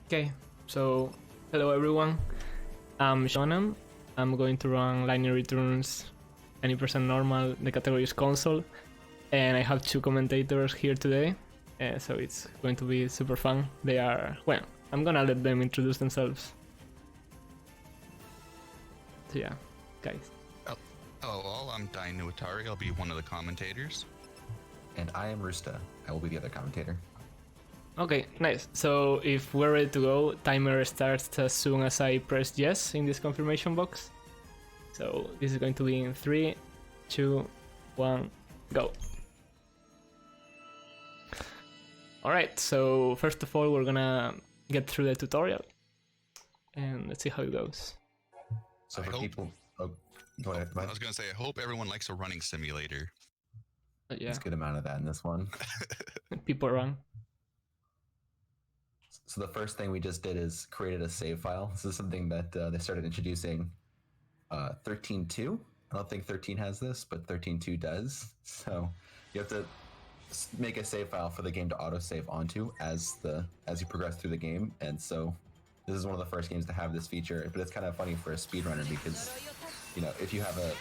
Okay, so hello everyone. I'm xShonnen. I'm going to run linear returns 90% normal. The category is console, and I have two commentators here today, so it's going to be super fun. They are, well, I'm gonna let them introduce themselves. So yeah, guys. Hello all, I'm Dino Atari. I'll be one of the commentators. And I am Roosta. I will be the other commentator. Okay, nice. So if we're ready to go, timer starts as soon as I press yes in this confirmation box. So this is going to be in 3, 2, 1, go. Alright, so first of all we're gonna get through the tutorial and let's see how it goes. So for people... Oh, go ahead. I was going to say, I hope everyone likes a running simulator. But yeah, There's a good amount of that in this one. people run. So the first thing we just did is created a save file. This is something that they started introducing 13.2. I don't think 13 has this, but 13.2 does. So you have to make a save file for the game to autosave onto as you progress through the game. And so this is one of the first games to have this feature, but it's kind of funny for a speedrunner because, you know, if you have a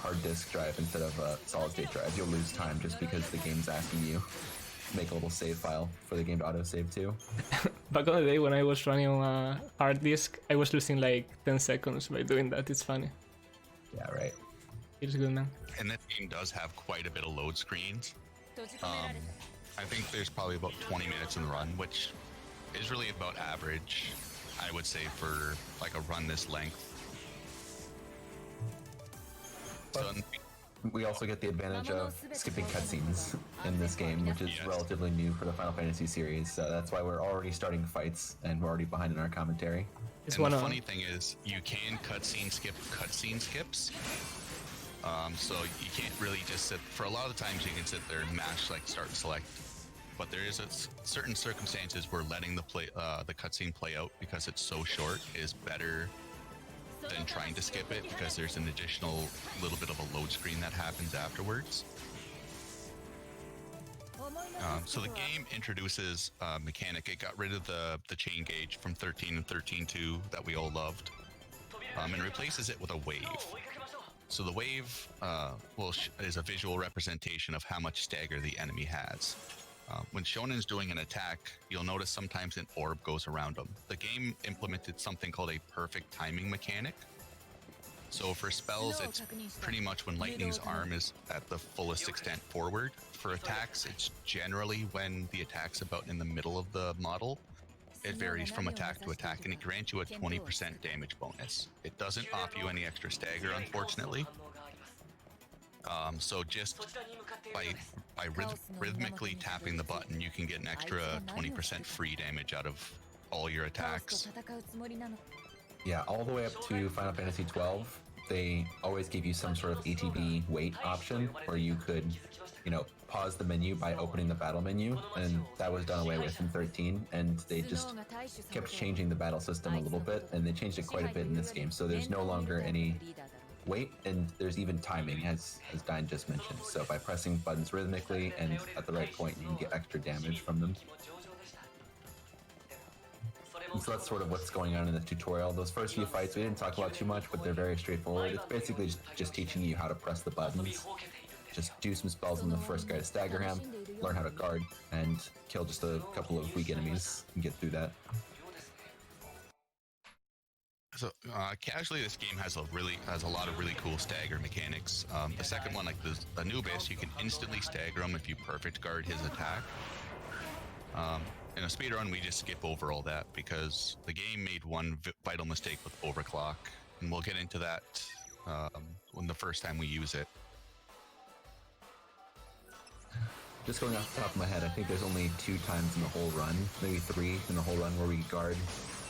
hard disk drive instead of a solid state drive, you'll lose time just because the game's asking you to make a little save file for the game to autosave to. Back on the day when I was running on a hard disk, I was losing like 10 seconds by doing that. It's funny. Yeah, right. It's good, man. And this game does have quite a bit of load screens. I think there's probably about 20 minutes in the run, which is really about average, I would say, for like a run this length. So, We also get the advantage of skipping cutscenes in this game, which is Yes. relatively new for the Final Fantasy series. So that's why we're already starting fights and we're already behind in our commentary. It's and one the of funny thing is, you can cutscene skips. So you can't really just sit, for a lot of the times you can sit there and mash like start and select. But there is certain circumstances where letting the cutscene play out because it's so short is better than trying to skip it, because there's an additional little bit of a load screen that happens afterwards. So the game introduces a mechanic. It got rid of the chain gauge from 13 and 13.2 that we all loved, and replaces it with a wave. So the wave is a visual representation of how much stagger the enemy has. When Shonen's doing an attack, you'll notice sometimes an orb goes around them. The game implemented something called a perfect timing mechanic. So for spells, it's pretty much when Lightning's arm is at the fullest extent forward. For attacks, it's generally when the attack's about in the middle of the model. It varies from attack to attack, and it grants you a 20% damage bonus. It doesn't offer you any extra stagger, unfortunately. So just by rhythmically tapping the button, you can get an extra 20% free damage out of all your attacks. Yeah, all the way up to Final Fantasy XII, they always give you some sort of ATB wait option where you could, you know, pause the menu by opening the battle menu, and that was done away with in 13, and they just kept changing the battle system a little bit, and they changed it quite a bit in this game, so there's no longer any wait, and there's even timing, as Dine just mentioned. So by pressing buttons rhythmically and at the right point, you can get extra damage from them. And so that's sort of what's going on in the tutorial. Those first few fights we didn't talk about too much, but they're very straightforward. It's basically just teaching you how to press the buttons. Just do some spells on the first guy to stagger him, learn how to guard, and kill just a couple of weak enemies and get through that. So casually, this game has a lot of really cool stagger mechanics. The second one, like the Anubis, you can instantly stagger him if you perfect guard his attack. In a speedrun, we just skip over all that because the game made one vital mistake with overclock, and we'll get into that when the first time we use it. Just going off the top of my head, I think there's only 2 times in the whole run, maybe 3 in the whole run where we guard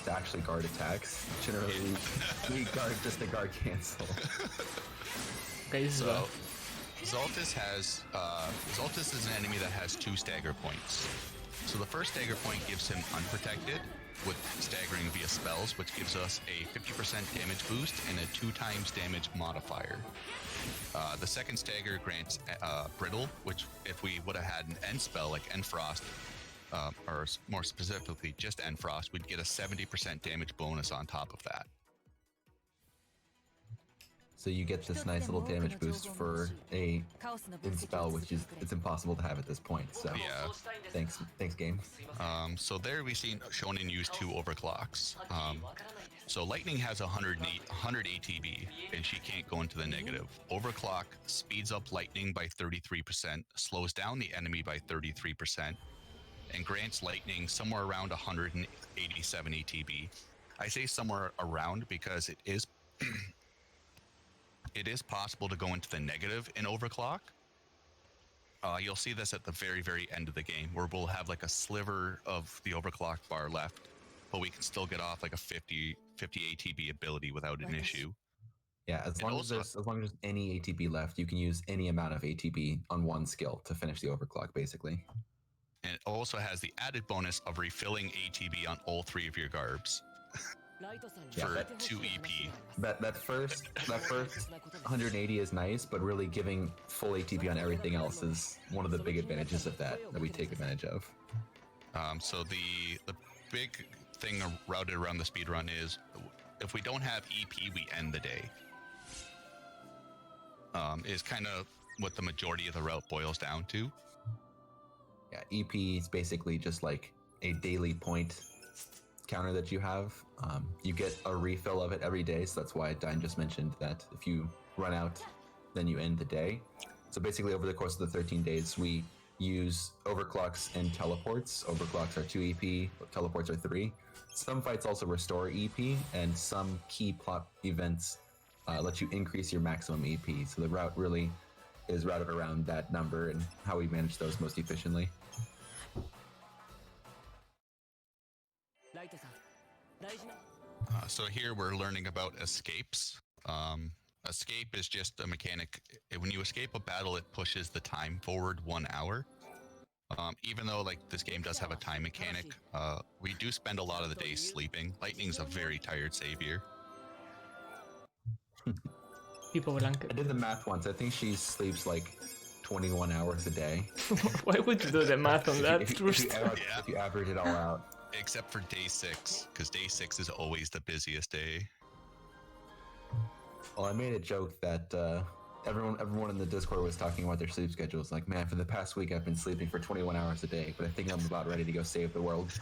to actually guard attacks. Generally, we guard just to guard cancel. Okay, So Xaltis is an enemy that has 2 stagger points. So the first stagger point gives him unprotected with staggering via spells, which gives us a 50% damage boost and a 2 times damage modifier. The second stagger grants brittle, which if we would have had an end spell like End Frost, more specifically, just Enfrost, we'd get a 70% damage bonus on top of that. So you get this nice little damage boost for a spell, which is it's impossible to have at this point. So Yeah. thanks game. So there we've seen Shonen use 2 overclocks. So Lightning has 100 ATB, and she can't go into the negative. Overclock speeds up Lightning by 33%, slows down the enemy by 33%, and grants Lightning somewhere around 187 ATB. I say somewhere around because it is it is possible to go into the negative in overclock. You'll see this at the very, very end of the game, where we'll have like a sliver of the overclock bar left, but we can still get off like a 50 ATB ability without an issue. Yeah, as long as there's any ATB left, you can use any amount of ATB on one skill to finish the overclock, basically. And it also has the added bonus of refilling ATB on all 3 of your garbs. For 2 EP. That first 180 is nice, but really giving full ATB on everything else is one of the big advantages of that we take advantage of. So the big thing routed around the speedrun is if we don't have EP, we end the day. Is kind of what the majority of the route boils down to. Yeah, EP is basically just like a daily point counter that you have. You get a refill of it every day, so that's why Dine just mentioned that if you run out, then you end the day. So basically over the course of the 13 days, we use overclocks and teleports. Overclocks are 2 EP, teleports are 3. Some fights also restore EP, and some key plot events let you increase your maximum EP. So the route really is routed around that number and how we manage those most efficiently. So here we're learning about escapes. Escape is just a mechanic. When you escape a battle, it pushes the time forward 1 hour. Even though like this game does have a time mechanic, we do spend a lot of the day sleeping. Lightning's a very tired savior. Blanket. I did the math once. I think she sleeps like 21 hours a day. Why would you do the math on that? If you average it all out. Except for day 6, because day 6 is always the busiest day. Well, I made a joke that everyone in the Discord was talking about their sleep schedules. Like, man, for the past week I've been sleeping for 21 hours a day, but I think I'm about ready to go save the world.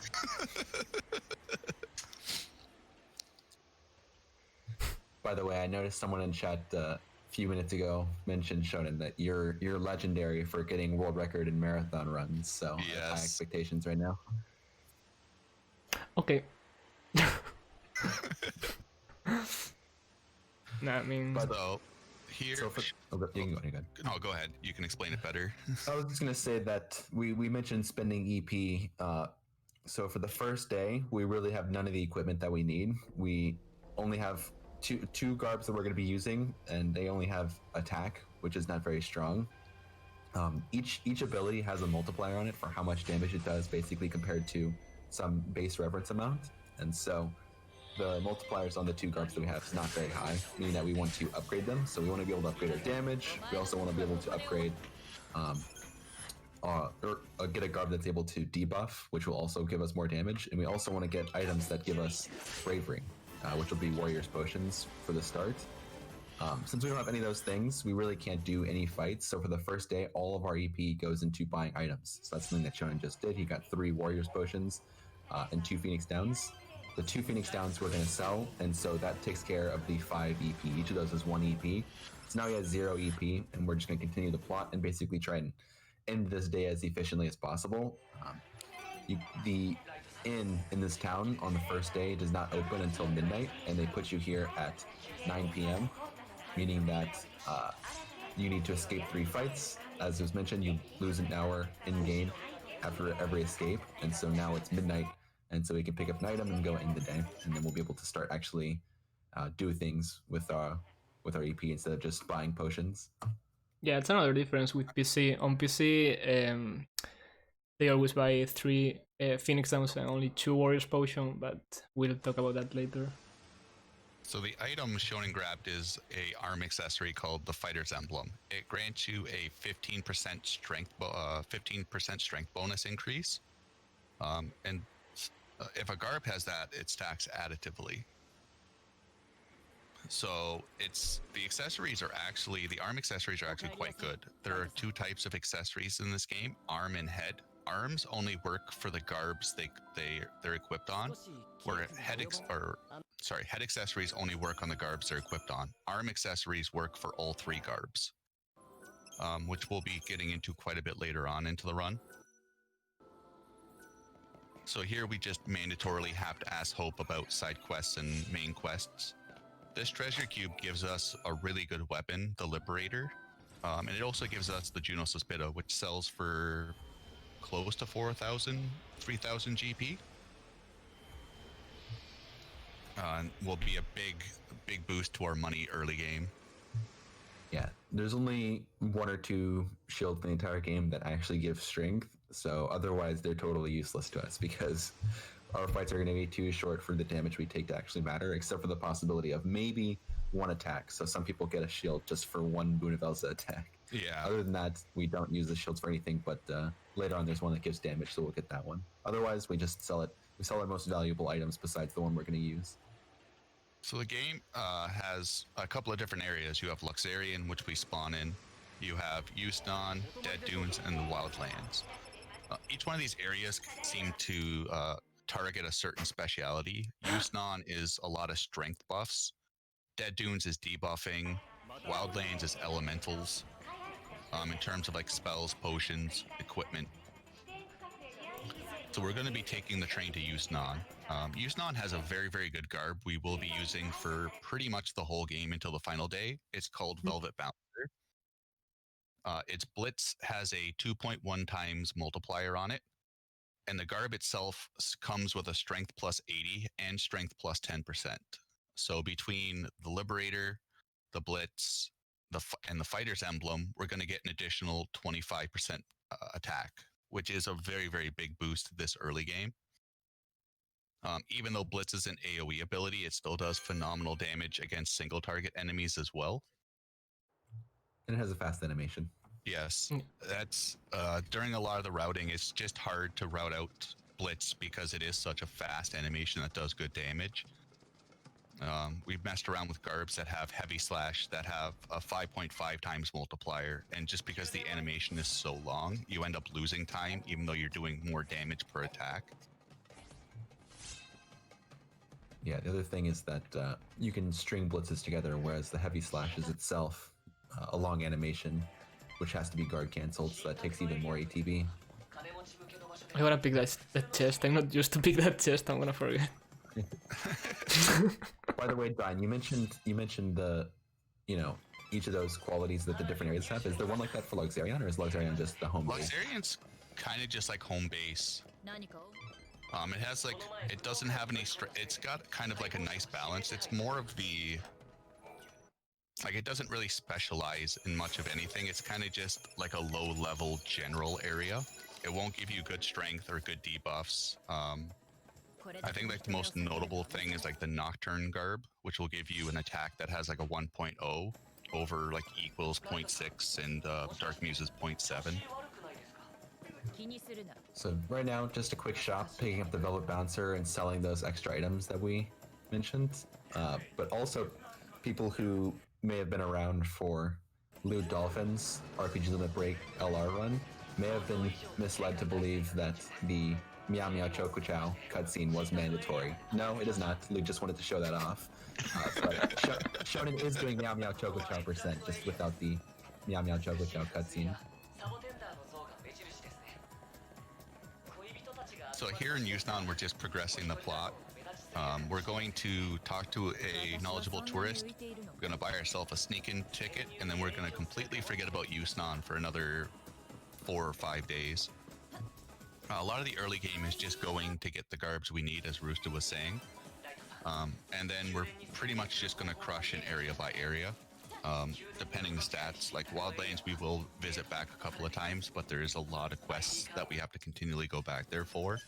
By the way, I noticed someone in chat a few minutes ago mentioned, Shonen, that you're legendary for getting world record in marathon runs. So I have high expectations right now. Okay. That means. So here. So you can go. No, go ahead. You can explain it better. I was just gonna say that we mentioned spending EP. So for the first day, we really have none of the equipment that we need. We only have two garbs that we're going to be using, and they only have attack, which is not very strong. Each ability has a multiplier on it for how much damage it does, basically compared to some base reference amount. And so the multipliers on the 2 garbs that we have is not very high, meaning that we want to upgrade them. So we want to be able to upgrade our damage. We also want to be able to upgrade or get a garb that's able to debuff, which will also give us more damage. And we also want to get items that give us bravery, which will be Warrior's Potions for the start. Since we don't have any of those things, we really can't do any fights. So for the first day, all of our EP goes into buying items. So that's something that Shonen just did. He got 3 Warrior's Potions and 2 Phoenix Downs. The 2 Phoenix Downs we're going to sell, and so that takes care of the 5 EP. Each of those is 1 EP. So now he has 0 EP, and we're just going to continue the plot and basically try and end this day as efficiently as possible. The inn in this town on the first day does not open until midnight, and they put you here at 9 p.m., meaning that you need to escape 3 fights. As was mentioned, you lose an hour in-game after every escape, and so now it's midnight, and so we can pick up an item and go end the day, and then we'll be able to start actually do things with our EP instead of just buying potions. Yeah, it's another difference with PC. On PC, they always buy 3 Phoenix Downs and only 2 Warrior's Potion, but we'll talk about that later. So the item Shonen grabbed is a arm accessory called the Fighter's Emblem. It grants you a 15% strength bonus increase. And if a garb has that, it stacks additively. So the accessories are actually, the arm accessories are actually quite good. There are two types of accessories in this game, arm and head. Arms only work for the garbs they're equipped on, where head accessories only work on the garbs they're equipped on. Arm accessories work for all three garbs, which we'll be getting into quite a bit later on into the run. So here we just mandatorily have to ask Hope about side quests and main quests. This treasure cube gives us a really good weapon, the Liberator, and it also gives us the Juno Suspida, which sells for close to 4,000, 3,000 GP. Will be a big boost to our money early game. Yeah, there's only one or two shields in the entire game that actually give strength, so otherwise they're totally useless to us because our fights are going to be too short for the damage we take to actually matter, except for the possibility of maybe one attack. So some people get a shield just for one Boon of Elza attack. Yeah. Other than that, we don't use the shields for anything, but later on there's one that gives damage, so we'll get that one. Otherwise, we just sell it. We sell our most valuable items besides the one we're going to use. So the game has a couple of different areas. You have Luxerion, which we spawn in. You have Yusnan, Dead Dunes, and the Wildlands. Each one of these areas seem to target a certain speciality. Yusnan is a lot of strength buffs. Dead Dunes is debuffing. Wildlands is elementals. In terms of like spells, potions, equipment. So we're going to be taking the train to Yusnan. Yusnan has a very good garb we will be using for pretty much the whole game until the final day. It's called Velvet Bouncer. Its Blitz has a 2.1 times multiplier on it, and the garb itself comes with a strength plus 80 and strength plus 10%. So between the Liberator, the Blitz, and the Fighter's Emblem, we're going to get an additional 25% attack, which is a very big boost this early game. Even though Blitz is an AoE ability, it still does phenomenal damage against single target enemies as well. And it has a fast animation. Yes, that's during a lot of the routing, it's just hard to route out Blitz because it is such a fast animation that does good damage. We've messed around with garbs that have heavy slash that have a 5.5 times multiplier, and just because the animation is so long, you end up losing time even though you're doing more damage per attack. Yeah, the other thing is that you can string blitzes together, whereas the heavy slash is itself a long animation, which has to be guard cancelled, so that takes even more ATB. I wanna pick that chest. I'm not used to pick that chest. I'm gonna forget. By the way, Brian, you mentioned the, each of those qualities that the different areas have. Is there one like that for Luxerion, or is Luxerion just the home base? Luxerion's kind of just like home base. It has like, it doesn't have any, it's got kind of like a nice balance. It's more of the, like it doesn't really specialize in much of anything. It's kind of just like a low level general area. It won't give you good strength or good debuffs. I think like the most notable thing is like the Nocturne Garb, which will give you an attack that has like a 1.0 over like equals 0.6 and Dark Muse is 0.7. So right now, just a quick shop, picking up the Velvet Bouncer and selling those extra items that we mentioned. But also, people who may have been around for Lewd Dolphin's RPG Limit Break LR run may have been misled to believe that the Meow Meow Chocochow cutscene was mandatory. No, it is not. Lewd just wanted to show that off. But Shonen is doing Meow Meow Chocochow %, just without the Meow Meow Chocochow cutscene. So here in Yusnan, we're just progressing the plot. We're going to talk to a knowledgeable tourist. We're going to buy ourselves a sneak-in ticket, and then we're going to completely forget about Yusnan for another 4 or 5 days. A lot of the early game is just going to get the garbs we need, as Roosta was saying. And then we're pretty much just going to crush an area by area. Depending the stats, like Wildlands, we will visit back a couple of times, but there is a lot of quests that we have to continually go back there for.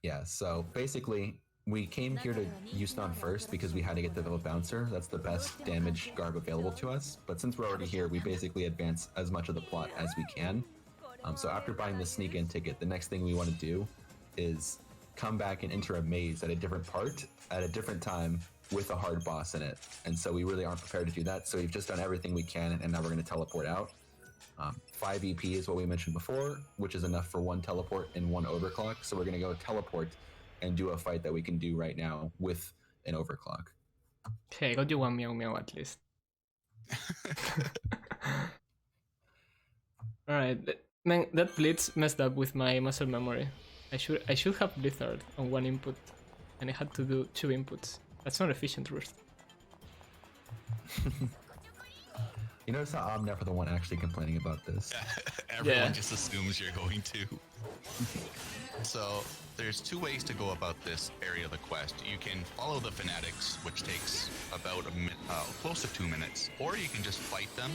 Yeah, so basically, we came here to Yusnan first because we had to get the Velvet Bouncer. That's the best damage garb available to us. But since we're already here, we basically advance as much of the plot as we can. So after buying the sneak-in ticket, the next thing we want to do is come back and enter a maze at a different part at a different time with a hard boss in it. And so we really aren't prepared to do that. So we've just done everything we can, and now we're going to teleport out. 5 EP is what we mentioned before, which is enough for 1 teleport and 1 overclock. So we're going to go teleport and do a fight that we can do right now with an overclock. Okay, I got you 1 meow meow at least. Alright, man, that Blitz messed up with my muscle memory. I should have Blizzard on 1 input, and I had to do 2 inputs. That's not efficient, Roosta. You notice how I'm never the one actually complaining about this. Everyone just assumes you're going to. So there's 2 ways to go about this area of the quest. You can follow the fanatics, which takes about close to 2 minutes, or you can just fight them.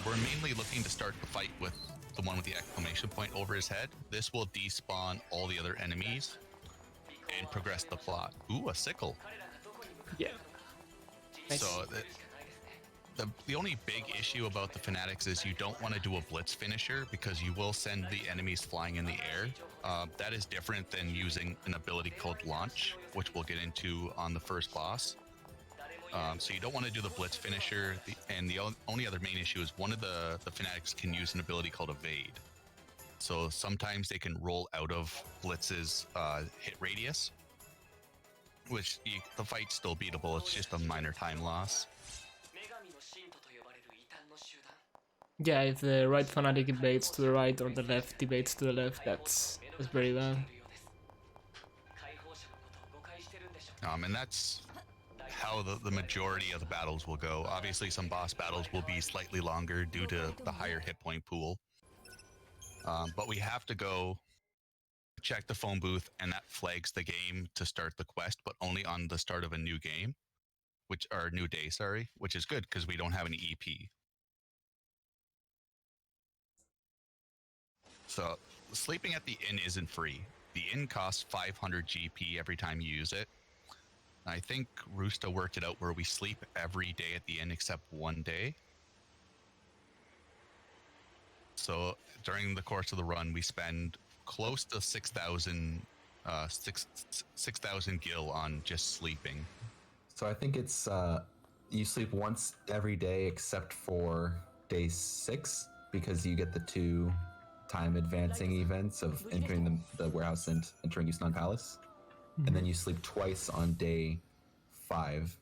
We're mainly looking to start the fight with the one with the exclamation point over his head. This will despawn all the other enemies and progress the plot. Ooh, a sickle. Yeah. Nice. So the only big issue about the fanatics is you don't want to do a blitz finisher because you will send the enemies flying in the air. That is different than using an ability called launch, which we'll get into on the first boss. So you don't want to do the blitz finisher, and the only other main issue is one of the fanatics can use an ability called evade. So sometimes they can roll out of Blitz's hit radius, which the fight's still beatable, it's just a minor time loss. Yeah, if the right fanatic evades to the right or the left evades to the left, that's very bad. And that's how the majority of the battles will go. Obviously, some boss battles will be slightly longer due to the higher hit point pool. But we have to go check the phone booth, and that flags the game to start the quest, but only on the start of a new game, new day, which is good because we don't have any EP. So sleeping at the inn isn't free. The inn costs 500 GP every time you use it. I think Roosta worked it out where we sleep every day at the inn except 1 day. So during the course of the run, we spend close to 6,000 gil on just sleeping. So I think it's you sleep once every day except for day 6 because you get the 2 time advancing events of entering the warehouse and entering XShonnen Palace. And then you sleep twice on day 5.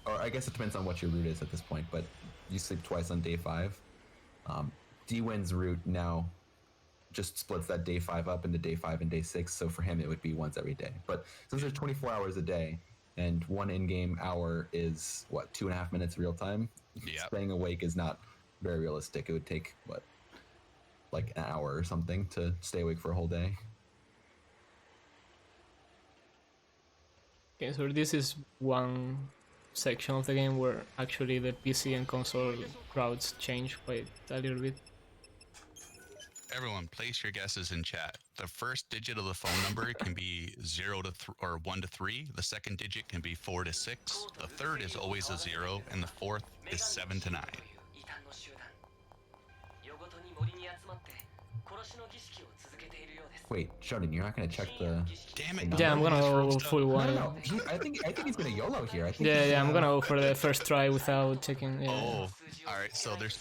Or I guess it depends on what your route is at this point, but you sleep twice on day 5. D-Win's route now just splits that day 5 up into day 5 and day 6, so for him it would be once every day. But since there's 24 hours a day, and 1 in-game hour is, 2.5 minutes real time? Yep. Staying awake is not very realistic. It would take, like an hour or something to stay awake for a whole day. Okay, so this is one section of the game where actually the PC and console crowds change quite a little bit. Everyone, place your guesses in chat. The first digit of the phone number can be 0 to 1 to 3. The second digit can be 4 to 6. The third is always a 0, and the fourth is 7 to 9. Wait, Shonen, you're not going to check the... Damn it! Yeah, I'm gonna go full one. No. I think he's going to YOLO here. Yeah, I'm gonna go for the first try without checking. Yeah. Oh, all right. So there's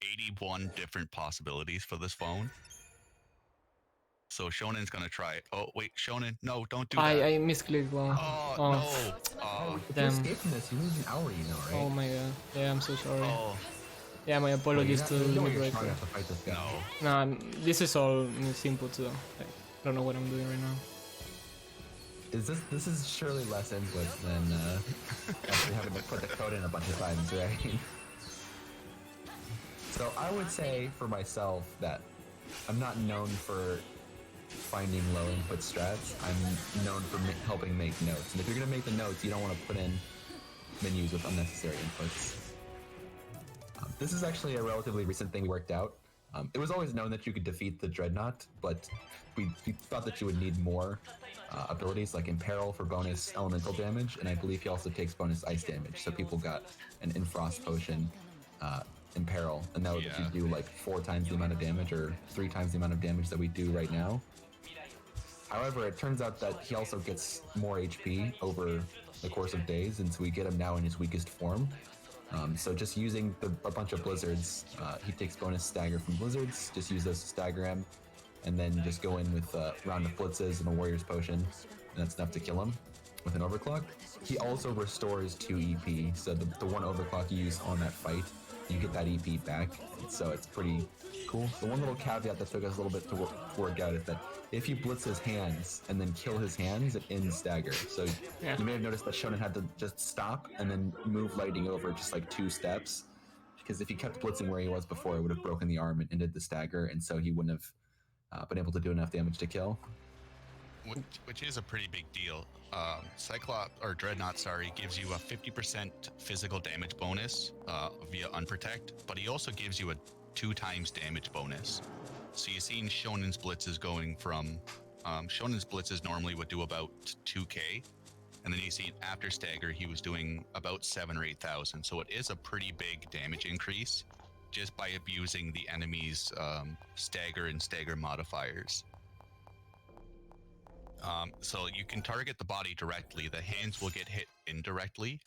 81 different possibilities for this phone. So Shonen's gonna try it. Oh wait, Shonen, no, don't do that. I misclicked one. Oh, no. Oh, If damn. you escape from this, you lose an hour, right? Oh my god. Yeah, I'm so sorry. oh, Yeah, my apologies to the Limit Breaker. to fight this guy. no. Nah, this is all simple too. Like, I don't know what I'm doing right now. This is surely less input than actually having to put the code in a bunch of times, right? So I would say for myself that I'm not known for finding low input strats. I'm known for helping make notes. And if you're going to make the notes, you don't want to put in menus with unnecessary inputs. This is actually a relatively recent thing we worked out. It was always known that you could defeat the Dreadnought, but we thought that you would need more abilities like Imperil for bonus elemental damage, and I believe he also takes bonus ice damage. So people got an Infrost potion Imperil, and that would let you do like 4 times the amount of damage or 3 times the amount of damage that we do right now. However, it turns out that he also gets more HP over the course of days, and so we get him now in his weakest form. So just using a bunch of blizzards, he takes bonus stagger from blizzards, just use those to stagger him, and then just go in with a round of blitzes and a warrior's potion, and that's enough to kill him with an overclock. He also restores 2 EP, so the 1 overclock you use on that fight, you get that EP back, so it's pretty cool. The one little caveat that took us a little bit to work out is that if you blitz his hands and then kill his hands, it ends stagger. So you may have noticed that Shonen had to just stop and then move lighting over just like 2 steps, because if he kept blitzing where he was before, it would have broken the arm and ended the stagger, and so he wouldn't have been able to do enough damage to kill. Which is a pretty big deal. Dreadnought, gives you a 50% physical damage bonus via Unprotect, but he also gives you a 2 times damage bonus. So you've seen Shonen's blitzes going from Shonen's blitzes normally would do about 2k, and then you've seen after stagger he was doing about 7,000 or 8,000. So it is a pretty big damage increase just by abusing the enemy's stagger and stagger modifiers. So you can target the body directly. The hands will get hit indirectly.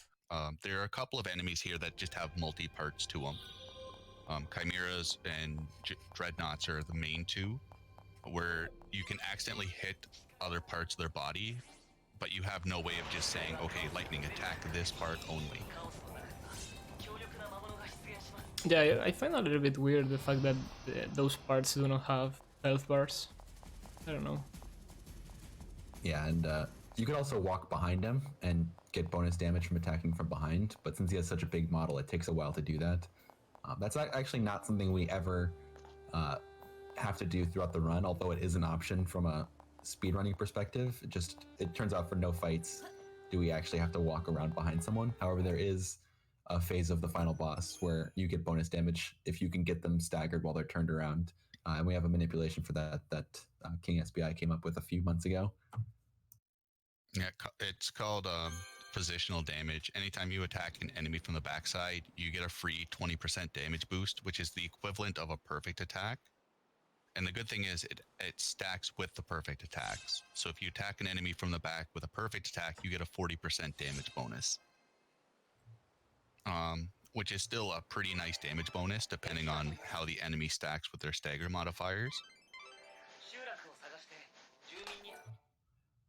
There are a couple of enemies here that just have multi-parts to them. Chimeras and Dreadnoughts are the main 2, where you can accidentally hit other parts of their body, but you have no way of just saying, okay, lightning attack this part only. Yeah, I find that a little bit weird, the fact that those parts do not have health bars. I don't know. Yeah, and you could also walk behind him and get bonus damage from attacking from behind, but since he has such a big model, it takes a while to do that. That's actually not something we ever have to do throughout the run, although it is an option from a speedrunning perspective. It turns out for no fights do we actually have to walk around behind someone. However, there is a phase of the final boss where you get bonus damage if you can get them staggered while they're turned around. And we have a manipulation for that King SBI came up with a few months ago. Yeah, it's called positional damage. Anytime you attack an enemy from the backside, you get a free 20% damage boost, which is the equivalent of a perfect attack. And the good thing is it stacks with the perfect attacks. So if you attack an enemy from the back with a perfect attack, you get a 40% damage bonus. Which is still a pretty nice damage bonus depending on how the enemy stacks with their stagger modifiers.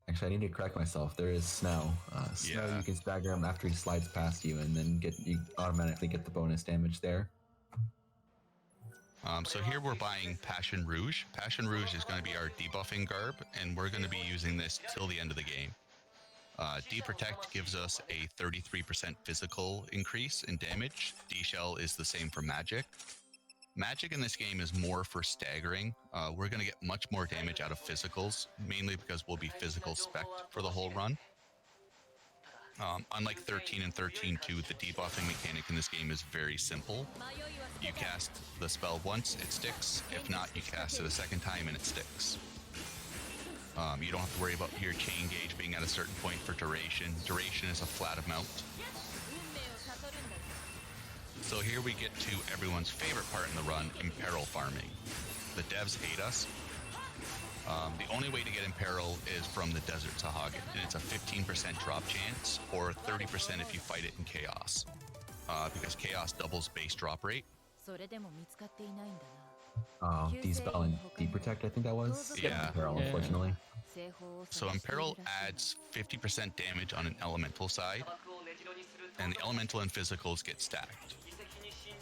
Actually, I need to correct myself. There is Snow. Snow, you can stagger him after he slides past you, and then you automatically get the bonus damage there. So here we're buying Passion Rouge. Passion Rouge is going to be our debuffing garb, and we're going to be using this till the end of the game. D-Protect gives us a 33% physical increase in damage. D-Shell is the same for magic. Magic in this game is more for staggering. We're going to get much more damage out of physicals, mainly because we'll be physical spec'd for the whole run. Unlike 13 and 13.2, the debuffing mechanic in this game is very simple. You cast the spell once, it sticks. If not, you cast it a second time and it sticks. You don't have to worry about your chain gauge being at a certain point for duration. Duration is a flat amount. So here we get to everyone's favorite part in the run, Imperil farming. The devs hate us. The only way to get Imperil is from the Desert Sahagin, and it's a 15% drop chance, or 30% if you fight it in Chaos. Because Chaos doubles base drop rate. D-Spell and D-Protect, I think that was? Yeah. Imperil, unfortunately. So Imperil adds 50% damage on an elemental side, and the elemental and physicals get stacked.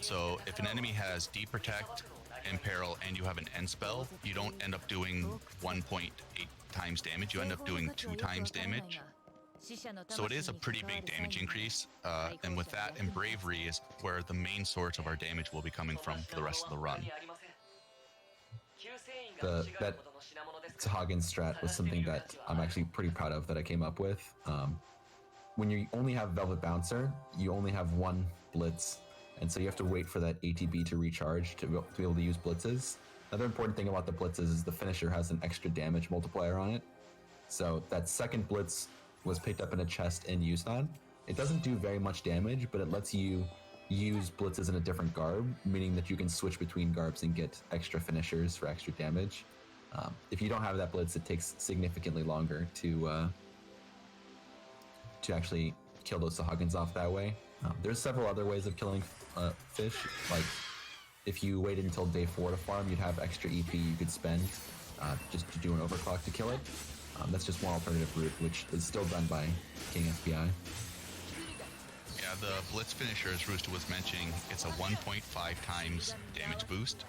So if an enemy has D-Protect, Imperil, and you have an end spell, you don't end up doing 1.8 times damage, you end up doing 2 times damage. So it is a pretty big damage increase, and with that and Bravery is where the main source of our damage will be coming from for the rest of the run. That Sahagin strat was something that I'm actually pretty proud of that I came up with. When you only have Velvet Bouncer, you only have 1 Blitz, and so you have to wait for that ATB to recharge to be able to use Blitzes. Another important thing about the Blitzes is the finisher has an extra damage multiplier on it. So that second Blitz was picked up in a chest in Yustan. It doesn't do very much damage, but it lets you use blitzes in a different garb, meaning that you can switch between garbs and get extra finishers for extra damage. If you don't have that blitz, it takes significantly longer to actually kill those Sahagins off that way. There's several other ways of killing fish, like if you waited until day 4 to farm, you'd have extra EP you could spend just to do an overclock to kill it. That's just one alternative route, which is still done by King SPI. Yeah, the Blitz finisher, as Roosta was mentioning, it's a 1.5 times damage boost.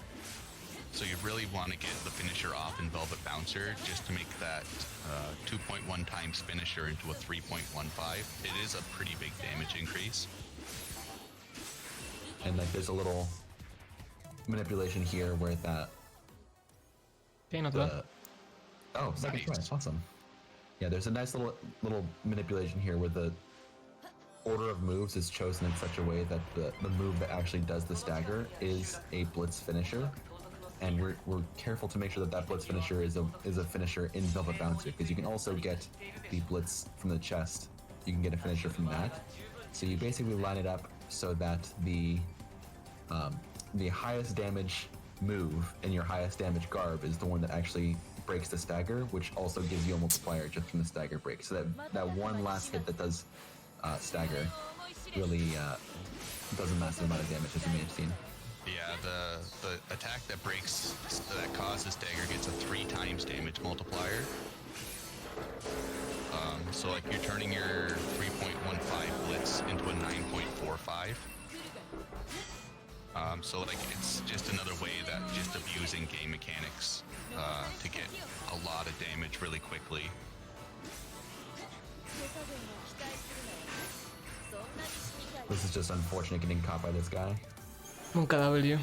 So you really want to get the finisher off in Velvet Bouncer just to make that 2.1 times finisher into a 3.15. It is a pretty big damage increase. And like there's a little manipulation here where that... Okay, not bad. Oh, second try, awesome. Yeah, there's a nice little manipulation here where the order of moves is chosen in such a way that the move that actually does the stagger is a Blitz finisher. And we're careful to make sure that Blitz finisher is a finisher in Velvet Bouncer, because you can also get the Blitz from the chest. You can get a finisher from that. So you basically line it up so that the highest damage move in your highest damage garb is the one that actually breaks the stagger, which also gives you a multiplier just from the stagger break. So that one last hit that does stagger really does a massive amount of damage, as you may have seen. Yeah, the attack that breaks, that causes stagger gets a 3 times damage multiplier. So like you're turning your 3.15 Blitz into a 9.45. So like it's just another way that just abusing game mechanics to get a lot of damage really quickly. This is just unfortunate getting caught by this guy. Monka W.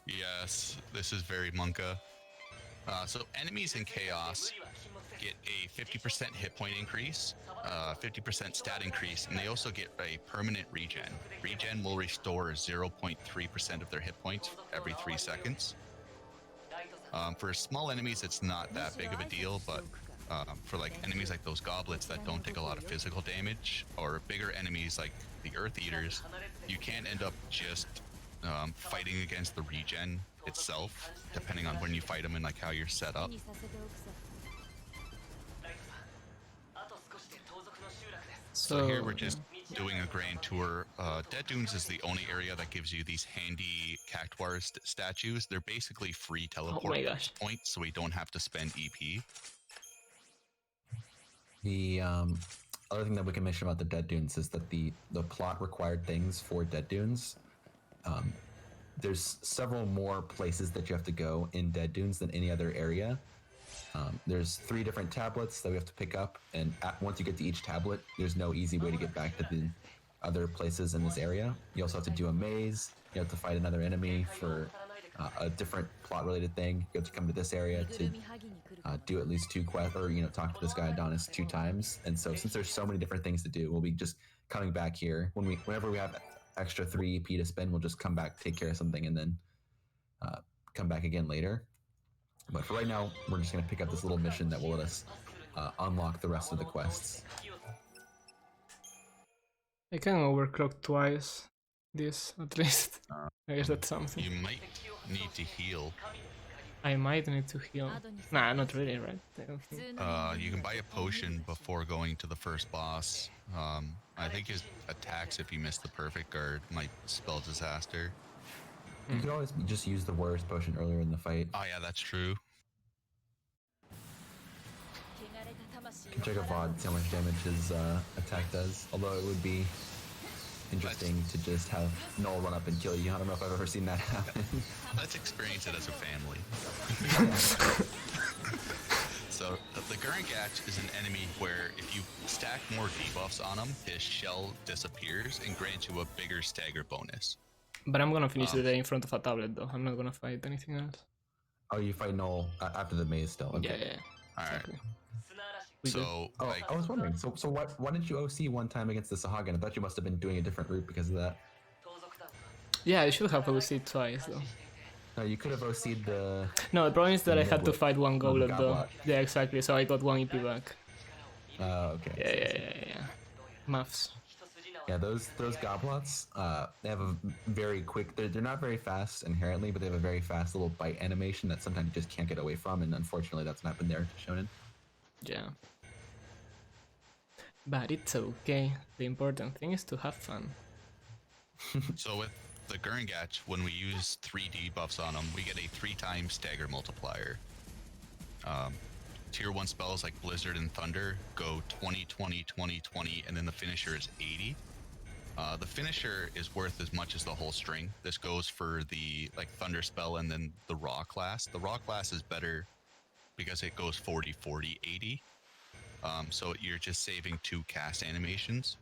Yes, this is very Monka. So enemies in Chaos get a 50% hit point increase, 50% stat increase, and they also get a permanent regen. Regen will restore 0.3% of their hit points every 3 seconds. For small enemies, it's not that big of a deal, but for like enemies like those goblets that don't take a lot of physical damage, or bigger enemies like the Earth Eaters, you can end up just fighting against the regen itself, depending on when you fight them and like how you're set up. So here we're just doing a grand tour. Dead Dunes is the only area that gives you these handy cactuar statues. They're basically free teleport points, so we don't have to spend EP. The other thing that we can mention about the Dead Dunes is that the plot required things for Dead Dunes, there's several more places that you have to go in Dead Dunes than any other area. There's 3 different tablets that we have to pick up, and once you get to each tablet, there's no easy way to get back to the other places in this area. You also have to do a maze. You have to fight another enemy for a different plot-related thing. You have to come to this area to do at least 2 quests, or talk to this guy Adonis 2 times. And so, since there's so many different things to do, we'll be just coming back here whenever we have extra 3 EP to spend. We'll just come back, take care of something, and then come back again later. But for right now, we're just going to pick up this little mission that will let us unlock the rest of the quests. I can overclock twice this, at least. I guess that's something. You might need to heal. I might need to heal. Nah, not really, right? I don't think. You can buy a potion before going to the first boss. I think his attacks, if you miss the perfect guard, might spell disaster. You could always just use the Warrior's Potion earlier in the fight. Oh yeah, that's true. You can check a VOD, see how much damage his attack does. Although it would be interesting to just have Null run up and kill you. I don't know if I've ever seen that happen. Let's experience it as a family. So the Gurungach is an enemy where if you stack more debuffs on him, his shell disappears and grants you a bigger stagger bonus. But I'm gonna finish the day in front of a tablet, though. I'm not gonna fight anything else. Oh, you fight Null after the maze still? Okay. Yeah. All right. Exactly. So, like, I was wondering. So why didn't you OC one time against the Sahagin? I thought you must have been doing a different route because of that. Yeah, I should have OC'd twice, though. No, you could have OC'd the... No, the problem is that I had to Goblet. fight one goblet, though. Goblet. Yeah, exactly. So I got 1 EP back. Oh, okay. Yeah. Maths. Yeah, those goblots, they have a very quick. They're not very fast inherently, but they have a very fast little bite animation that sometimes you just can't get away from, and unfortunately, that's not been there to Shonen. Yeah. But it's okay. The important thing is to have fun. So with the Gurngach, when we use 3 debuffs on them, we get a 3-time stagger multiplier. Tier 1 spells like Blizzard and Thunder go 20, 20, 20, 20, and then the finisher is 80. The finisher is worth as much as the whole string. This goes for the Thunder spell and then the Raw class. The Raw class is better because it goes 40, 40, 80. So you're just saving 2 cast animations.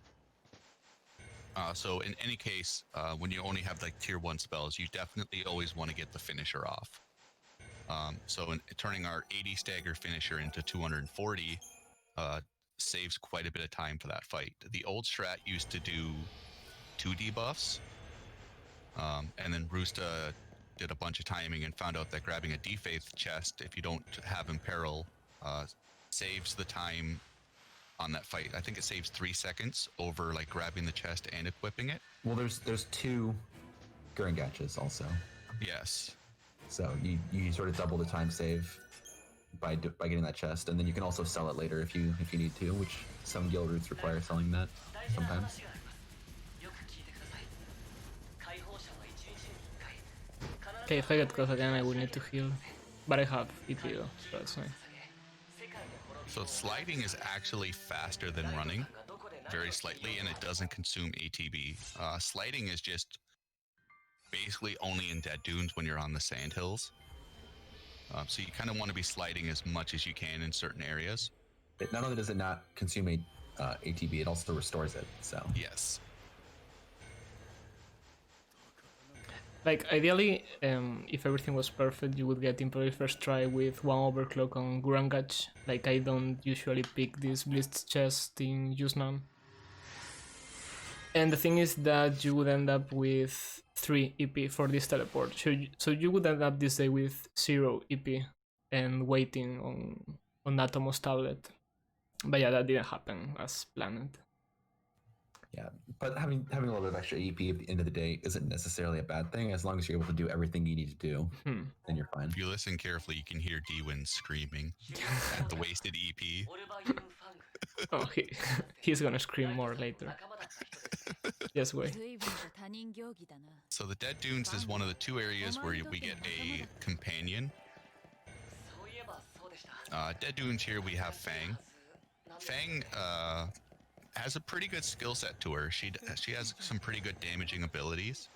So in any case, when you only have tier 1 spells, you definitely always want to get the finisher off. So turning our 80 stagger finisher into 240 saves quite a bit of time for that fight. The old strat used to do 2 debuffs, and then Roosta did a bunch of timing and found out that grabbing a Defaith chest, if you don't have Imperil, saves the time on that fight. I think it saves 3 seconds over grabbing the chest and equipping it. Well, there's 2 Gurngachs also. Yes. So you sort of double the time save by getting that chest, and then you can also sell it later if you need to, which some guild routes require selling that sometimes. Okay, if I get close again, I will need to heal. But I have EP though, so that's fine. So sliding is actually faster than running, very slightly, and it doesn't consume ATB. Sliding is just basically only in dead dunes when you're on the sandhills. So you kind of want to be sliding as much as you can in certain areas. Not only does it not consume ATB, it also restores it. So yes. Ideally, if everything was perfect, you would get Imperial first try with 1 overclock on Gurangach. I don't usually pick this Blitz chest in XIII. And the thing is that you would end up with 3 EP for this teleport. So you would end up this day with 0 EP and waiting on Atomos tablet. But yeah, that didn't happen as planned. Yeah, but having a little bit of extra EP at the end of the day isn't necessarily a bad thing, as long as you're able to do everything you need to do, then you're fine. If you listen carefully, you can hear D-Win screaming at the wasted EP. Oh, he's gonna scream more later. Just wait. So the Dead Dunes is one of the 2 areas where we get a companion. Dead Dunes here we have Fang. Fang has a pretty good skill set to her. She has some pretty good damaging abilities.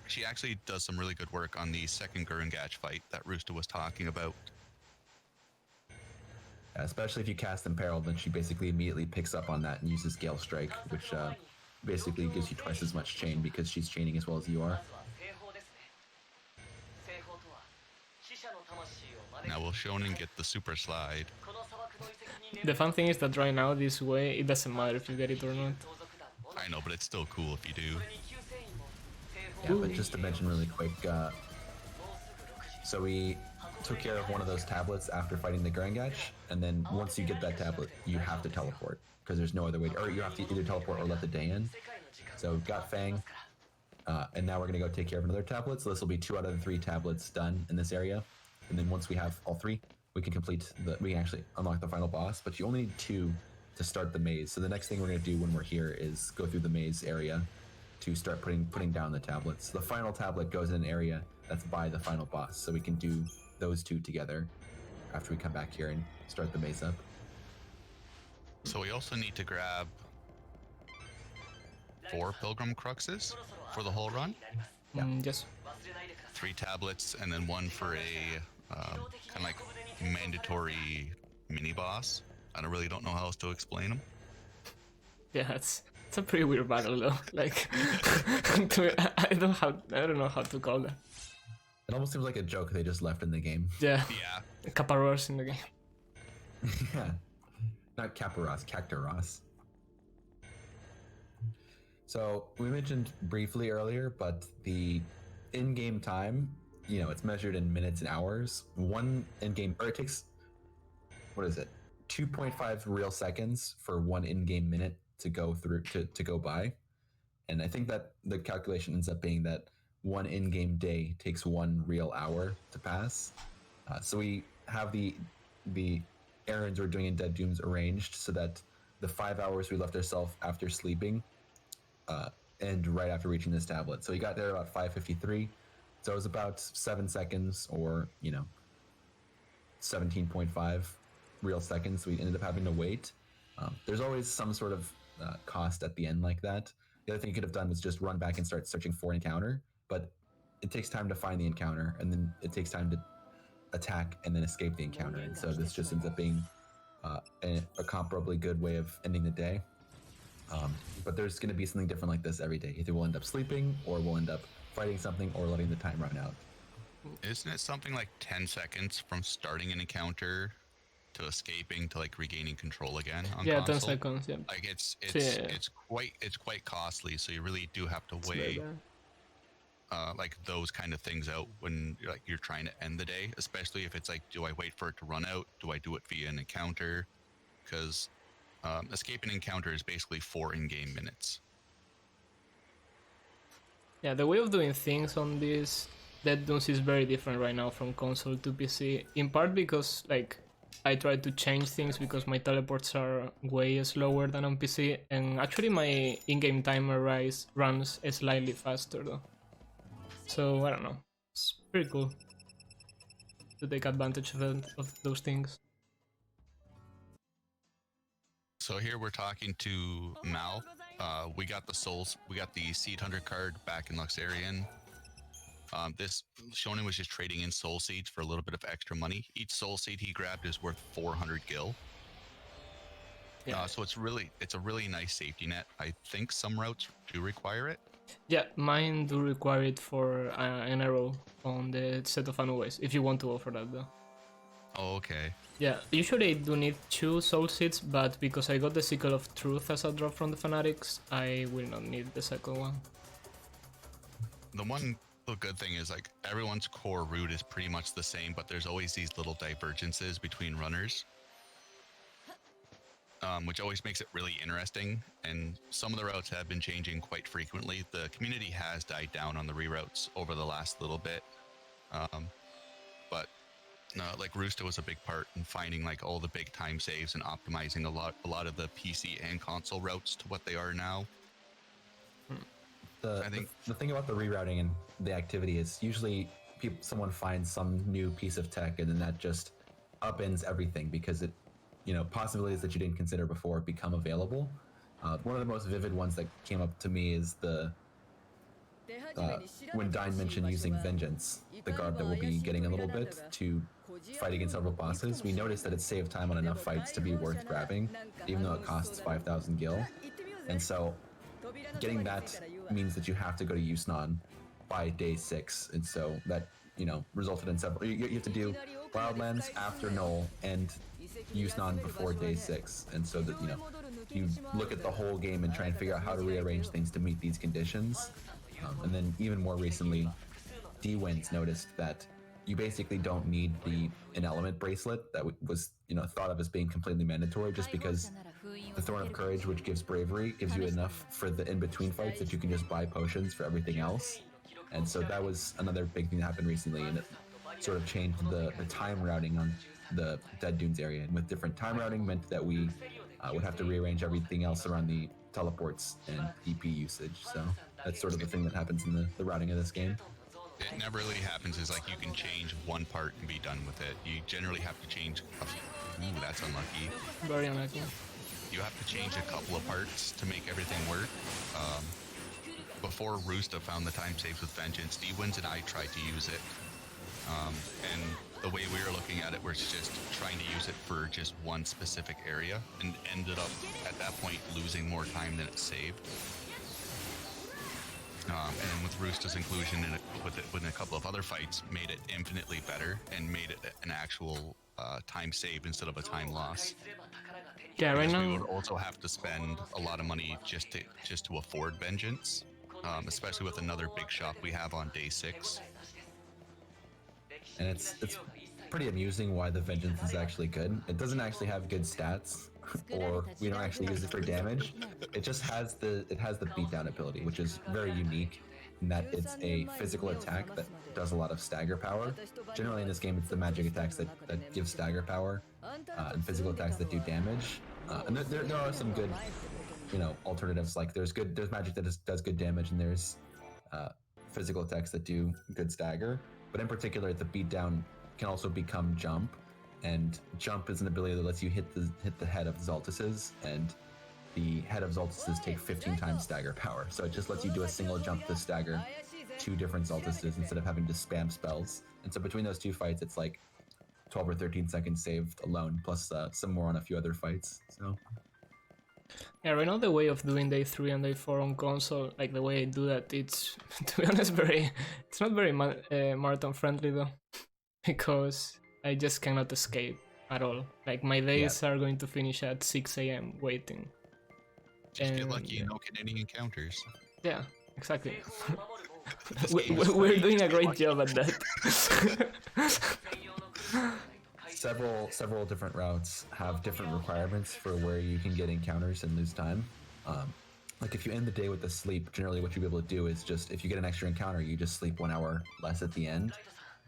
She actually does some really good work on the second Gurangach fight that Roosta was talking about. Especially if you cast Imperil, then she basically immediately picks up on that and uses Gale Strike, which basically gives you twice as much chain because she's chaining as well as you are. Now will Shonen get the super slide? The fun thing is that right now, this way, it doesn't matter if you get it or not. I know, but it's still cool if you do. Yeah, but just to mention really quick, so we took care of one of those tablets after fighting the Gurangach, and then once you get that tablet, you have to teleport, because there's no other way, or you have to either teleport or let the day in. So we've got Fang, and now we're going to go take care of another tablet, so this will be 2 out of the 3 tablets done in this area, and then once we have all 3, we can actually unlock the final boss, but you only need 2 to start the maze. So the next thing we're going to do when we're here is go through the maze area to start putting down the tablets. The final tablet goes in an area that's by the final boss, so we can do those 2 together after we come back here and start the maze up. So we also need to grab 4 Pilgrim Cruxes for the whole run. Yeah. Yes. 3 tablets and then 1 for a kind of mandatory mini boss. I don't know how else to explain them. Yeah, it's a pretty weird battle though. I don't know how to call that. It almost seems like a joke they just left in the game. Yeah. Yeah. Caparros in the game. Yeah. Not Caparos, Cactaros. So we mentioned briefly earlier, but the in-game time, it's measured in minutes and hours. It takes, 2.5 real seconds for 1 in-game minute to go through to go by. And I think that the calculation ends up being that one in-game day takes 1 real hour to pass. So we have the errands we're doing in Dead Dooms arranged so that the 5 hours we left ourselves after sleeping end right after reaching this tablet. So we got there about 5:53. So it was about 7 seconds, or 17.5 real seconds. We ended up having to wait. There's always some sort of cost at the end like that. The other thing you could have done was just run back and start searching for an encounter, but it takes time to find the encounter, and then it takes time to attack and then escape the encounter. And so this just ends up being a comparably good way of ending the day. But there's going to be something different like this every day. Either we'll end up sleeping, or we'll end up fighting something, or letting the time run out. Isn't it something like 10 seconds from starting an encounter to escaping to like regaining control again on Yeah, console? 10 seconds, yeah. Like it's quite costly, so you really do have to weigh like those kind of things out when you're trying to end the day, especially if it's like, do I wait for it to run out? Do I do it via an encounter? Because escape an encounter is basically 4 in-game minutes. Yeah, the way of doing things on this Dead Dooms is very different right now from console to PC. In part because like I try to change things because my teleports are way slower than on PC, and actually my in-game timer runs slightly faster though. So I don't know, it's pretty cool to take advantage of those things. So here we're talking to Mal. We got the Seed Hunter card back in Luxerion. This Shonen was just trading in soul seeds for a little bit of extra money. Each soul seed he grabbed is worth 400 gil. Yeah. So it's a really nice safety net. I think some routes do require it. Yeah, mine do require it for an arrow on the set of Anues, if you want to offer that though. Oh, okay. Yeah, usually I do need 2 soul seeds, but because I got the Sickle of Truth as a drop from the Fanatics, I will not need the second one. The good thing is like everyone's core route is pretty much the same, but there's always these little divergences between runners, which always makes it really interesting. And some of the routes have been changing quite frequently. The community has died down on the reroutes over the last little bit, but like Roosta was a big part in finding like all the big time saves and optimizing a lot of the PC and console routes to what they are now. The thing about the rerouting and the activity is usually someone finds some new piece of tech, and then that just upends everything because it, possibilities that you didn't consider before become available. One of the most vivid ones that came up to me is when Dine mentioned using Vengeance, the guard that we'll be getting a little bit to fight against several bosses. We noticed that it saved time on enough fights to be worth grabbing, even though it costs 5,000 gil. And so getting that means that you have to go to Yusnan by day 6, and so that resulted in several. You have to do Wildlands after Null and Yusnan before day 6, and so that you look at the whole game and try and figure out how to rearrange things to meet these conditions. And then even more recently, D-Wins noticed that you basically don't need an element bracelet that was thought of as being completely mandatory, just because the Thorn of Courage, which gives bravery, gives you enough for the in-between fights that you can just buy potions for everything else. And so that was another big thing that happened recently, and it sort of changed the time routing on the Dead Dunes area. And with different time routing meant that we would have to rearrange everything else around the teleports and EP usage. So that's sort of the thing that happens in the routing of this game. It never really happens is like you can change one part and be done with it. You generally have to change ooh, that's unlucky. Very unlucky. You have to change a couple of parts to make everything work. Before Roosta found the time saves with Vengeance, D-Wins and I tried to use it. And the way we were looking at it was just trying to use it for just one specific area, and ended up at that point losing more time than it saved. And with Roosta's inclusion within a couple of other fights, made it infinitely better and made it an actual time save instead of a time loss. Yeah, right now we would also have to spend a lot of money just to afford Vengeance, especially with another big shop we have on day 6. And it's pretty amusing why the Vengeance is actually good. It doesn't actually have good stats. or we don't actually use it for damage. It just has the beatdown ability, which is very unique in that it's a physical attack that does a lot of stagger power. Generally in this game, it's the magic attacks that give stagger power, and physical attacks that do damage. And there are some good, alternatives. Like there's magic that does good damage, and there's physical attacks that do good stagger. But in particular, the beatdown can also become jump, and jump is an ability that lets you hit the head of Zaltises, and the head of Zaltises take 15 times stagger power. So it just lets you do a single jump to stagger 2 different Zaltises instead of having to spam spells. And so between those 2 fights, it's like 12 or 13 seconds saved alone, plus some more on a few other fights. So yeah, right now the way of doing day 3 and day 4 on console, like the way I do that, it's to be honest it's not very marathon friendly though, because I just cannot escape at all. Like my days are going to finish at 6 a.m. waiting. Just get lucky and not get any encounters. Yeah, exactly. We're doing a great job at that. Several different routes have different requirements for where you can get encounters and lose time. Like if you end the day with a sleep, generally what you'll be able to do is just, if you get an extra encounter, you just sleep 1 hour less at the end.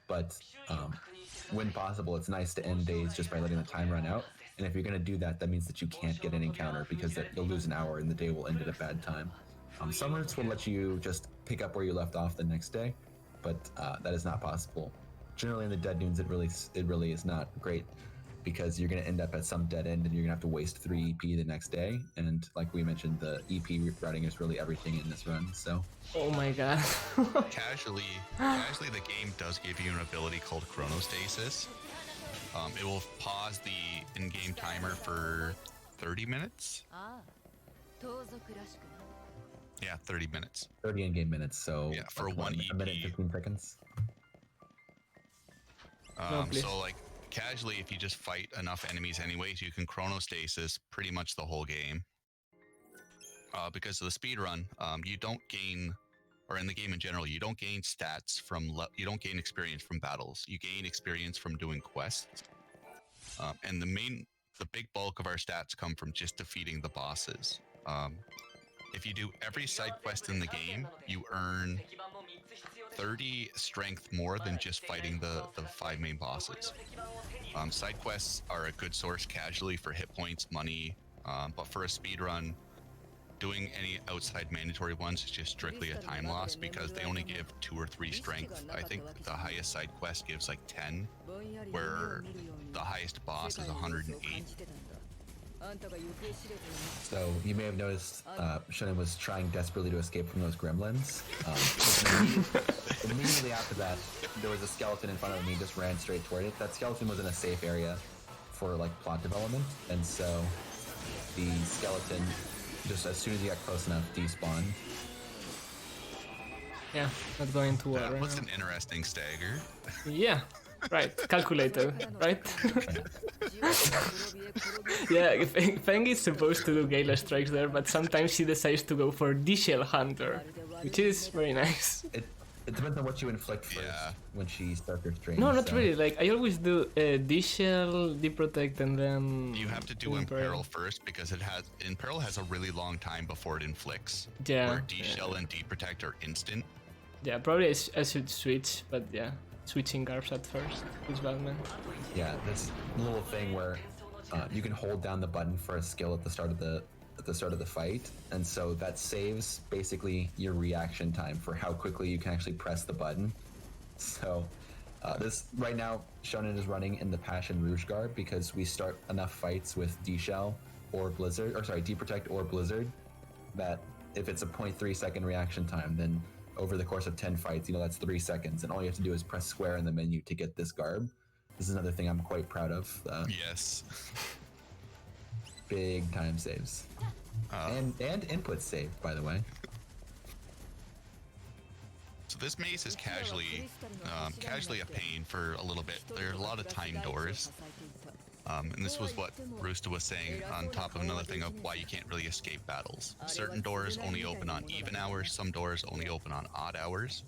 But when possible, it's nice to end days just by letting the time run out. And if you're going to do that, that means that you can't get an encounter, because you'll lose an hour and the day will end at a bad time. Some routes will let you just pick up where you left off the next day, but that is not possible. Generally in the Dead Dunes, it really is not great, because you're going to end up at some dead end and you're going to have to waste 3 EP the next day. And like we mentioned, the EP routing is really everything in this run. So oh my god. Casually, the game does give you an ability called chronostasis. It will pause the in-game timer for 30 minutes. Yeah, 30 minutes. 30 in-game minutes, so yeah, for one EP. A minute, 15 seconds. So like casually, if you just fight enough enemies anyways, you can chronostasis pretty much the whole game. Because of the speedrun, you don't gain, or in the game in general, you don't gain stats from, you don't gain experience from battles. You gain experience from doing quests. And the big bulk of our stats come from just defeating the bosses. If you do every side quest in the game, you earn 30 strength more than just fighting the 5 main bosses. Side quests are a good source casually for hit points, money, but for a speedrun, doing any outside mandatory ones is just strictly a time loss, because they only give 2 or 3 strength. I think the highest side quest gives like 10, where the highest boss is 108. So you may have noticed Shonen was trying desperately to escape from those gremlins. Immediately after that, there was a skeleton in front of me, just ran straight toward it. That skeleton was in a safe area for like plot development, and so the skeleton, just as soon as he got close enough, despawned. Yeah, not going to work. That was an interesting stagger. Yeah, right. Calculated, right? Yeah, Feng is supposed to do Gala Strikes there, but sometimes she decides to go for D-Shell Hunter, which is very nice. It depends on what you inflict first when she starts her string. No, not really. Like, I always do D-Shell, D-Protect, and then... You have to do Imperil first, because Imperil has a really long time before it inflicts. Yeah. Where D-Shell and D-Protect are instant. Yeah, probably I should switch, but yeah. Switching garbs at first is bad, man. Yeah, this little thing where you can hold down the button for a skill at the start of the fight, and so that saves basically your reaction time for how quickly you can actually press the button. So this right now, Shonen is running in the Passion Rouge garb, because we start enough fights with D-Shell or Blizzard, or sorry, D-Protect or Blizzard, that if it's a 0.3 second reaction time, then over the course of 10 fights, that's 3 seconds, and all you have to do is press square in the menu to get this garb. This is another thing I'm quite proud of. Yes. Big time saves. And input saved, by the way. So this maze is casually a pain for a little bit. There are a lot of time doors. And this was what Roosta was saying, on top of another thing of why you can't really escape battles. Certain doors only open on even hours, some doors only open on odd hours.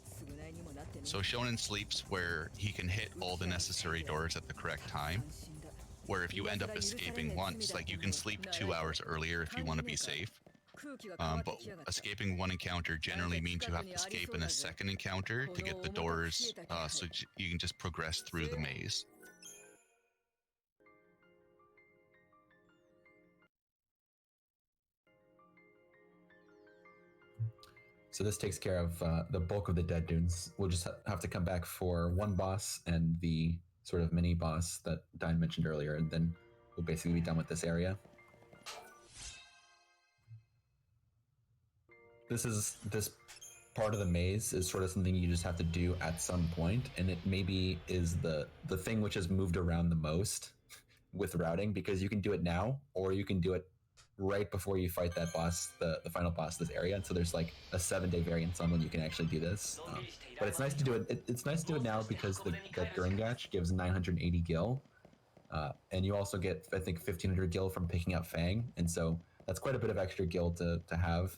So Shonen sleeps where he can hit all the necessary doors at the correct time, where if you end up escaping once, like you can sleep 2 hours earlier if you want to be safe. But escaping one encounter generally means you have to escape in a second encounter to get the doors, so you can just progress through the maze. So this takes care of the bulk of the dead dunes. We'll just have to come back for one boss and the sort of mini boss that Dine mentioned earlier, and then we'll basically be done with this area. This part of the maze is sort of something you just have to do at some point, and it maybe is the thing which has moved around the most with routing, because you can do it now, or you can do it right before you fight that boss, the final boss of this area. And so there's like a 7-day variance on when you can actually do this. But it's nice to do it. It's nice to do it now because that Gringach gives 980 gil, and you also get, I think, 1500 gil from picking up Fang, and so that's quite a bit of extra gil to have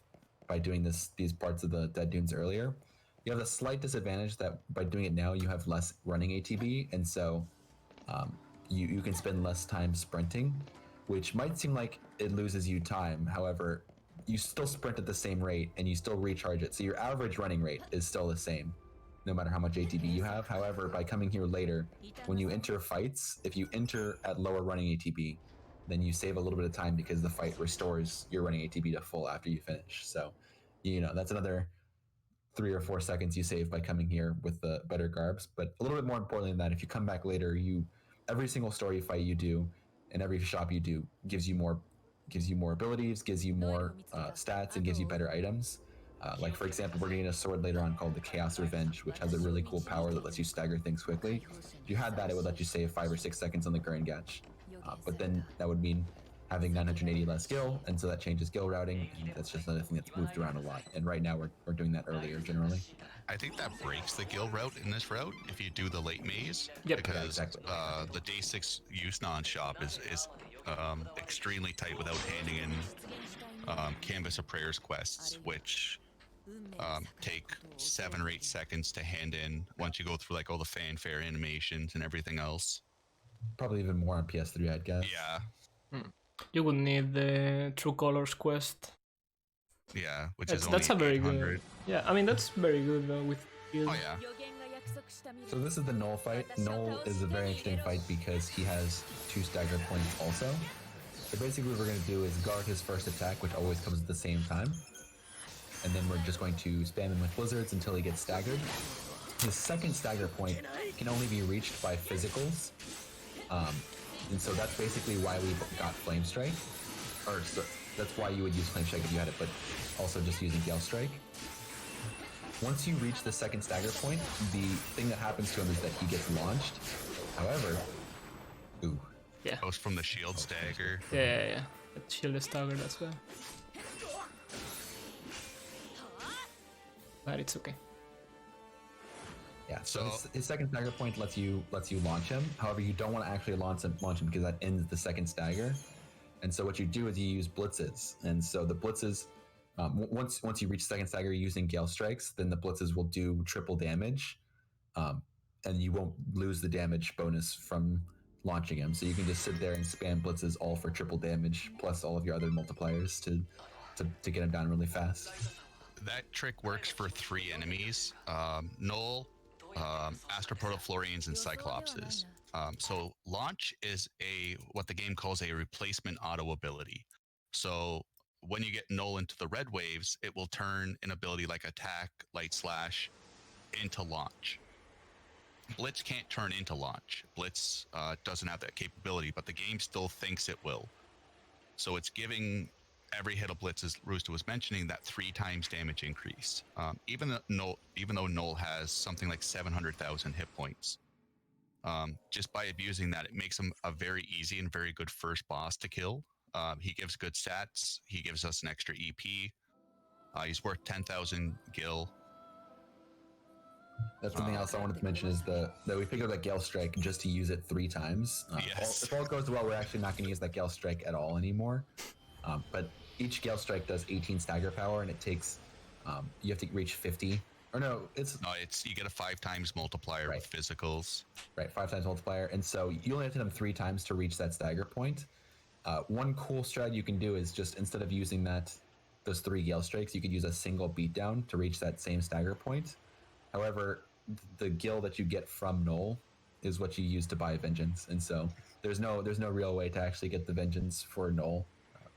by doing these parts of the Dead Dunes earlier. You have a slight disadvantage that by doing it now, you have less running ATB, and so you can spend less time sprinting, which might seem like it loses you time. However, you still sprint at the same rate and you still recharge it. So your average running rate is still the same, no matter how much ATB you have. However, by coming here later, when you enter fights, if you enter at lower running ATB, then you save a little bit of time because the fight restores your running ATB to full after you finish. So, that's another 3 or 4 seconds you save by coming here with the better garbs. But a little bit more importantly than that, if you come back later, every single story fight you do and every shop you do gives you more abilities, gives you more stats, and gives you better items. Like, for example, we're getting a sword later on called the Chaos Revenge, which has a really cool power that lets you stagger things quickly. If you had that, it would let you save 5 or 6 seconds on the Gringach. But then that would mean having 980 less gil, and so that changes gil routing, and that's just another thing that's moved around a lot. And right now we're doing that earlier generally. I think that breaks the gil route in this route if you do the late maze. Yep. Because Yeah, exactly. the day 6 Yusnan shop is extremely tight without handing in Canvas of Prayers quests, which take 7 or 8 seconds to hand in once you go through like all the fanfare animations and everything else. Probably even more on PS3, I'd guess. Yeah. You would need the True Colors quest. Yeah, which That's, is only that's a very 800. good. Yeah, I mean that's very good with. Oh yeah. So this is the Null fight. Null is a very interesting fight because he has 2 stagger points also. So basically what we're going to do is guard his first attack, which always comes at the same time. And then we're just going to spam him with blizzards until he gets staggered. His second stagger point can only be reached by physicals. And so that's basically why we got Flame Strike. That's why you would use Flame Strike if you had it, but also just using Gale Strike. Once you reach the second stagger point, the thing that happens to him is that he gets launched. However, Yeah. Goes from the shield stagger. Yeah. That shield is staggered as well. But it's okay. Yeah, so his second stagger point lets you launch him. However, you don't want to actually launch him because that ends the second stagger. And so what you do is you use blitzes. And so the blitzes, once you reach second stagger using Gale Strikes, then the blitzes will do triple damage, and you won't lose the damage bonus from launching him. So you can just sit there and spam blitzes all for triple damage plus all of your other multipliers to get him down really fast. That trick works for 3 enemies: Null, Astroprotoflorians, and Cyclopses. So launch is what the game calls a replacement auto ability. So when you get Null into the red waves, it will turn an ability like Attack, Light Slash into launch. Blitz can't turn into launch. Blitz doesn't have that capability, but the game still thinks it will. So it's giving every hit of Blitz, as Roosta was mentioning, that 3 times damage increase. Even though Null has something like 700,000 hit points. Just by abusing that, it makes him a very easy and very good first boss to kill. He gives good stats. He gives us an extra EP. He's worth 10,000 gil. That's something else I wanted to mention is that we picked up that Gale Strike just to use it 3 times. Yes. If all goes well, we're actually not going to use that Gale Strike at all anymore. But each Gale Strike does 18 stagger power, and it takes you have to reach 50 Or no, it's No, it's you get a 5 times multiplier Right. with physicals. right 5 times multiplier, and so you only have to hit them 3 times to reach that stagger point. One cool strat you can do is just instead of using those 3 Gale Strikes, you could use a single beatdown to reach that same stagger point. However, the gil that you get from Null is what you use to buy Vengeance, and so there's no real way to actually get the Vengeance for Null.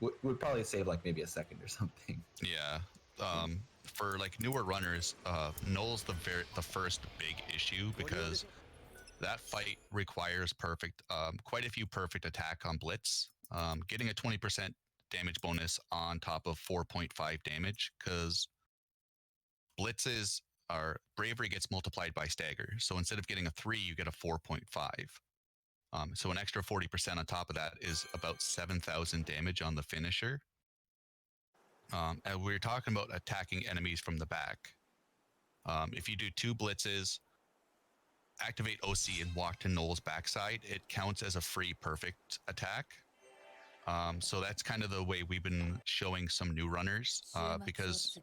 Would probably save like maybe a second or something. Yeah. For like newer runners, Null's the first big issue because that fight requires quite a few perfect attack on Blitz. Getting a 20% damage bonus on top of 4.5 damage, because Blitzes are bravery gets multiplied by stagger. So instead of getting a 3, you get a 4.5. So an extra 40% on top of that is about 7,000 damage on the finisher. And we're talking about attacking enemies from the back. If you do 2 blitzes, activate OC and walk to Null's backside, it counts as a free perfect attack. So that's kind of the way we've been showing some new runners, because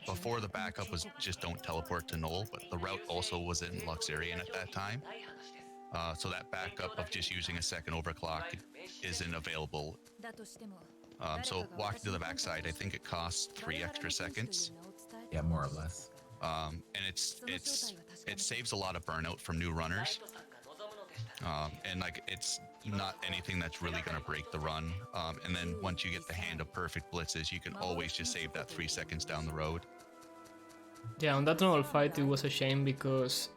before the backup was just don't teleport to Null, but the route also was in Luxerion at that time. So that backup of just using a second overclock isn't available. So walking to the backside, I think it costs 3 extra seconds. Yeah, more or less. And it saves a lot of burnout from new runners. And like it's not anything that's really going to break the run. And then once you get the hand of perfect blitzes, you can always just save that 3 seconds down the road. Yeah, on that normal fight it was a shame because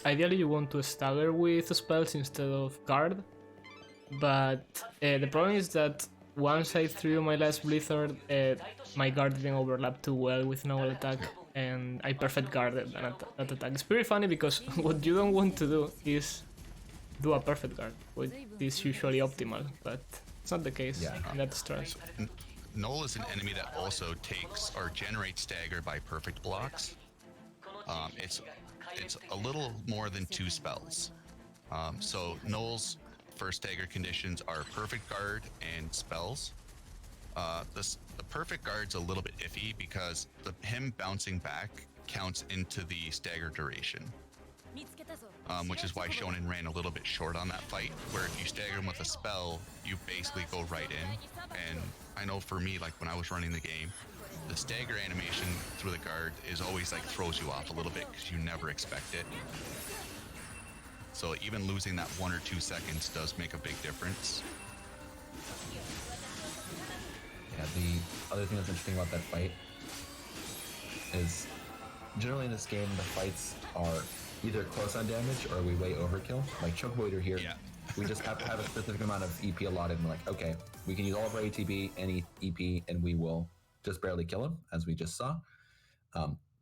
ideally you want to stagger with spells instead of guard, but the problem is that once I threw my last Blizzard, my guard didn't overlap too well with normal attack, and I perfect guarded that attack. It's pretty funny because what you don't want to do is do a perfect guard, which is usually optimal, but it's not the case in that strat. Null is an enemy that also takes or generates stagger by perfect blocks. It's a little more than 2 spells. So Null's first stagger conditions are perfect guard and spells. The perfect guard's a little bit iffy because him bouncing back counts into the stagger duration. Which is why Shonen ran a little bit short on that fight, where if you stagger him with a spell, you basically go right in. And I know for me, like when I was running the game, the stagger animation through the guard is always like throws you off a little bit because you never expect it. So even losing that 1 or 2 seconds does make a big difference. Yeah, the other thing that's interesting about that fight is generally in this game, the fights are either close on damage or we way overkill. Like Chocobo Eater here, we just have to have a specific amount of EP allotted, and we're like, okay, we can use all of our ATB and EP, and we will just barely kill him, as we just saw.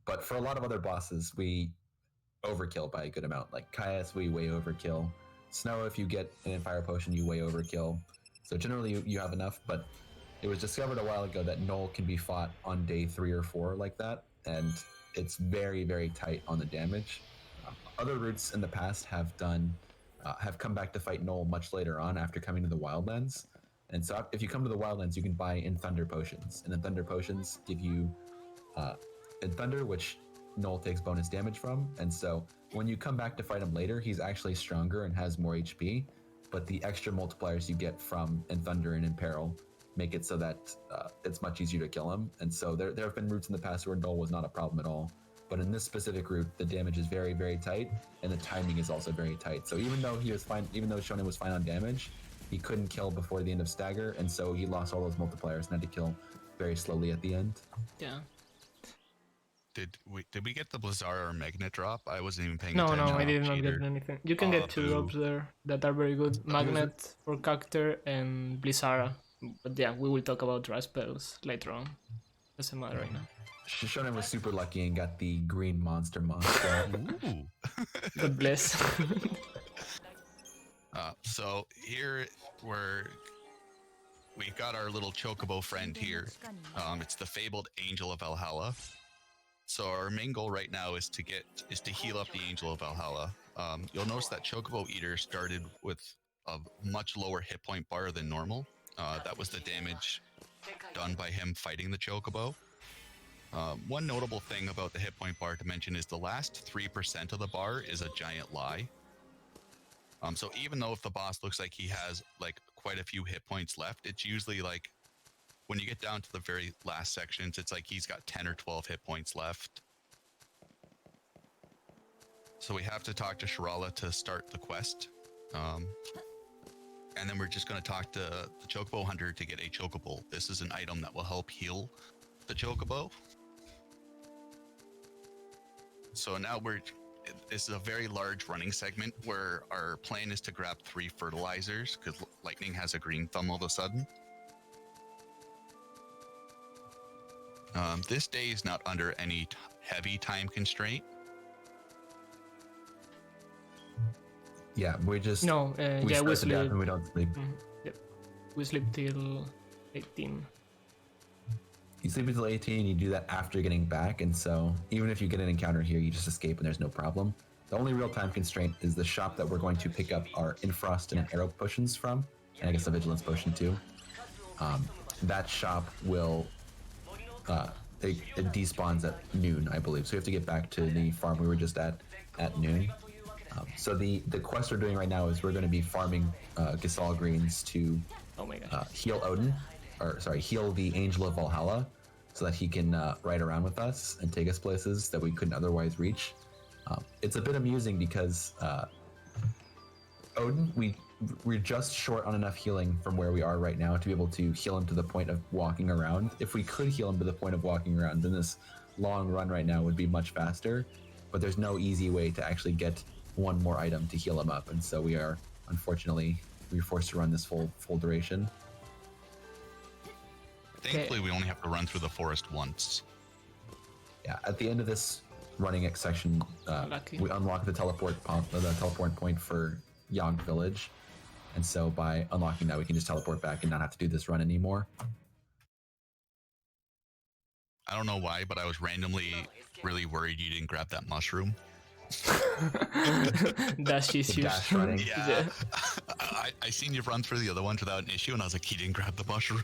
But for a lot of other bosses, we overkill by a good amount. Like Caius, we way overkill. Snow, if you get an Fire Potion, you way overkill. So generally you have enough, but it was discovered a while ago that Null can be fought on day 3 or 4 like that, and it's very, very tight on the damage. Other routes in the past have come back to fight Null much later on after coming to the Wildlands. And so if you come to the Wildlands, you can buy in Thunder Potions. And the Thunder Potions give you in Thunder, which Null takes bonus damage from. And so when you come back to fight him later, he's actually stronger and has more HP. But the extra multipliers you get from in Thunder and in Peril make it so that it's much easier to kill him. And so there have been routes in the past where Null was not a problem at all. But in this specific route, the damage is very, very tight, and the timing is also very tight. So even though he was fine, even though Shonen was fine on damage, he couldn't kill before the end of stagger, and so he lost all those multipliers and had to kill very slowly at the end. Yeah. Did we get the Blizzard or Magnet drop? I wasn't even paying No, attention. I did not get anything. You can get 2 drops there that are very good. Magnet for Cacter and Blizzara. But yeah, we will talk about dry spells later on. Doesn't matter right now. Shonen was super lucky and got the green monster. Ooh. God bless. So here we've got our little Chocobo friend here. It's the fabled Angel of Valhalla. So our main goal right now is to heal up the Angel of Valhalla. You'll notice that Chocobo Eater started with a much lower hit point bar than normal. That was the damage done by him fighting the Chocobo. One notable thing about the hit point bar to mention is the last 3% of the bar is a giant lie. So even though if the boss looks like he has like quite a few hit points left, it's usually like when you get down to the very last sections, it's like he's got 10 or 12 hit points left. So we have to talk to Shirala to start the quest. And then we're just going to talk to the Chocobo Hunter to get a Chocobo. This is an item that will help heal the Chocobo. So now this is a very large running segment where our plan is to grab 3 fertilizers because Lightning has a green thumb all of a sudden. This day is not under any heavy time constraint. Yeah, we just No, we yeah, we start the death sleep. and we don't sleep. Yep. We sleep till 18. You sleep until 18, you do that after getting back, and so even if you get an encounter here, you just escape and there's no problem. The only real time constraint is the shop that we're going to pick up our Infrost and an Arrow potions from, and I guess a Vigilance potion too. That shop will it despawns at noon, I believe. So we have to get back to the farm we were just at noon. So the quest we're doing right now is we're going to be farming Gisal greens to Oh my god. heal Odin, heal the Angel of Valhalla, so that he can ride around with us and take us places that we couldn't otherwise reach. It's a bit amusing because Odin, we're just short on enough healing from where we are right now to be able to heal him to the point of walking around. If we could heal him to the point of walking around, then this long run right now would be much faster. But there's no easy way to actually get one more item to heal him up, and so we're forced to run this full duration. Thankfully, we only have to run through the forest once. Yeah, at the end of this running section, we unlock the teleport point for Yogg Village, and so by unlocking that, we can just teleport back and not have to do this run anymore. I don't know why, but I was randomly really worried you didn't grab that mushroom. Dash issues. Dash running. Yeah. I seen you run through the other ones without an issue, and I was like, he didn't grab the mushroom.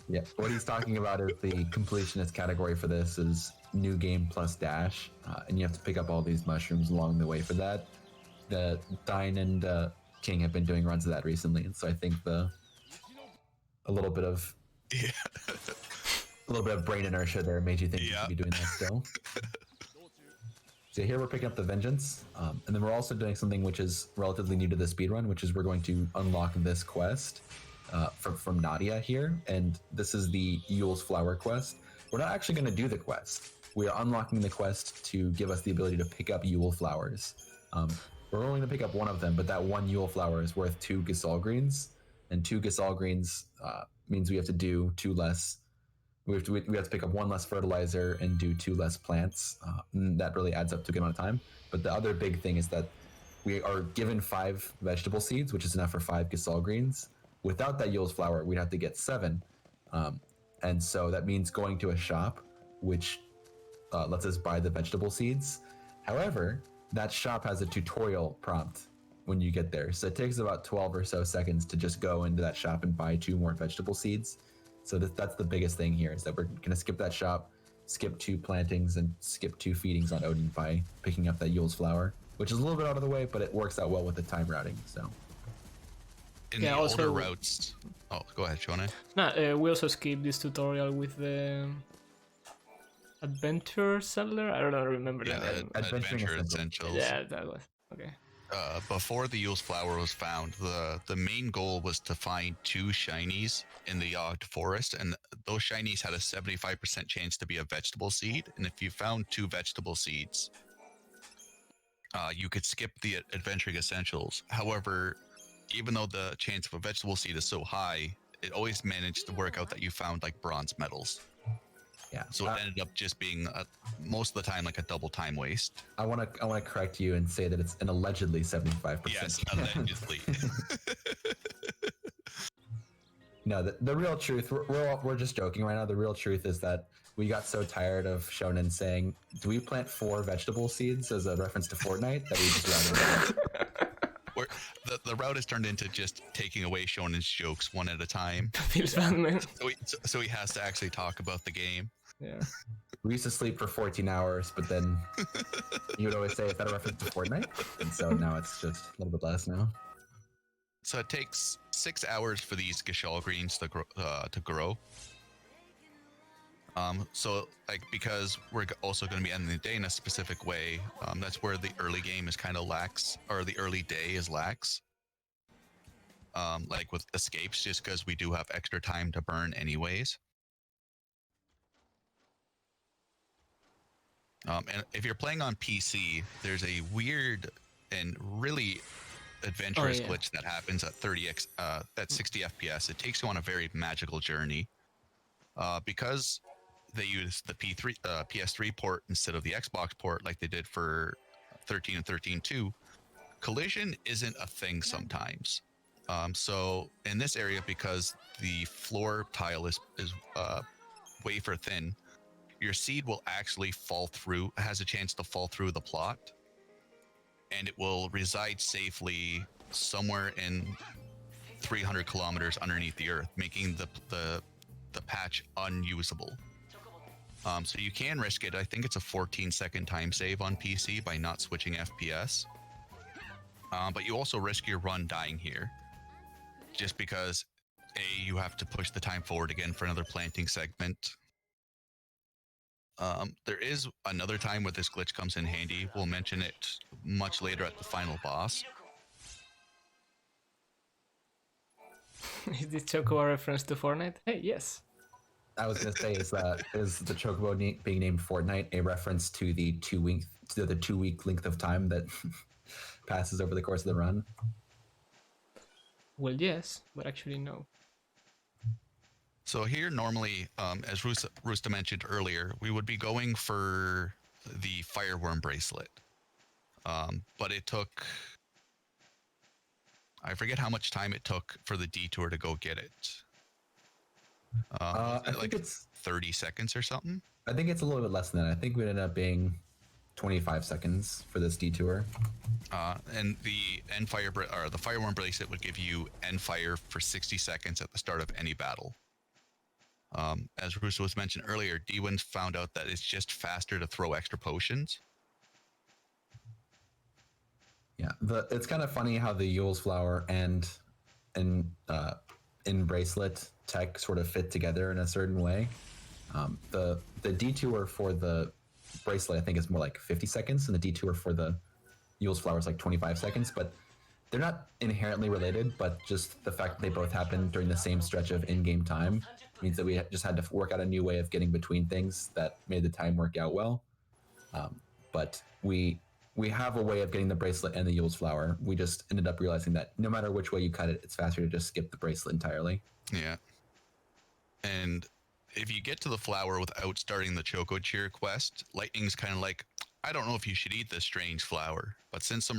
Yeah, what he's talking about is the completionist category for this is new game plus dash, and you have to pick up all these mushrooms along the way for that. The Dine and King have been doing runs of that recently, and so I think a little bit of brain inertia there made you think you should be doing that still. So here we're picking up the Vengeance, and then we're also doing something which is relatively new to the speedrun, which is we're going to unlock this quest from Nadia here, and this is the Yule's Flower quest. We're not actually going to do the quest. We are unlocking the quest to give us the ability to pick up Yule flowers. We're only going to pick up one of them, but that one Yule flower is worth 2 Gisal greens, and 2 Gisal greens means we have to do 2 less. We have to pick up 1 less fertilizer and do 2 less plants. And that really adds up to a good amount of time. But the other big thing is that we are given 5 vegetable seeds, which is enough for 5 Gisal greens. Without that Yule's flower, we'd have to get 7. And so that means going to a shop, which lets us buy the vegetable seeds. However, that shop has a tutorial prompt when you get there. So it takes about 12 or so seconds to just go into that shop and buy 2 more vegetable seeds. So that's the biggest thing here, is that we're going to skip that shop, skip 2 plantings, and skip 2 feedings on Odin by picking up that Yule's flower, which is a little bit out of the way, but it works out well with the time routing. So in the older routes... Oh, go ahead, Shonen. We also skip this tutorial with the Adventure Settler? I don't remember the name. Adventure Essentials. Yeah, that was... Okay. Before the Yule's flower was found, the main goal was to find 2 shinies in the Yogg Forest, and those shinies had a 75% chance to be a vegetable seed. And if you found 2 vegetable seeds, you could skip the Adventuring Essentials. However, even though the chance of a vegetable seed is so high, it always managed to work out that you found like bronze medals. Yeah. So it ended up just being most of the time like a double time waste. I want to correct you and say that it's an allegedly 75%. Yes, allegedly. No, the real truth, we're just joking right now. The real truth is that we got so tired of Shonen saying, "Do we plant 4 vegetable seeds?" as a reference to Fortnite, that we just routed it. The route has turned into just taking away Shonen's jokes one at a time. Feels bad, man. So he has to actually talk about the game. Yeah. We used to sleep for 14 hours, but then you would always say, is that a reference to Fortnite? And so now it's just a little bit less now. So it takes 6 hours for these Gishal greens to grow. So like because we're also going to be ending the day in a specific way, that's where the early game is kind of lax, or the early day is lax. Like with escapes, just because we do have extra time to burn anyways. And if you're playing on PC, there's a weird and really adventurous glitch that happens at 60 FPS. It takes you on a very magical journey. Because they use the PS3 port instead of the Xbox port, like they did for 13 and 13.2, collision isn't a thing sometimes. So in this area, because the floor tile is wafer thin, your seed will actually fall through, has a chance to fall through the plot, and it will reside safely somewhere in 300 kilometers underneath the earth, making the patch unusable. So you can risk it. I think it's a 14-second time save on PC by not switching FPS. But you also risk your run dying here, just because you have to push the time forward again for another planting segment. There is another time where this glitch comes in handy. We'll mention it much later at the final boss. Is this Chocobo a reference to Fortnite? Hey, yes. I was gonna say, is the Chocobo being named Fortnite a reference to the 2 week length of time that passes over the course of the run? Well, yes, but actually no. So here, normally, as Roosta mentioned earlier, we would be going for the fireworm bracelet, but it took, I forget how much time it took for the detour to go get it. I think it's 30 seconds or something. I think it's a little bit less than that. I think it ended up being 25 seconds for this detour. And the the fireworm bracelet would give you end fire for 60 seconds at the start of any battle. As Roosta was mentioned earlier, D-Wins found out that it's just faster to throw extra potions. Yeah, it's kind of funny how the Yule's flower and in bracelet tech sort of fit together in a certain way. The detour for the bracelet, I think, is more like 50 seconds, and the detour for the Yule's flower is like 25 seconds, but they're not inherently related, but just the fact that they both happen during the same stretch of in-game time means that we just had to work out a new way of getting between things that made the time work out well. But we have a way of getting the bracelet and the Yule's flower. We just ended up realizing that no matter which way you cut it, it's faster to just skip the bracelet entirely. Yeah. And if you get to the flower without starting the Choco Cheer quest, Lightning's kind of like, I don't know if you should eat this strange flower. But since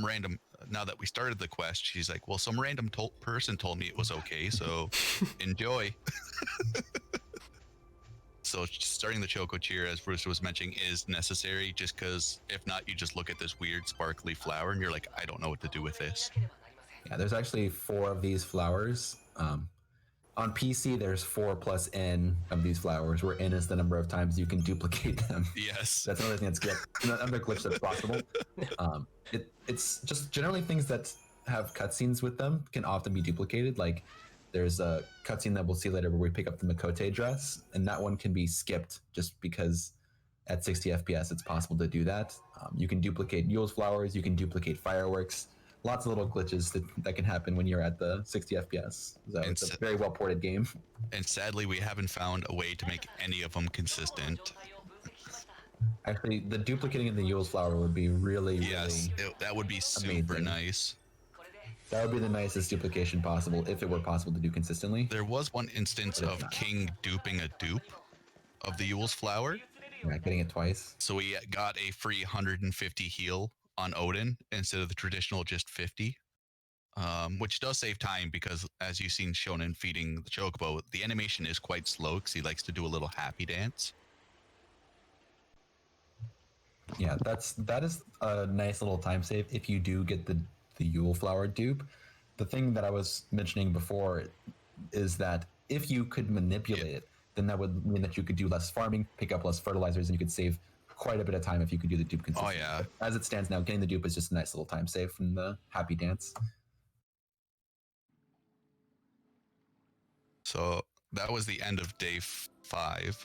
now that we started the quest, she's like, well, some random person told me it was okay, so enjoy. So starting the Choco Cheer, as Roosta was mentioning, is necessary, just because if not, you just look at this weird sparkly flower and you're like, I don't know what to do with this. Yeah, there's actually 4 of these flowers. On PC, there's 4 plus N of these flowers, where N is the number of times you can duplicate them. Yes. That's another thing that's good. Another glitch that's possible. It's just generally things that have cutscenes with them can often be duplicated. Like there's a cutscene that we'll see later where we pick up the Makote dress, and that one can be skipped just because at 60 FPS it's possible to do that. You can duplicate Yule's flowers, you can duplicate fireworks. Lots of little glitches that can happen when you're at the 60 FPS. So it's a very well ported game. And sadly, we haven't found a way to make any of them consistent. Actually, the duplicating of the Yule's flower would be really that would be super amazing. Nice. That would be the nicest duplication possible, if it were possible to do consistently. There was one instance of King duping a dupe of the Yule's flower. Yeah, getting it twice. So we got a free 150 heal on Odin instead of the traditional just 50, which does save time because, as you've seen Shonen feeding the Chocobo, the animation is quite slow because he likes to do a little happy dance. Yeah, that is a nice little time save if you do get the Yule flower dupe. The thing that I was mentioning before is that if you could manipulate it, then that would mean that you could do less farming, pick up less fertilizers, and you could save quite a bit of time if you could do the dupe consistently. Oh, yeah. But as it stands now, getting the dupe is just a nice little time save from the happy dance. So that was the end of day 5.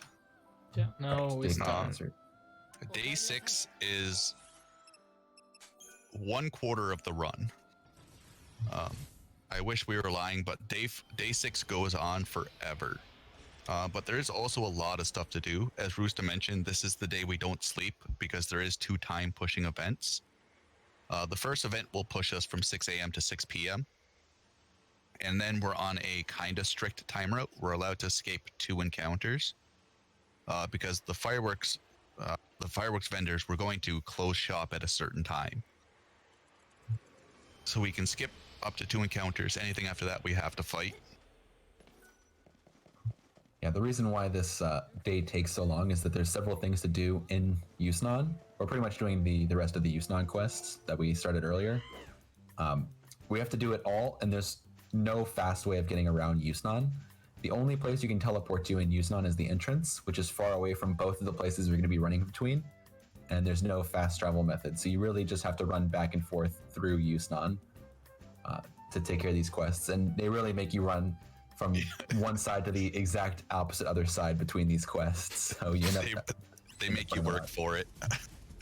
Yeah, now we Day start. five, Day 6 is 1/4 of the run. I wish we were lying, but day 6 goes on forever. But there is also a lot of stuff to do. As Roosta mentioned, this is the day we don't sleep because there is 2 time pushing events. The first event will push us from 6 a.m. to 6 p.m. And then we're on a kind of strict time route. We're allowed to escape 2 encounters because the fireworks vendors were going to close shop at a certain time. So we can skip up to 2 encounters. Anything after that, we have to fight. Yeah, the reason why this day takes so long is that there's several things to do in xShonnen. We're pretty much doing the rest of the xShonnen quests that we started earlier. We have to do it all, and there's no fast way of getting around xShonnen. The only place you can teleport to in xShonnen is the entrance, which is far away from both of the places we're going to be running between, and there's no fast travel method. So you really just have to run back and forth through xShonnen to take care of these quests, and they really make you run from one side to the exact opposite other side between these quests. So you end up they make you work for it.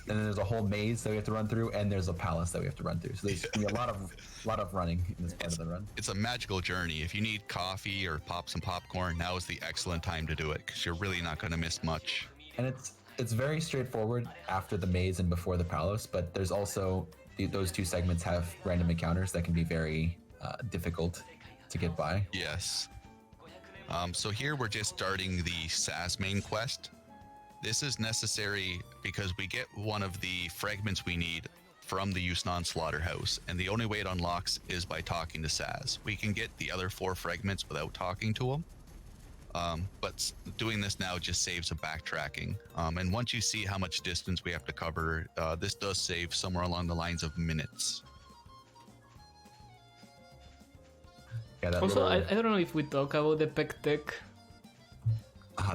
And then there's a whole maze that we have to run through, and there's a palace that we have to run through. So there's gonna be a lot of running in this part of the run. It's a magical journey. If you need coffee or pop some popcorn, now is the excellent time to do it because you're really not going to miss much. And it's very straightforward after the maze and before the palace, but there's also those 2 segments have random encounters that can be very difficult to get by. Yes. So here we're just starting the SAS main quest. This is necessary because we get one of the fragments we need from the xShonnen slaughterhouse, and the only way it unlocks is by talking to Saz. We can get the other 4 fragments without talking to him, but doing this now just saves a backtracking. And once you see how much distance we have to cover, this does save somewhere along the lines of minutes. Yeah, that Also, little, I don't know if we talk about the pec tech.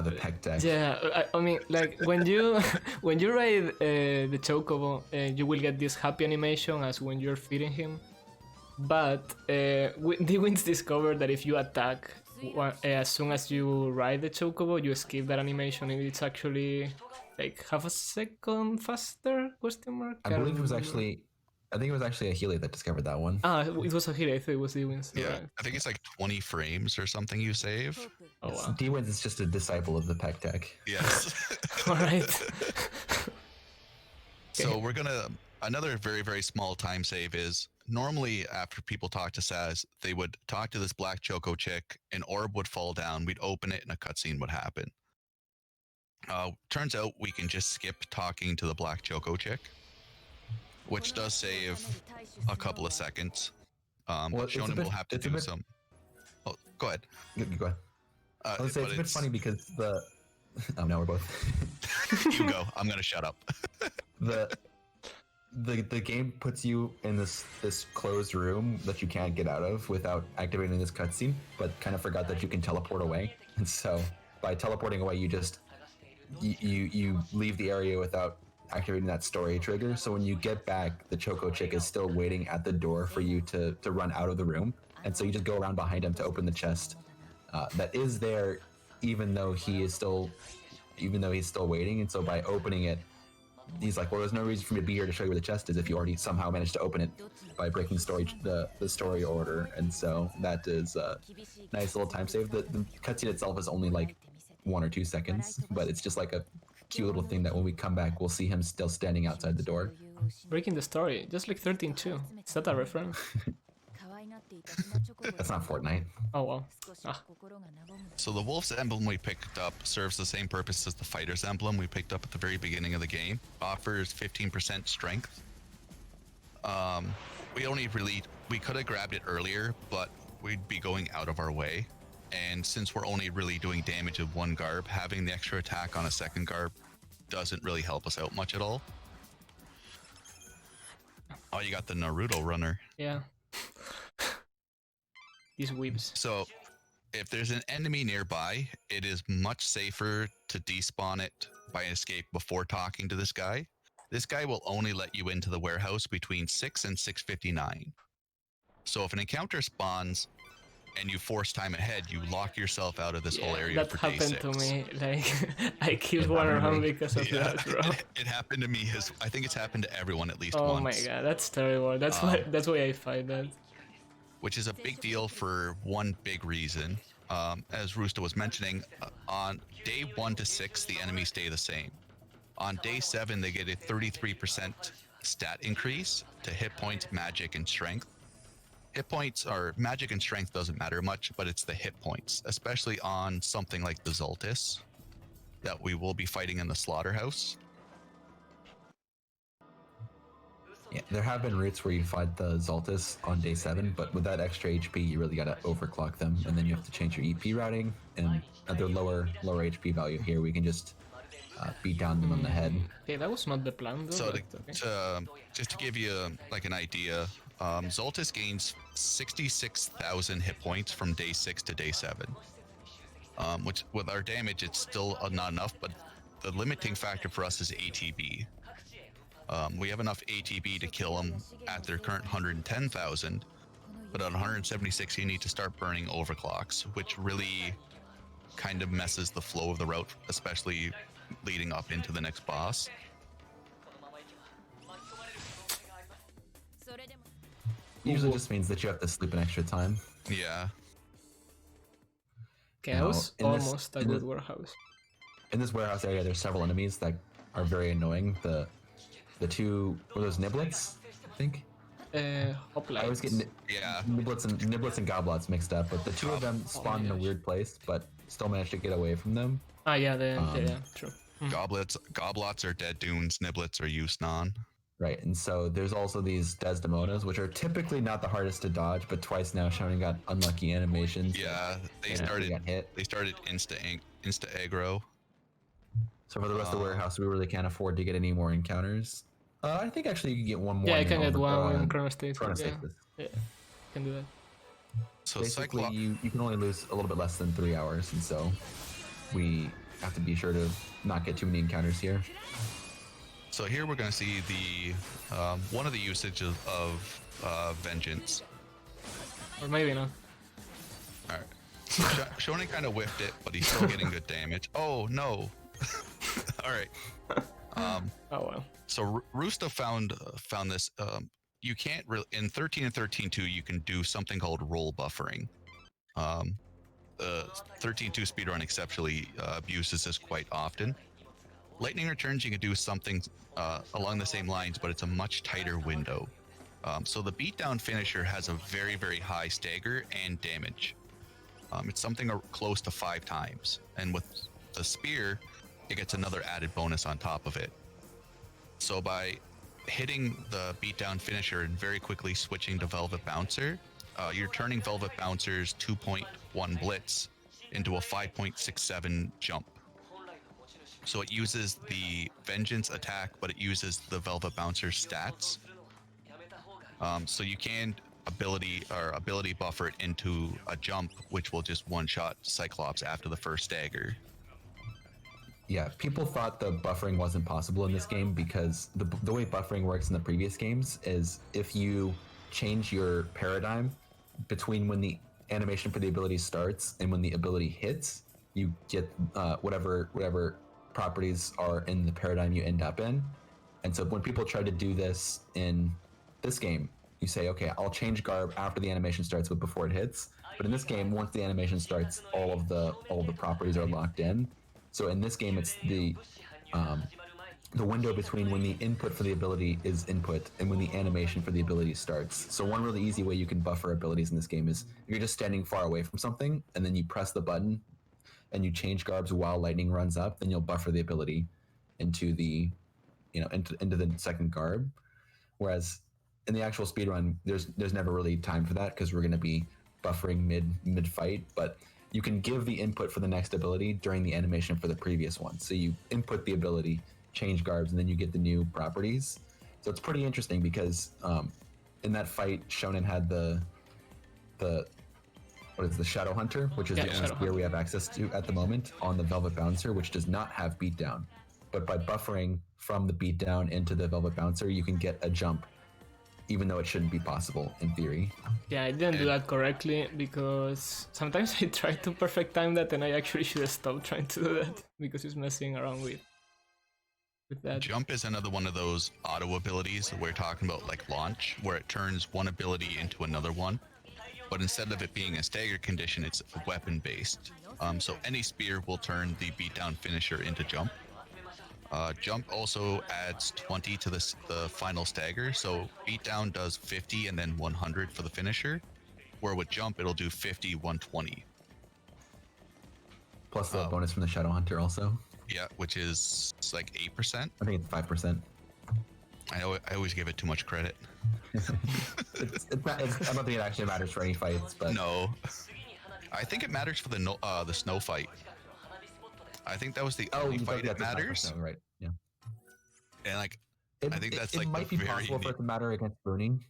the pec deck. Yeah, I mean, like when you when you ride the Chocobo, you will get this happy animation as when you're feeding him. But the Winds discovered that if you attack as soon as you ride the Chocobo, you skip that animation, and it's actually like half a second faster? Question mark. I believe it was actually. I think it was actually a Healy that discovered that one. Ah, it was a hit. I thought it was the Winds. Yeah, Right. I think it's like 20 frames or something you save. Oh wow. D-Wins is just a disciple of the pec tech. Yes. All right. So we're gonna, another very, very small time save is normally after people talk to Saz, they would talk to this black Choco chick, an orb would fall down, we'd open it and a cutscene would happen. Turns out we can just skip talking to the black Choco chick, which does save a couple of seconds. Well, it's a Shonen bit- will have to it's a do bit- some. Oh, go ahead. Go ahead. I would say But it's a bit funny because the. Oh, now we're both. You go. I'm gonna shut up. The game puts you in this closed room that you can't get out of without activating this cutscene, but kind of forgot that you can teleport away. And so by teleporting away, you just you leave the area without activating that story trigger. So when you get back, the Choco chick is still waiting at the door for you to run out of the room, and so you just go around behind him to open the chest that is there, even though he's still waiting. And so by opening it, he's like, well, there's no reason for me to be here to show you where the chest is if you already somehow managed to open it by breaking the story order. And so that is a nice little time save. The cutscene itself is only like 1 or 2 seconds, but it's just like a cute little thing that when we come back, we'll see him still standing outside the door. Breaking the story, just like 13-2. Is that a reference? That's not Fortnite. Oh wow. Ah. So the Wolf's emblem we picked up serves the same purpose as the Fighter's emblem we picked up at the very beginning of the game. Offers 15% strength. We could have grabbed it earlier, but we'd be going out of our way. And since we're only really doing damage with 1 garb, having the extra attack on a 2nd garb doesn't really help us out much at all. Oh, you got the Naruto runner. Yeah. These weebs. So if there's an enemy nearby, it is much safer to despawn it by escape before talking to this guy. This guy will only let you into the warehouse between 6 and 6:59. So if an encounter spawns and you force time ahead, you lock yourself out of this whole area that for day happened 6. to me. Like, I killed It one happened to round me. because of that, bro. It happened to me. I think it's happened to everyone at least Oh once. my god, that's terrible. That's why I fight that. Which is a big deal for one big reason. As Roosta was mentioning, on day 1 to 6, the enemies stay the same. On day 7, they get a 33% stat increase to hit points, magic, and strength. Hit points or magic and strength doesn't matter much, but it's the hit points, especially on something like the Zoltis that we will be fighting in the slaughterhouse. Yeah, there have been routes where you fight the Zoltis on day 7, but with that extra HP, you really gotta overclock them, and then you have to change your EP routing. And at their lower HP value here, we can just beat down them on the head. Okay, that was not the plan though. So but okay. just to give you like an idea, Zoltis gains 66,000 hit points from day 6 to day 7. Which with our damage, it's still not enough, but the limiting factor for us is ATB. We have enough ATB to kill them at their current 110,000, but at 176 you need to start burning overclocks, which really kind of messes the flow of the route, especially leading up into the next boss. Usually just means that you have to sleep an extra time. Yeah. Okay, that was almost a good warehouse. In this warehouse area, there's several enemies that are very annoying. The two were those niblets, I think. Hoplites. I always get niblets and goblots mixed up, but the two of them spawn in a weird place, but still managed to get away from them. Ah, yeah, true. Goblots are dead dunes, niblets are xShonnen. Right, and so there's also these Desdemonas, which are typically not the hardest to dodge, but twice now Shonen got unlucky animations. Yeah, they got hit. They started insta aggro. So for the rest of the warehouse, we really can't afford to get any more encounters. I think actually you can get one more. Yeah, I can get one in Chronostasis. Yeah, can do that. So basically, you can only lose a little bit less than 3 hours, and so we have to be sure to not get too many encounters here. So here we're going to see the one of the usages of vengeance. Or maybe not. All right. So Shonen kind of whiffed it, but he's still getting good damage. Oh no! All right. Oh well. So Roosta found this. You can't really in 13 and 13.2 you can do something called roll buffering. 13.2 speedrun exceptionally uses this quite often. Lightning returns, you can do something along the same lines, but it's a much tighter window. So the beatdown finisher has a very, very high stagger and damage. It's something close to 5 times. And with the spear, it gets another added bonus on top of it. So by hitting the beatdown finisher and very quickly switching to Velvet Bouncer, you're turning Velvet Bouncer's 2.1 Blitz into a 5.67 jump. So it uses the Vengeance attack, but it uses the Velvet Bouncer stats. So you can ability buffer it into a jump, which will just one-shot Cyclops after the first stagger. Yeah, people thought the buffering wasn't possible in this game because the way buffering works in the previous games is if you change your paradigm between when the animation for the ability starts and when the ability hits, you get whatever properties are in the paradigm you end up in. And so when people try to do this in this game, you say, okay, I'll change garb after the animation starts, but before it hits. But in this game, once the animation starts, all of the properties are locked in. So in this game, it's the window between when the input for the ability is input and when the animation for the ability starts. So one really easy way you can buffer abilities in this game is if you're just standing far away from something and then you press the button and you change garbs while lightning runs up, then you'll buffer the ability into the into the second garb. Whereas in the actual speedrun, there's never really time for that because we're going to be buffering mid fight, but you can give the input for the next ability during the animation for the previous one. So you input the ability, change garbs, and then you get the new properties. So it's pretty interesting because in that fight, Shonen had the what is the Shadow Hunter, which is the only spear we have access to at the moment on the Velvet Bouncer, which does not have beatdown. But by buffering from the beatdown into the Velvet Bouncer, you can get a jump, even though it shouldn't be possible in theory. Yeah, I didn't do that correctly because sometimes I try to perfect time that, and I actually should have stopped trying to do that because it's messing around with that. Jump is another one of those auto abilities that we're talking about, like launch, where it turns one ability into another one. But instead of it being a stagger condition, it's weapon based. So any spear will turn the beatdown finisher into jump. Jump also adds 20 to the final stagger. So beatdown does 50 and then 100 for the finisher. Where with jump, it'll do 50, 120. Plus the bonus from the Shadow Hunter also. Yeah, which is like 8%. I think it's 5%. I always give it too much credit. I don't think it actually matters for any fights, but no, I think it matters for the snow fight. I think that was the only fight it matters. Right? Yeah. And like, I think that's like it might be possible for it to matter against burning.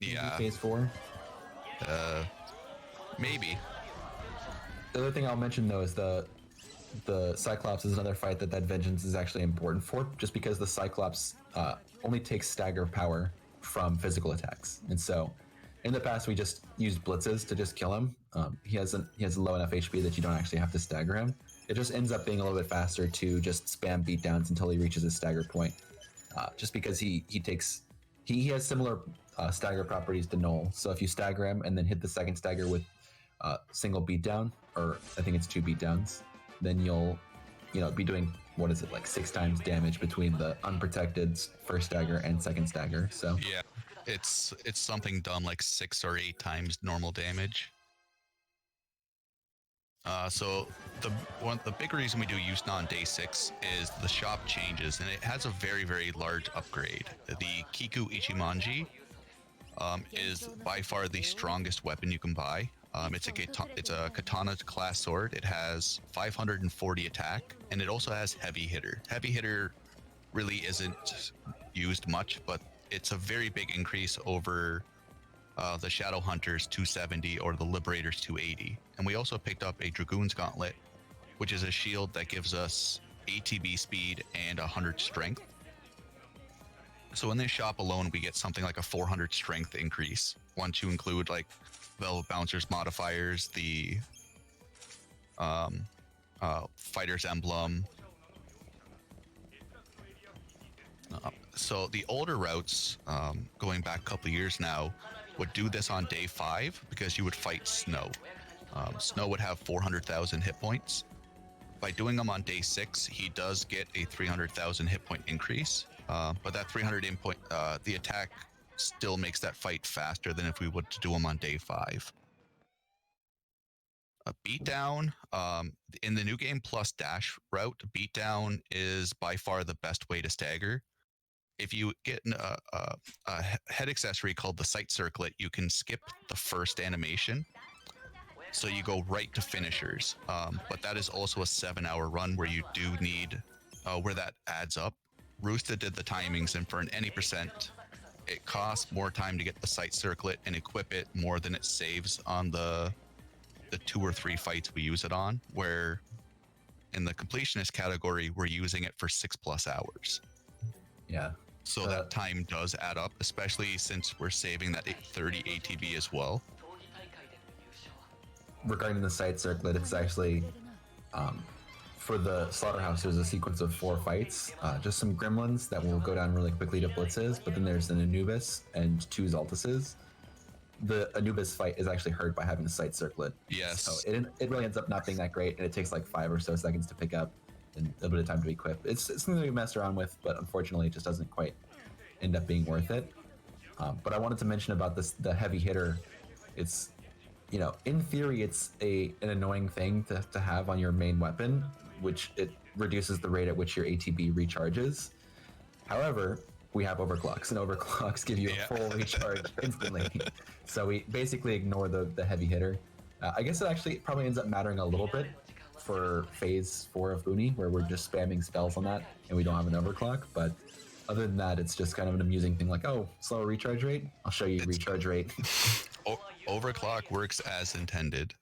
Yeah. Phase 4. Maybe. The other thing I'll mention though is the Cyclops is another fight that vengeance is actually important for, just because the Cyclops only takes stagger power from physical attacks, and so in the past we just used blitzes to just kill him. He has low enough HP that you don't actually have to stagger him. It just ends up being a little bit faster to just spam beatdowns until he reaches his stagger point, just because he has similar stagger properties to Null. So if you stagger him and then hit the second stagger with single beatdown, or I think it's 2 beatdowns, then you'll be doing, what is it, like 6 times damage between the unprotected first stagger and second stagger. So yeah, it's something done like 6 or 8 times normal damage. So the big reason we do Yusna on day 6 is the shop changes, and it has a very, very large upgrade. The Kiku Ichimonji is by far the strongest weapon you can buy. It's a katana class sword. It has 540 attack, and it also has heavy hitter. Heavy hitter really isn't used much, but it's a very big increase over the Shadow Hunter's 270 or the Liberator's 280. And we also picked up a Dragoon's Gauntlet, which is a shield that gives us ATB speed and 100 strength. So in this shop alone, we get something like a 400 strength increase once you include like Velvet Bouncer's modifiers, the Fighter's Emblem. So the older routes, going back a couple years now, would do this on day 5 because you would fight Snow. Snow would have 400,000 hit points. By doing them on day 6, he does get a 300,000 hit point increase. But that 300 point, the attack still makes that fight faster than if we would to do them on day 5. A beatdown, in the new game plus dash route, beatdown is by far the best way to stagger. If you get a head accessory called the Sight Circlet, you can skip the first animation. So you go right to finishers. But that is also a 7-hour run where you do need, where that adds up. Roosta did the timings, and for an any percent, it costs more time to get the Sight Circlet and equip it more than it saves on the 2 or 3 fights we use it on, where in the completionist category, we're using it for 6+ hours. Yeah. So that time does add up, especially since we're saving that 30 ATB as well. Regarding the Sight Circlet, it's actually, for the Slaughterhouse, there's a sequence of 4 fights. Just some gremlins that will go down really quickly to blitzes, but then there's an Anubis and 2 Zaltuses. The Anubis fight is actually hurt by having the Sight Circlet. Yes. So it really ends up not being that great, and it takes like 5 or so seconds to pick up and a little bit of time to equip. It's something we messed around with, but unfortunately it just doesn't quite end up being worth it. But I wanted to mention about the heavy hitter. It's, in theory, it's an annoying thing to have on your main weapon, which it reduces the rate at which your ATB recharges. However, we have overclocks, and overclocks give you a full recharge instantly. So we basically ignore the heavy hitter. I guess it actually probably ends up mattering a little bit for phase 4 of Boonie, where we're just spamming spells on that and we don't have an overclock. But other than that, it's just kind of an amusing thing, like, oh, slower recharge rate? I'll show you recharge rate. overclock works as intended.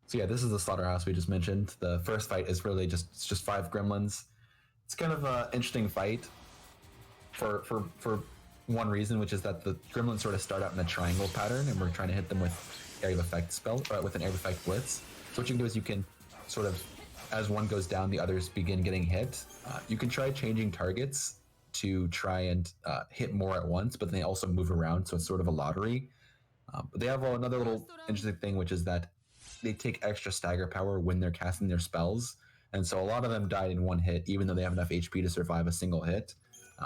So yeah, this is the slaughterhouse we just mentioned. The first fight is really just 5 gremlins. It's kind of an interesting fight for one reason, which is that the gremlins sort of start out in a triangle pattern, and we're trying to hit them with area of effect spell, with an area of effect blitz. So what you can do is you can sort of, as one goes down, the others begin getting hit. You can try changing targets to try and hit more at once, but they also move around, so it's sort of a lottery. But they have another little interesting thing, which is that they take extra stagger power when they're casting their spells, and so a lot of them died in one hit, even though they have enough HP to survive a single hit.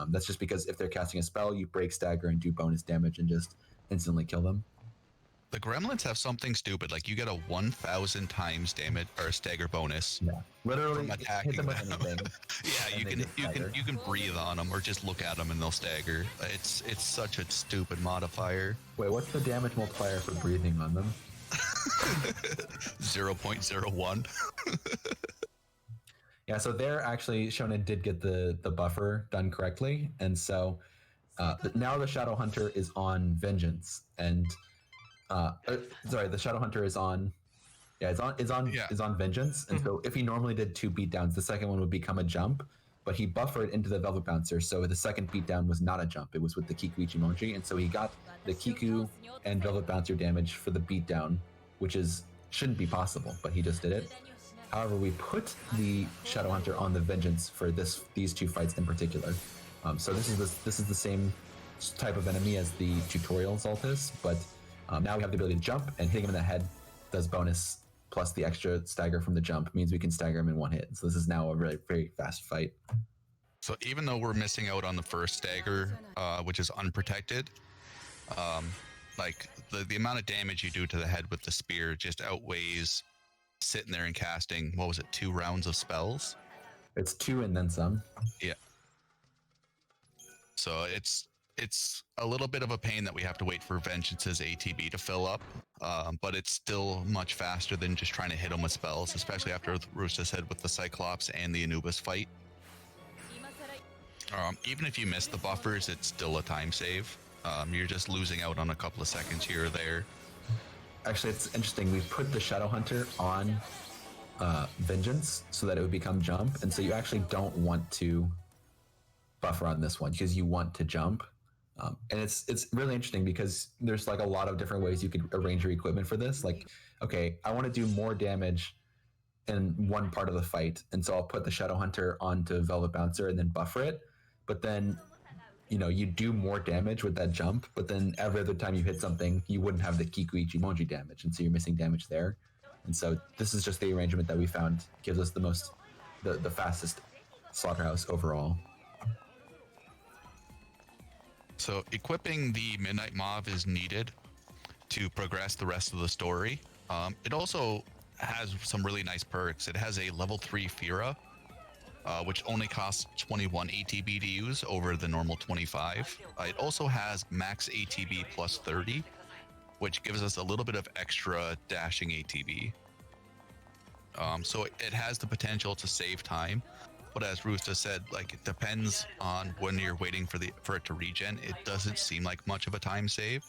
That's just because if they're casting a spell, you break stagger and do bonus damage and just instantly kill them. The gremlins have something stupid, like you get a 1,000 times damage or stagger bonus. Yeah, literally from attacking hit them with anything. Yeah, you can breathe on them or just look at them and they'll stagger. It's such a stupid modifier. Wait, what's the damage multiplier for breathing on them? 0.01. Yeah, so there actually Shonen did get the buffer done correctly, and so now the Shadow Hunter is on Vengeance, and the Shadow Hunter is on Vengeance, and so if he normally did 2 beatdowns, the second one would become a jump, but he buffered into the Velvet Bouncer, so the second beatdown was not a jump, it was with the Kiku Ichimonji, and so he got the Kiku and Velvet Bouncer damage for the beatdown, which shouldn't be possible, but he just did it. However, we put the Shadow Hunter on the Vengeance for these 2 fights in particular. So this is the same type of enemy as the tutorial Zaltis, but now we have the ability to jump, and hitting him in the head does bonus, plus the extra stagger from the jump means we can stagger him in 1 hit. So this is now a very, very fast fight. So even though we're missing out on the first stagger, which is unprotected, like the amount of damage you do to the head with the spear just outweighs sitting there and casting, 2 rounds of spells? It's 2 and then some. Yeah. So it's a little bit of a pain that we have to wait for Vengeance's ATB to fill up, but it's still much faster than just trying to hit him with spells, especially after Roosta said with the Cyclops and the Anubis fight. Even if you miss the buffers, it's still a time save. You're just losing out on a couple of seconds here or there. Actually, it's interesting. We put the Shadow Hunter on Vengeance so that it would become jump, and so you actually don't want to buffer on this one because you want to jump. And it's really interesting because there's like a lot of different ways you could arrange your equipment for this. Like, okay, I want to do more damage in one part of the fight, and so I'll put the Shadow Hunter onto Velvet Bouncer and then buffer it. But then, you do more damage with that jump, but then every other time you hit something, you wouldn't have the Kiku Ichimonji damage, and so you're missing damage there. And so this is just the arrangement that we found gives us the fastest slaughterhouse overall. So equipping the Midnight Mauve is needed to progress the rest of the story. It also has some really nice perks. It has a level 3 Fira, which only costs 21 ATB to use over the normal 25. It also has max ATB plus 30, which gives us a little bit of extra dashing ATB. So it has the potential to save time, but as Roosta said, like, it depends on when you're waiting for it to regen. It doesn't seem like much of a time save,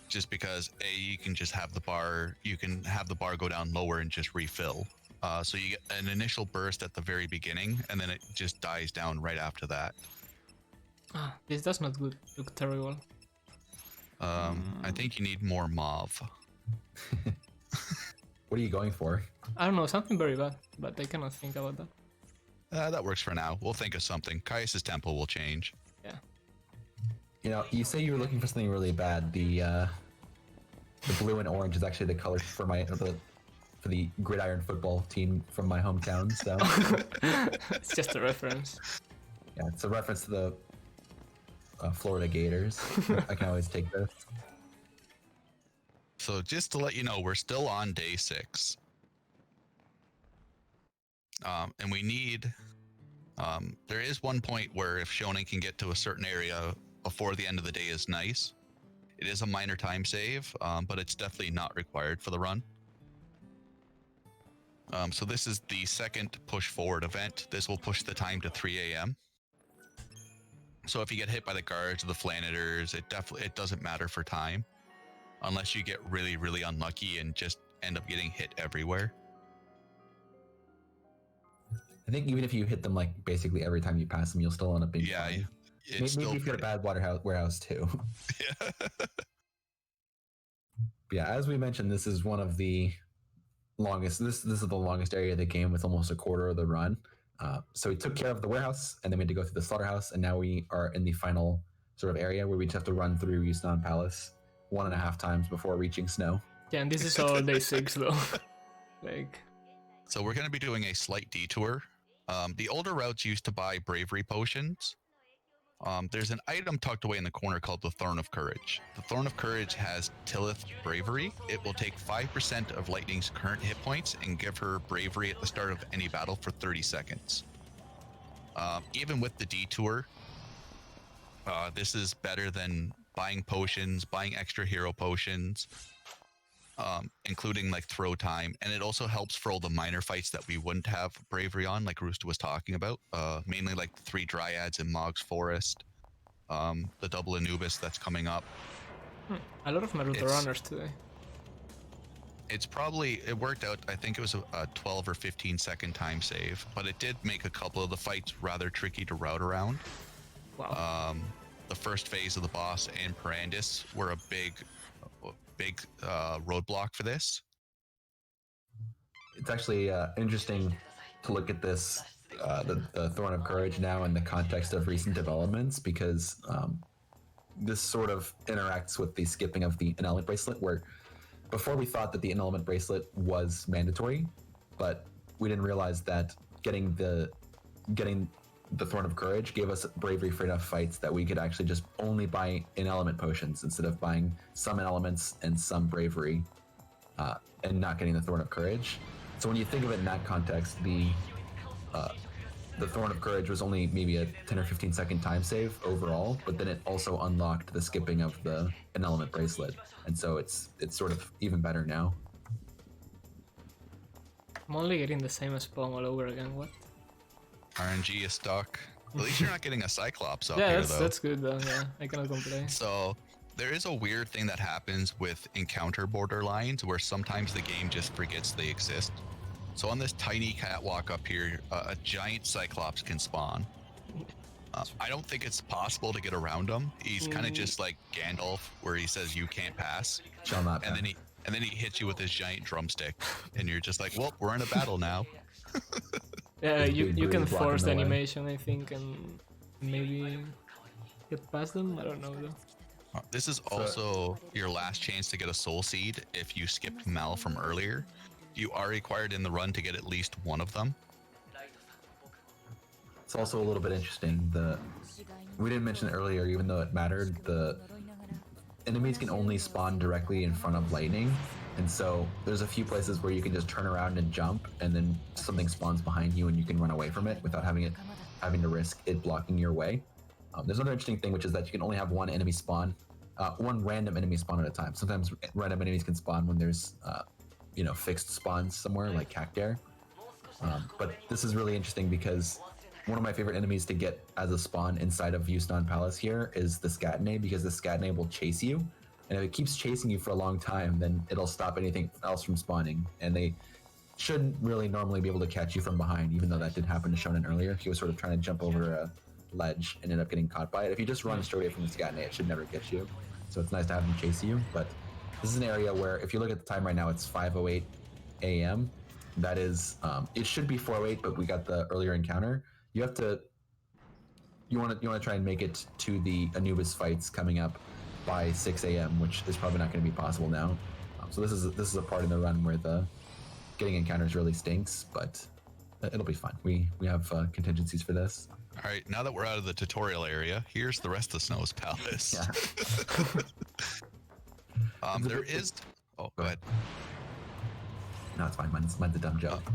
just because you can just have the bar go down lower and just refill. So you get an initial burst at the very beginning, and then it just dies down right after that. This does not look terrible. I think you need more mauve. What are you going for? I don't know, something very bad, but I cannot think about that. That works for now. We'll think of something. Caius' tempo will change. Yeah. You say you were looking for something really bad. The blue and orange is actually the color for the gridiron football team from my hometown. So It's just a reference. yeah, it's a reference to the Florida Gators. I can always take this. So just to let you know, we're still on day 6. And we need... there is one point where if Shonen can get to a certain area before the end of the day is nice. It is a minor time save, but it's definitely not required for the run. So this is the second push forward event. This will push the time to 3 a.m. So if you get hit by the guards or the flanitors, it doesn't matter for time, unless you get really, really unlucky and just end up getting hit everywhere. I think even if you hit them like basically every time you pass them, you'll still end up being fine. Maybe if you're a bad warehouse too. Yeah. Yeah, as we mentioned, this is one of the longest. This is the longest area of the game with almost a quarter of the run. So we took care of the warehouse, and then we had to go through the slaughterhouse, and now we are in the final sort of area where we just have to run through Yusnan Palace 1.5 times before reaching Snow. Yeah, and this is all day 6 though. Like. So we're going to be doing a slight detour. The older routes used to buy bravery potions. There's an item tucked away in the corner called the Thorn of Courage. The Thorn of Courage has Tilith Bravery. It will take 5% of Lightning's current hit points and give her bravery at the start of any battle for 30 seconds. Even with the detour, this is better than buying potions, buying extra hero potions, including like throw time, and it also helps for all the minor fights that we wouldn't have bravery on, like Roosta was talking about, mainly like the 3 dryads in Mog's Forest, the double Anubis that's coming up. A lot of Naruto runners today. It worked out, I think it was a 12 or 15 second time save, but it did make a couple of the fights rather tricky to route around. Wow. The first phase of the boss and Perandus were a big roadblock for this. It's actually interesting to look at this, the Thorn of Courage now in the context of recent developments, because this sort of interacts with the skipping of the Element Bracelet, where before we thought that the Element Bracelet was mandatory, but we didn't realize that getting the Thorn of Courage gave us bravery for enough fights that we could actually just only buy in-element potions instead of buying some elements and some bravery, and not getting the Thorn of Courage. So when you think of it in that context, the Thorn of Courage was only maybe a 10 or 15 second time save overall, but then it also unlocked the skipping of the in-element bracelet, and so it's sort of even better now. I'm only getting the same spawn all over again. What? RNG is stuck. At least you're not getting a Cyclops up yeah, here, though. that's good though. Yeah, I cannot complain. So there is a weird thing that happens with encounter borderlines where sometimes the game just forgets they exist. So on this tiny catwalk up here, a giant Cyclops can spawn. I don't think it's possible to get around him. He's kind of just like Gandalf, where he says you can't pass, Shall not pass. And then he hits you with his giant drumstick, and you're just like, well, we're in a battle now. Yeah, you can force the animation, I think, and maybe get past them. I don't know though. This is also your last chance to get a soul seed if you skipped Mal from earlier. You are required in the run to get at least one of them. It's also a little bit interesting. We didn't mention it earlier, even though it mattered. The enemies can only spawn directly in front of lightning, and so there's a few places where you can just turn around and jump, and then something spawns behind you, and you can run away from it without having to risk it blocking your way. There's another interesting thing, which is that you can only have one enemy spawn, one random enemy spawn at a time. Sometimes random enemies can spawn when there's fixed spawns somewhere like Cactuar. But this is really interesting because one of my favorite enemies to get as a spawn inside of Yusnan Palace here is the Scatinae, because the Scatinae will chase you, and if it keeps chasing you for a long time, then it'll stop anything else from spawning, and they shouldn't really normally be able to catch you from behind, even though that did happen to Shonen earlier. He was sort of trying to jump over a ledge and ended up getting caught by it. If you just run straight away from the Scatinae, it should never get you, so it's nice to have them chase you. But this is an area where, if you look at the time right now, it's 5:08 a.m. That is, it should be 4:08, but we got the earlier encounter. You want to try and make it to the Anubis fights coming up by 6 a.m., which is probably not going to be possible now. So this is a part in the run where the getting encounters really stinks, but it'll be fun. We have contingencies for this. All right, now that we're out of the tutorial area, here's the rest of Snow's Palace. Yeah. There is. Oh, go ahead. No, it's fine. Mine's a dumb joke.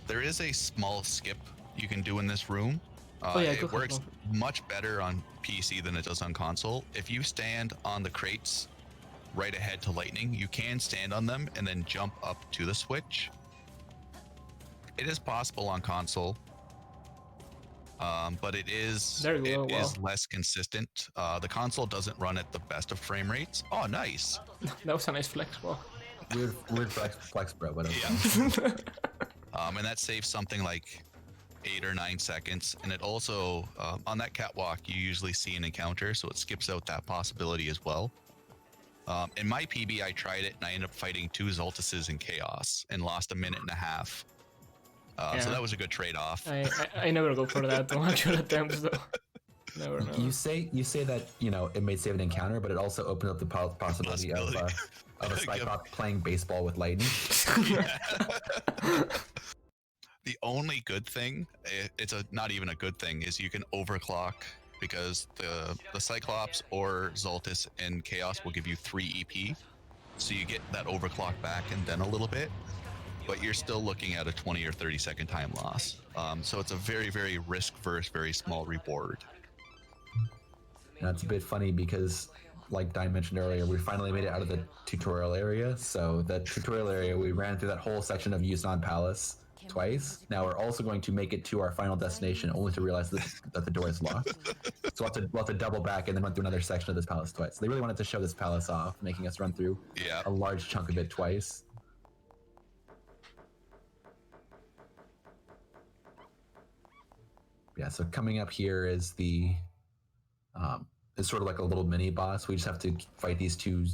There is a small skip you can do in this room. It works much better on PC than it does on console. If you stand on the crates right ahead to lightning, you can stand on them and then jump up to the switch. It is possible on console. but it is There you go, wow. less consistent. The console doesn't run at the best of frame rates. Oh, nice. That was a nice flex, wow. Weird flex, bro. Whatever. Yeah. And that saves something like 8 or 9 seconds. And it also, on that catwalk, you usually see an encounter, so it skips out that possibility as well. In my PB, I tried it and I ended up fighting 2 Zoltuses in Chaos and lost 1.5 minutes. So that was a good trade-off. I never go for that on actual attempts though. Never. You say that it may save an encounter, but it also opens up the possibility of a Cyclops playing baseball with lightning. The only good thing, it's not even a good thing, is you can overclock, because the Cyclops or Zoltus in Chaos will give you 3 EP, so you get that overclock back and then a little bit, but you're still looking at a 20 or 30 second time loss. So it's a very, very risk-verse, very small reward. And that's a bit funny because, like Dine mentioned earlier, we finally made it out of the tutorial area. So the tutorial area, we ran through that whole section of Yusan Palace twice. Now we're also going to make it to our final destination, only to realize that the door is locked. So we'll have to double back and then run through another section of this palace twice. They really wanted to show this palace off, making us run through a large chunk of it twice. Yeah, so coming up here is the it's sort of like a little mini boss. We just have to fight these 2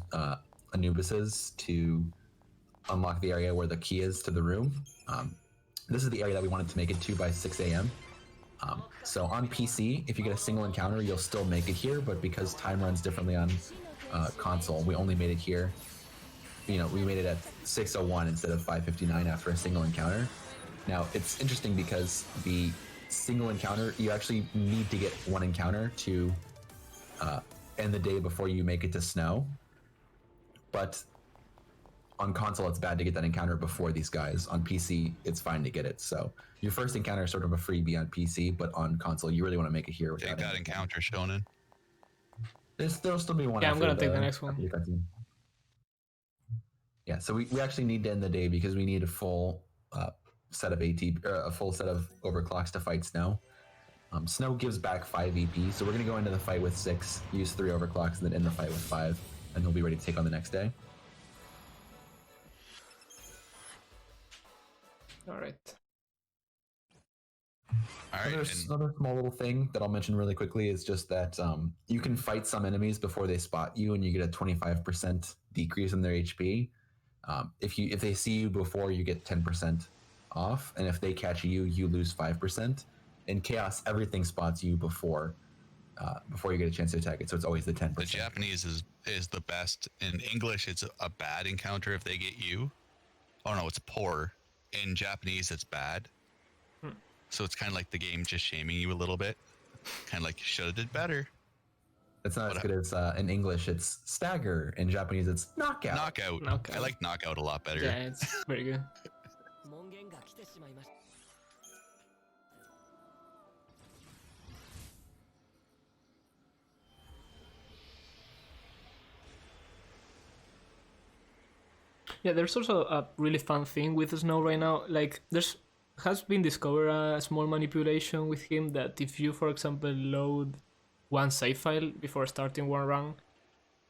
Anubises to unlock the area where the key is to the room. This is the area that we wanted to make it to by 6 a.m. So on PC, if you get a single encounter, you'll still make it here, but because time runs differently on console, we only made it here. We made it at 6:01 instead of 5:59 after a single encounter. Now, it's interesting because the single encounter, you actually need to get 1 encounter to end the day before you make it to snow. But on console, it's bad to get that encounter before these guys. On PC, it's fine to get it. So your first encounter is sort of a freebie on PC, but on console, you really want to make it here. Take that encounter, Shonen. There'll still be one. Yeah, I'm gonna take the next one. Yeah, so we actually need to end the day because we need a full set of a full set of overclocks to fight Snow. Snow gives back 5 EP, so we're gonna go into the fight with 6, use 3 overclocks, and then end the fight with 5, and he'll be ready to take on the next day. All right. Another small little thing that I'll mention really quickly is just that you can fight some enemies before they spot you, and you get a 25% decrease in their HP. If they see you before, you get 10% off, and if they catch you, you lose 5%. In Chaos, everything spots you before you get a chance to attack it, so it's always the 10%. The Japanese is the best. In English, it's a bad encounter if they get you. Oh no, it's poor. In Japanese, it's bad. So it's kind of like the game just shaming you a little bit. Kind of like you should have did better. It's not as good as in English, it's stagger. In Japanese, it's knockout. Knockout. I like knockout a lot better. Yeah, it's very good. Yeah, there's also a really fun thing with Snow right now. Like, has been discovered a small manipulation with him that if you, for example, load one save file before starting one run,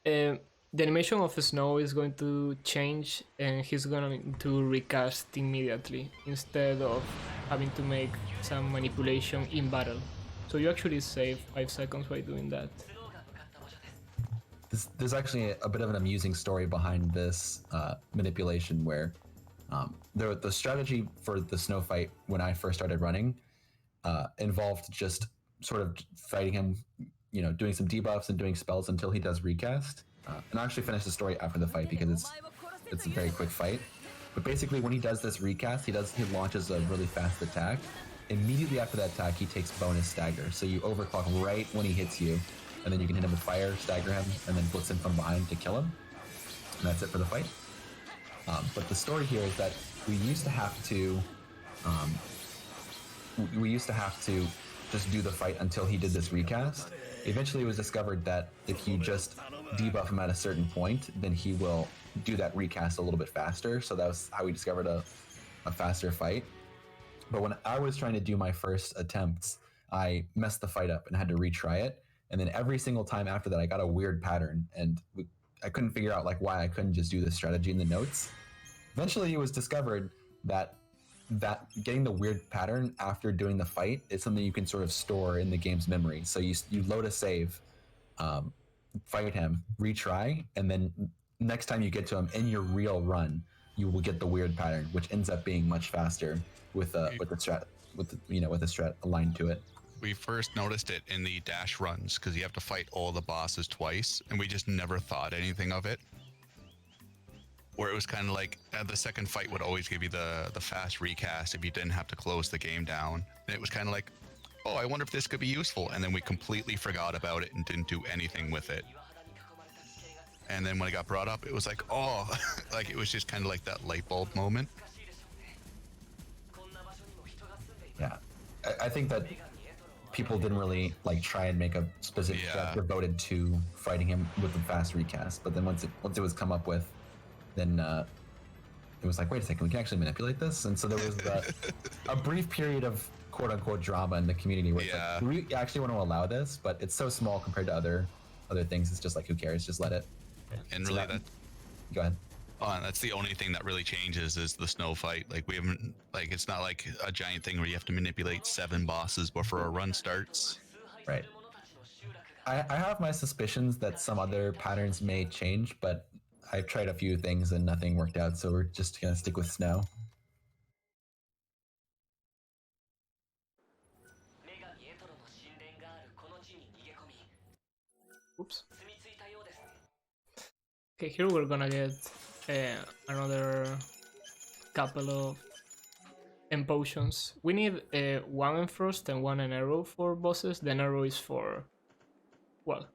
the animation of Snow is going to change and he's going to recast immediately instead of having to make some manipulation in battle. So you actually save 5 seconds by doing that. There's actually a bit of an amusing story behind this manipulation where the strategy for the Snow fight when I first started running involved just sort of fighting him, doing some debuffs and doing spells until he does recast. And I actually finished the story after the fight because it's a very quick fight. But basically when he does this recast, he launches a really fast attack. Immediately after that attack, he takes bonus stagger. So you overclock right when he hits you, and then you can hit him with fire, stagger him, and then blitz him from behind to kill him. And that's it for the fight. But the story here is that we used to have to just do the fight until he did this recast. Eventually it was discovered that if you just debuff him at a certain point, then he will do that recast a little bit faster. So that was how we discovered a faster fight. But when I was trying to do my first attempts, I messed the fight up and had to retry it. And then every single time after that, I got a weird pattern, and I couldn't figure out like why I couldn't just do the strategy in the notes. Eventually, it was discovered that getting the weird pattern after doing the fight is something you can sort of store in the game's memory. So you load a save, fight him, retry, and then next time you get to him in your real run, you will get the weird pattern, which ends up being much faster with the strat aligned to it. We first noticed it in the dash runs because you have to fight all the bosses twice, and we just never thought anything of it. Where it was kind of like the second fight would always give you the fast recast if you didn't have to close the game down. And it was kind of like, oh, I wonder if this could be useful. And then we completely forgot about it and didn't do anything with it. And then when it got brought up, it was like, oh, like it was just kind of like that light bulb moment. Yeah, I think that people didn't really like try and make a specific strat devoted to fighting him with the fast recast. But then once it was come up with, then it was like, wait a second, we can actually manipulate this. And so there was a brief period of quote unquote drama in the community where it's like, do we actually want to allow this? But it's so small compared to other things. It's just like, who cares? Just let it. And so really, go ahead. Oh, that's the only thing that really changes is the snow fight. Like we haven't, like it's not like a giant thing where you have to manipulate 7 bosses before a run starts. Right. I have my suspicions that some other patterns may change, but I've tried a few things and nothing worked out, so we're just gonna stick with snow. Oops. Okay, here we're gonna get another couple of potions. We need one Enfrost and one arrow for bosses. The arrow is for, well,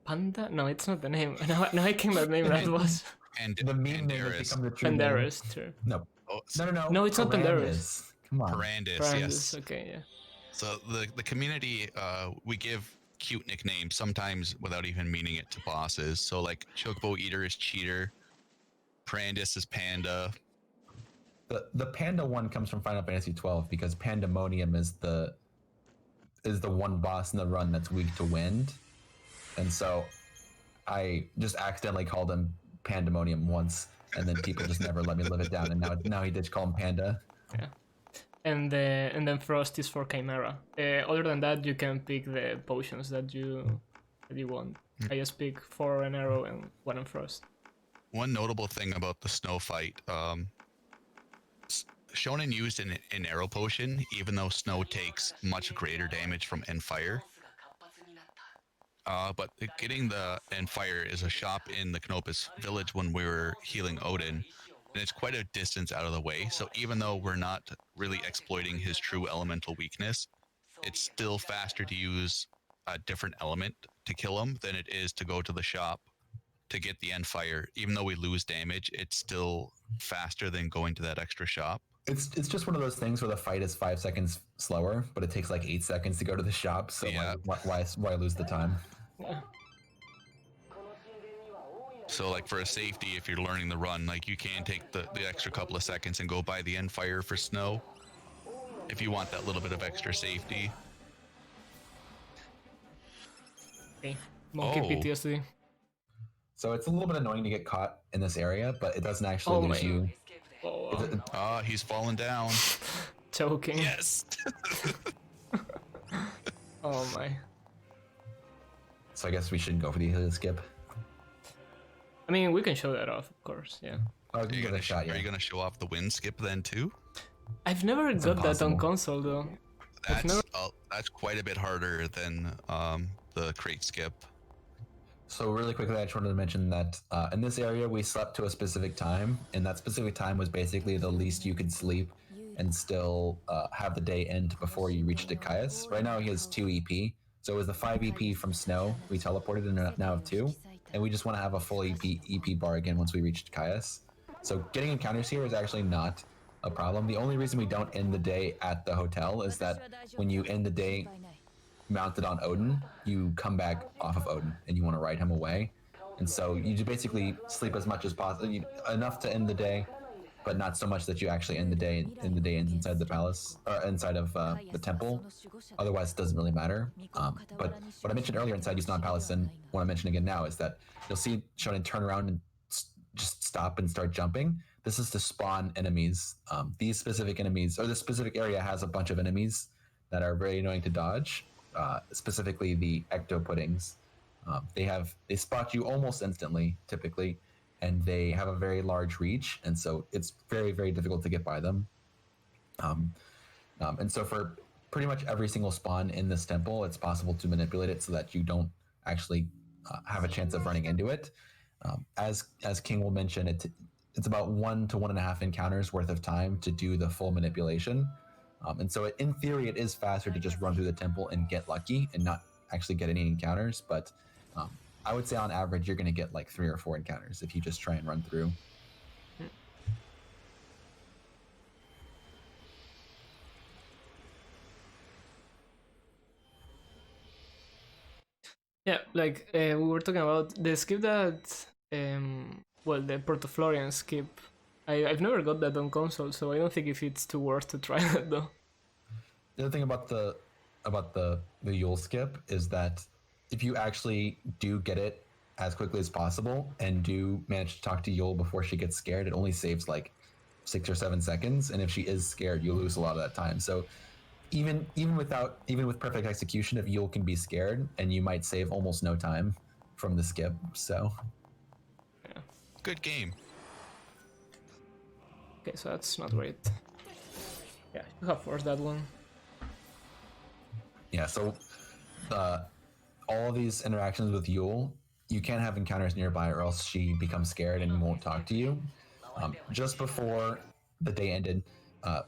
Panda? No, it's not the name. No, I cannot name that boss. And the meme name has become the true Pandarus, true. No. No. No, it's not Pandarus. Come on. Parandis, yes. Okay, yeah. So the community, we give cute nicknames, sometimes without even meaning it, to bosses. So like Chocobo Eater is Cheater, Parandis is Panda. The Panda one comes from Final Fantasy XII because Pandemonium is the one boss in the run that's weak to wind. And so I just accidentally called him Pandemonium once, and then people just never let me live it down, and now he did call him Panda. Yeah. And then Frost is for Chimera. Other than that, you can pick the potions that you want. I just pick 4 an arrow and 1 in Frost. One notable thing about the snow fight, Shonen used an arrow potion, even though snow takes much greater damage from end fire. But getting the end fire is a shop in the Canopus village when we were healing Odin, and it's quite a distance out of the way. So even though we're not really exploiting his true elemental weakness, it's still faster to use a different element to kill him than it is to go to the shop to get the end fire. Even though we lose damage, it's still faster than going to that extra shop. It's just one of those things where the fight is 5 seconds slower, but it takes like 8 seconds to go to the shop. So yeah. why lose the time? Yeah. So like for a safety, if you're learning the run, like you can take the extra couple of seconds and go buy the end fire for snow if you want that little bit of extra safety. Okay, monkey PTSD. So it's a little bit annoying to get caught in this area, but it doesn't actually lose you. Oh, he's falling down. Choking. Yes. Oh my. So I guess we shouldn't go for the Helio skip. I mean, we can show that off, of course, yeah. Oh, give it a shot, yeah. Are you going to show off the wind skip then too? I've never got that on console though. That's quite a bit harder than the crate skip. So really quickly, I just wanted to mention that in this area, we slept to a specific time, and that specific time was basically the least you could sleep and still have the day end before you reach Caius. Right now, he has 2 EP, so it was the 5 EP from Snow. We teleported and now have 2, and we just want to have a full EP bar again once we reach Caius. So getting encounters here is actually not a problem. The only reason we don't end the day at the hotel is that when you end the day mounted on Odin, you come back off of Odin and you want to ride him away. And so you just basically sleep as much as possible, enough to end the day, but not so much that you actually end the day inside the palace or inside of the temple. Otherwise, it doesn't really matter. But what I mentioned earlier inside Yusnan Palace, and what I mentioned again now, is that you'll see Shonen turn around and just stop and start jumping. This is to spawn enemies. These specific enemies, or this specific area has a bunch of enemies that are very annoying to dodge. Specifically, the ecto puddings. They spot you almost instantly, typically, and they have a very large reach, and so it's very, very difficult to get by them. And so for pretty much every single spawn in this temple, it's possible to manipulate it so that you don't actually have a chance of running into it. As King will mention, it's about 1 to 1.5 encounters worth of time to do the full manipulation. And so in theory, it is faster to just run through the temple and get lucky and not actually get any encounters. But I would say on average, you're going to get like 3 or 4 encounters if you just try and run through. Yeah, like we were talking about the skip that, well, the Portoflorian skip. I've never got that on console, so I don't think if it's too worth to try that though. The other thing about the Yule skip is that if you actually do get it as quickly as possible and do manage to talk to Yule before she gets scared, it only saves like 6 or 7 seconds, and if she is scared, you lose a lot of that time. So even with perfect execution, if Yule can be scared, and you might save almost no time from the skip. So Yeah. Good game. Okay, so that's not great. Yeah, you have forced that one. yeah, so all these interactions with Yule, you can't have encounters nearby, or else she becomes scared and won't talk to you. Just before the day ended,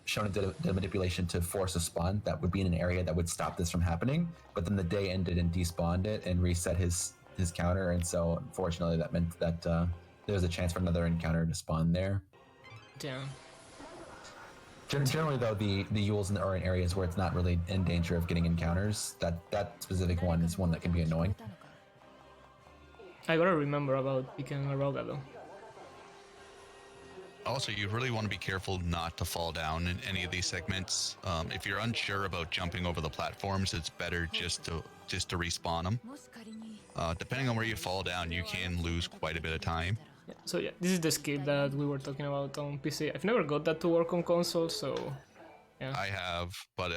Shonen did a manipulation to force a spawn that would be in an area that would stop this from happening. But then the day ended and despawned it and reset his counter, and so unfortunately that meant that there was a chance for another encounter to spawn there. Damn. Generally, though, the Yules are in areas where it's not really in danger of getting encounters. That specific one is one that can be annoying. I gotta remember about picking a Roga though. Also, you really want to be careful not to fall down in any of these segments. If you're unsure about jumping over the platforms, it's better just to respawn them. Depending on where you fall down, you can lose quite a bit of time. Yeah, so yeah, this is the skip that we were talking about on PC. I've never got that to work on console, so yeah. I have, but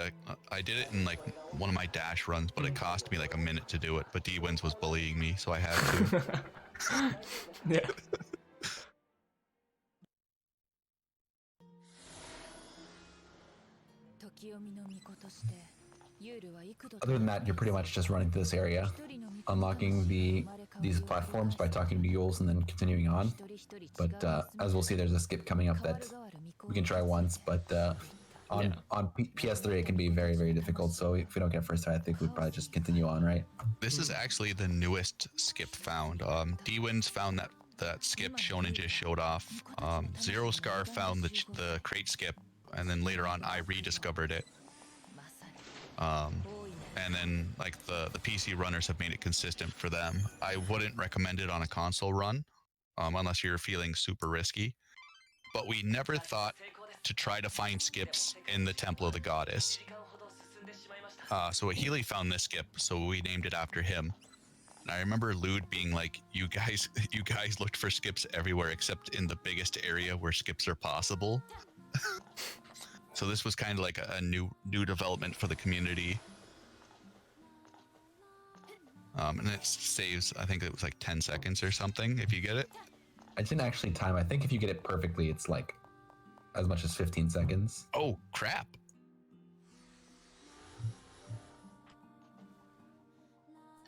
I did it in like one of my dash runs, but it cost me like a minute to do it. But D-Wins was bullying me, so I had to. Yeah. Other than that, you're pretty much just running through this area, unlocking these platforms by talking to Yules and then continuing on. But as we'll see, there's a skip coming up that we can try once, but on PS3 it can be very, very difficult. So if we don't get first try, I think we'd probably just continue on, right? This is actually the newest skip found. D-Wins found that skip Shonen just showed off. Zero Scar found the crate skip, and then later on I rediscovered it. And then like the PC runners have made it consistent for them. I wouldn't recommend it on a console run unless you're feeling super risky. But we never thought to try to find skips in the Temple of the Goddess. So Healy found this skip, so we named it after him. And I remember Lude being like, you guys looked for skips everywhere except in the biggest area where skips are possible. So this was kind of like a new development for the community. And it saves, I think it was like 10 seconds or something if you get it. I didn't actually time. I think if you get it perfectly, it's like as much as 15 seconds. Oh, crap.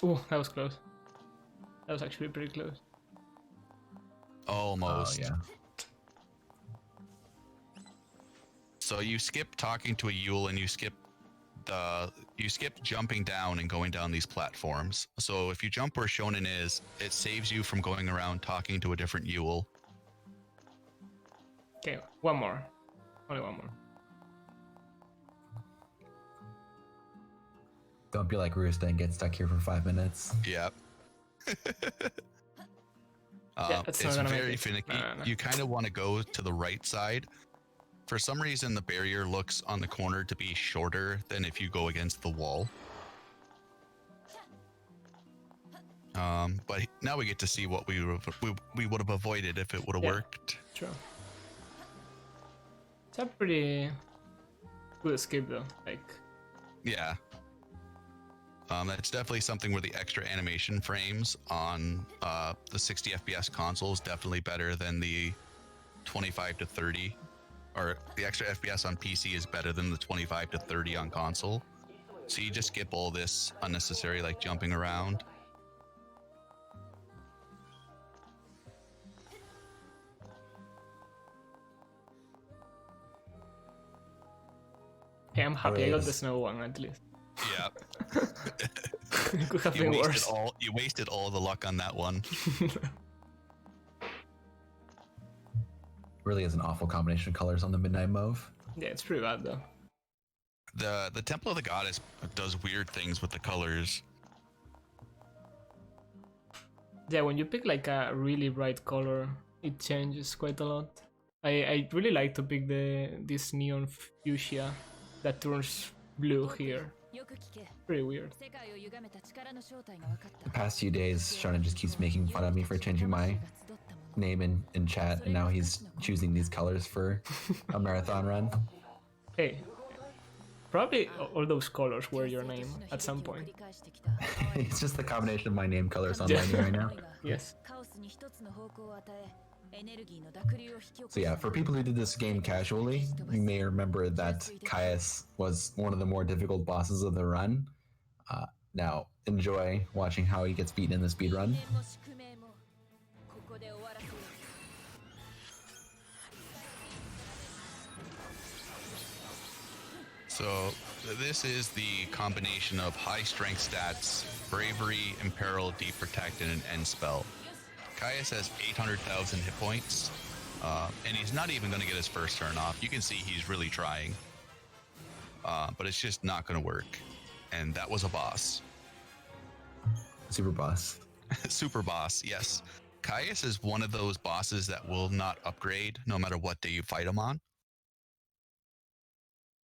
Oh, that was close. That was actually pretty close. Almost. Oh, yeah. So you skip talking to a Yule and you skip jumping down and going down these platforms. So if you jump where Shonen is, it saves you from going around talking to a different Yule. Okay, one more. Only one more. Don't be like Roosta and get stuck here for 5 minutes. Yep. Yeah, that's not It's gonna make very it. finicky. No. You kind of want to go to the right side. For some reason, the barrier looks on the corner to be shorter than if you go against the wall. But now we get to see what we would have avoided if it would have worked. True. It's a pretty good escape though. Like, Yeah. That's definitely something where the extra animation frames on the 60 FPS console is definitely better than the 25 to 30, or the extra FPS on PC is better than the 25 to 30 on console. So you just skip all this unnecessary like jumping around. hey, I'm happy I got the snow one at least. Yeah. It could have been worse. You wasted all the luck on that one. Really is an awful combination of colors on the Midnight Mauve. Yeah, it's pretty bad though. The Temple of the Goddess does weird things with the colors. Yeah, when you pick like a really bright color, it changes quite a lot. I really like to pick this neon fuchsia that turns blue here. Pretty weird. The past few days, Shonen just keeps making fun of me for changing my name in chat, and now he's choosing these colors for a marathon run. Hey, probably all those colors were your name at some point. It's just the combination of my name colors on my name right now. Yes. So yeah, for people who did this game casually, you may remember that Caius was one of the more difficult bosses of the run. Now, enjoy watching how he gets beaten in the speedrun. So this is the combination of high strength stats, bravery, imperil, deep protect, and an end spell. Caius has 800,000 hit points, and he's not even going to get his first turn off. You can see he's really trying, but it's just not going to work. And that was a boss. Super boss. Super boss, yes. Caius is one of those bosses that will not upgrade no matter what day you fight him on.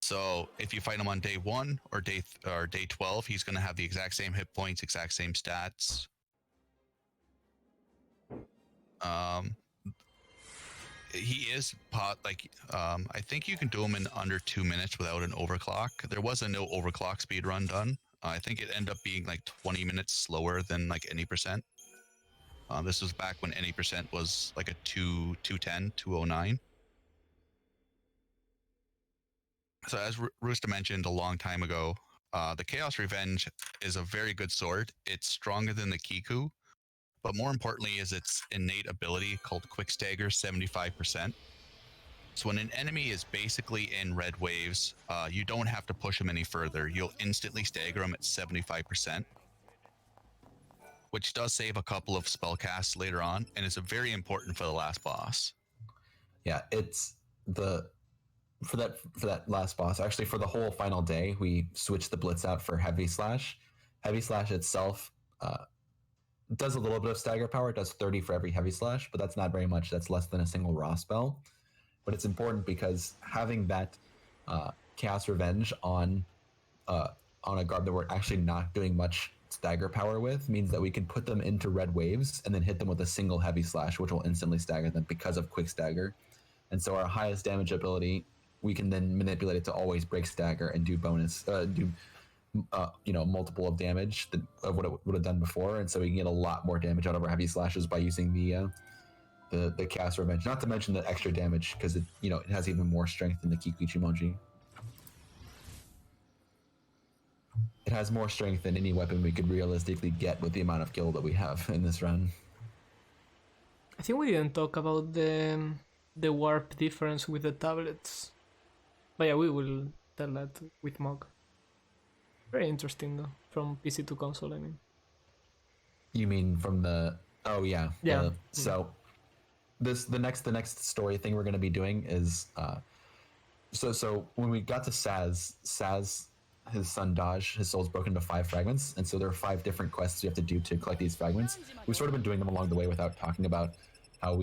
So if you fight him on day 1 or day 12, he's going to have the exact same hit points, exact same stats. He is I think you can do him in under 2 minutes without an overclock. There was a no overclock speed run done. I think it ended up being like 20 minutes slower than like any percent. This was back when any percent was like a 210, 209. So as Roosta mentioned a long time ago, the Chaos Revenge is a very good sword. It's stronger than the Kiku, but more importantly is its innate ability called Quick Stagger 75%. So when an enemy is basically in red waves, you don't have to push him any further. You'll instantly stagger him at 75%, which does save a couple of spell casts later on, and is very important for the last boss. Yeah, it's for that last boss. Actually, for the whole final day, we switched the Blitz out for Heavy Slash. Heavy Slash itself does a little bit of stagger power. It does 30 for every Heavy Slash, but that's not very much. That's less than a single raw spell. But it's important because having that Chaos Revenge on a guard that we're actually not doing much stagger power with means that we can put them into red waves and then hit them with a single Heavy Slash, which will instantly stagger them because of Quick Stagger. And so our highest damage ability, we can then manipulate it to always break stagger and do bonus, multiple of damage of what it would have done before. And so we can get a lot more damage out of our Heavy Slashes by using the Chaos Revenge. Not to mention the extra damage, because it has even more strength than the Kikuichimoji. It has more strength than any weapon we could realistically get with the amount of gil that we have in this run. I think we didn't talk about the warp difference with the tablets. But yeah, we will tell that with Mog. Very interesting though, from PC to console, I mean. You mean from the... Oh yeah. Yeah. So the next story thing we're going to be doing is... So when we got to Saz his son Dodge, his soul's broken into 5 fragments, and so there are 5 different quests you have to do to collect these fragments. We've sort of been doing them along the way without talking about how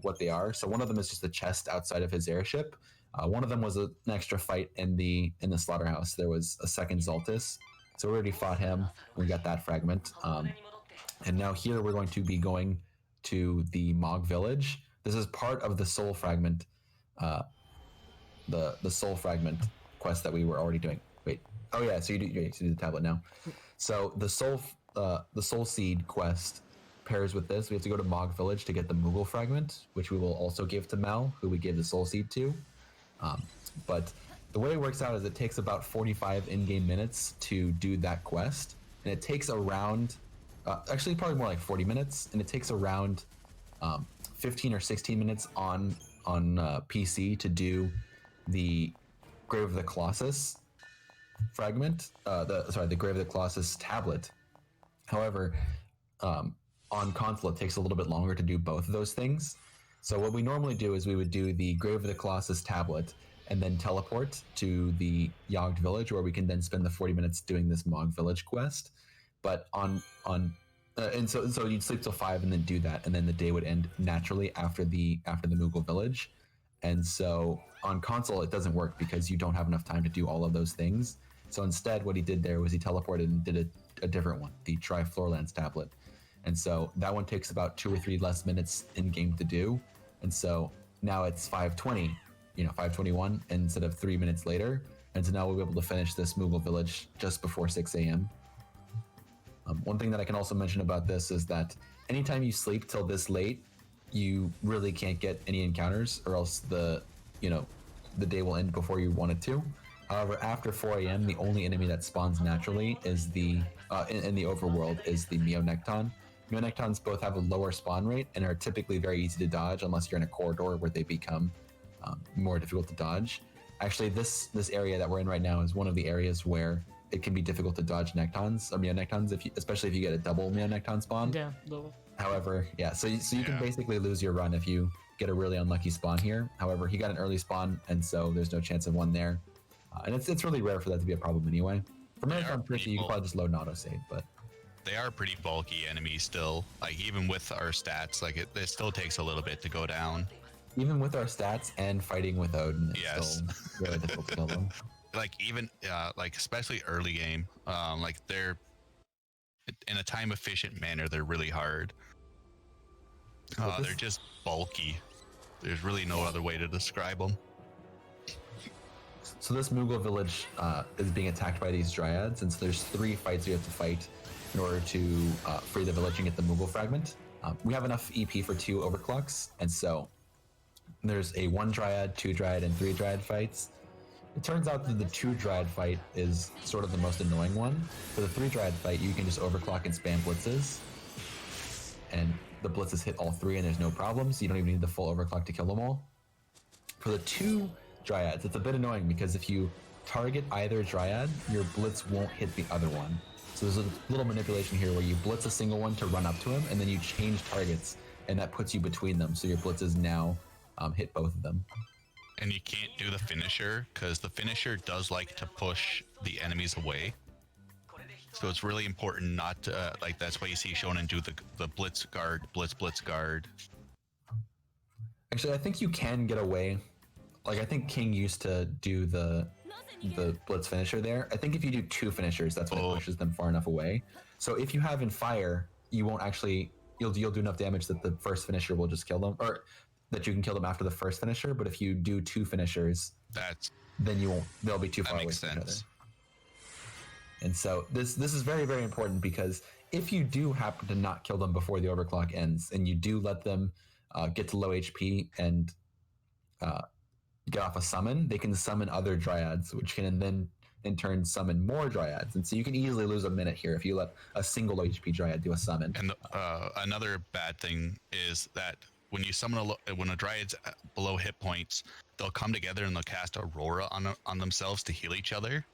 what they are. So one of them is just a chest outside of his airship. One of them was an extra fight in the slaughterhouse. There was a second Zaltis, so we already fought him. We got that fragment, and now here we're going to be going to the Mog village. This is part of the soul fragment, the soul fragment quest that we were already doing. Wait, oh yeah, so you do the tablet now. So the soul seed quest pairs with this. We have to go to Mog village to get the Moogle fragment, which we will also give to Mal, who we gave the soul seed to. But the way it works out is it takes about 45 in-game minutes to do that quest, and it takes around, actually probably more like 40 minutes, and it takes around 15 or 16 minutes on PC to do the Grave of the Colossus fragment, the Grave of the Colossus tablet. However, on console it takes a little bit longer to do both of those things. So what we normally do is we would do the Grave of the Colossus tablet and then teleport to the Yogg village, where we can then spend the 40 minutes doing this Mog village quest. But so you'd sleep till 5 and then do that, and then the day would end naturally after the Moogle village. And so on console it doesn't work because you don't have enough time to do all of those things. So instead what he did there was he teleported and did a different one, the Tri-Floorlands tablet. And so that one takes about 2 or 3 less minutes in game to do. And so now it's 5:21 instead of 3 minutes later. And so now we'll be able to finish this Moogle village just before 6 a.m. One thing that I can also mention about this is that anytime you sleep till this late, you really can't get any encounters, or else the day will end before you want it to. However, after 4 a.m., the only enemy that spawns naturally is in the overworld is the Meonecton. Meonectons both have a lower spawn rate and are typically very easy to dodge unless you're in a corridor where they become more difficult to dodge. Actually, this area that we're in right now is one of the areas where it can be difficult to dodge Meonectons, especially if you get a double Meonecton spawn. Yeah, double. However, so you can basically lose your run if you get a really unlucky spawn here. However, he got an early spawn, and so there's no chance of one there. And it's really rare for that to be a problem anyway. For Meonecton Tricky, you can probably just load an autosave, but they are pretty bulky enemies still. Like even with our stats, like it still takes a little bit to go down. Even with our stats and fighting with Odin, it's still very difficult to kill them. Like even like especially early game, like they're in a time efficient manner. They're really hard. They're just bulky. There's really no other way to describe them. So this Moogle village is being attacked by these dryads, and so there's 3 fights you have to fight in order to free the village and get the Moogle fragment. We have enough EP for 2 overclocks, and so there's a 1 dryad, 2 dryad, and 3 dryad fights. It turns out that the 2 dryad fight is sort of the most annoying one. For the 3 dryad fight, you can just overclock and spam blitzes, and the blitzes hit all 3 and there's no problems. You don't even need the full overclock to kill them all. For the 2 dryads, it's a bit annoying because if you target either dryad, your blitz won't hit the other one. So there's a little manipulation here where you blitz a single one to run up to him, and then you change targets, and that puts you between them. So your blitzes now hit both of them. And you can't do the finisher because the finisher does like to push the enemies away. So it's really important not to, like that's why you see Shonen do the blitz guard, blitz guard. Actually, I think you can get away. Like I think King used to do the blitz finisher there. I think if you do 2 finishers, that's when it pushes them far enough away. So if you have in fire, you won't actually, you'll do enough damage that the first finisher will just kill them, or that you can kill them after the first finisher. But if you do 2 finishers, then you won't, they'll be too far away from each other. And so this is very, very important, because if you do happen to not kill them before the overclock ends, and you do let them get to low HP and get off a summon, they can summon other dryads, which can then in turn summon more dryads. And so you can easily lose a minute here if you let a single low HP dryad do a summon. And another bad thing is that when you summon when a dryad's below hit points, they'll come together and they'll cast Aurora on themselves to heal each other.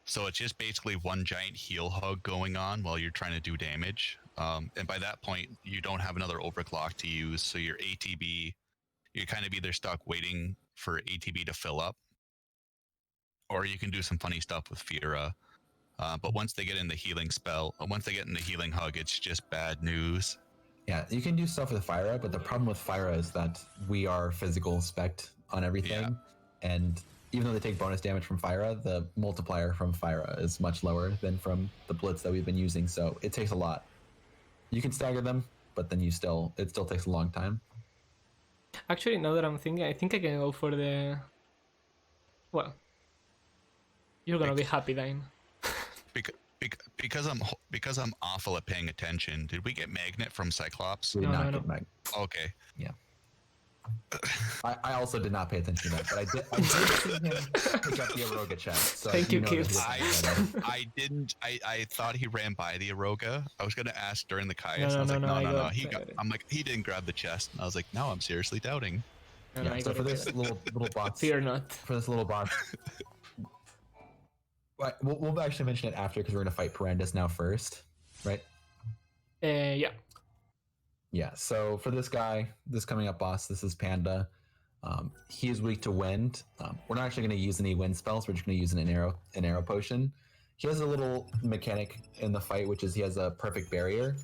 So it's just basically one giant heal hug going on while you're trying to do damage. And by that point, you don't have another overclock to use. So your ATB, you're kind of either stuck waiting for ATB to fill up, or you can do some funny stuff with Fira. But once they get in the healing spell, once they get in the healing hug, it's just bad news. Yeah, you can do stuff with Fyra, but the problem with Fyra is that we are physical spec'd on everything, and even though they take bonus damage from Fyra, the multiplier from Fyra is much lower than from the Blitz that we've been using, so it takes a lot. You can stagger them, but then it still takes a long time. Actually, now that I'm thinking, I think I can go for the... Well, you're gonna be happy, Dine. Because I'm awful at paying attention. Did we get Magnet from Cyclops? We did No, not no, get no. Mag. Okay. Yeah. I also did not pay attention to that, but I did see him pick up the Aroga chest. So Thank you, know that he kids. was I didn't. I thought he ran by the Aroga. I was gonna ask during the Caius. No, I was no, like, no, I no. got He got. I'm like, he didn't grab the chest. And I was like, no, I'm seriously doubting. No, Yeah, I so got for it, this got it. little box, Fear not. for this little box, we'll actually mention it after because we're gonna fight Perandus now first, right? Yeah. Yeah. So for this guy, this coming up boss, this is Panda. He is weak to wind. We're not actually going to use any wind spells. We're just going to use an arrow potion. He has a little mechanic in the fight, which is he has a perfect barrier,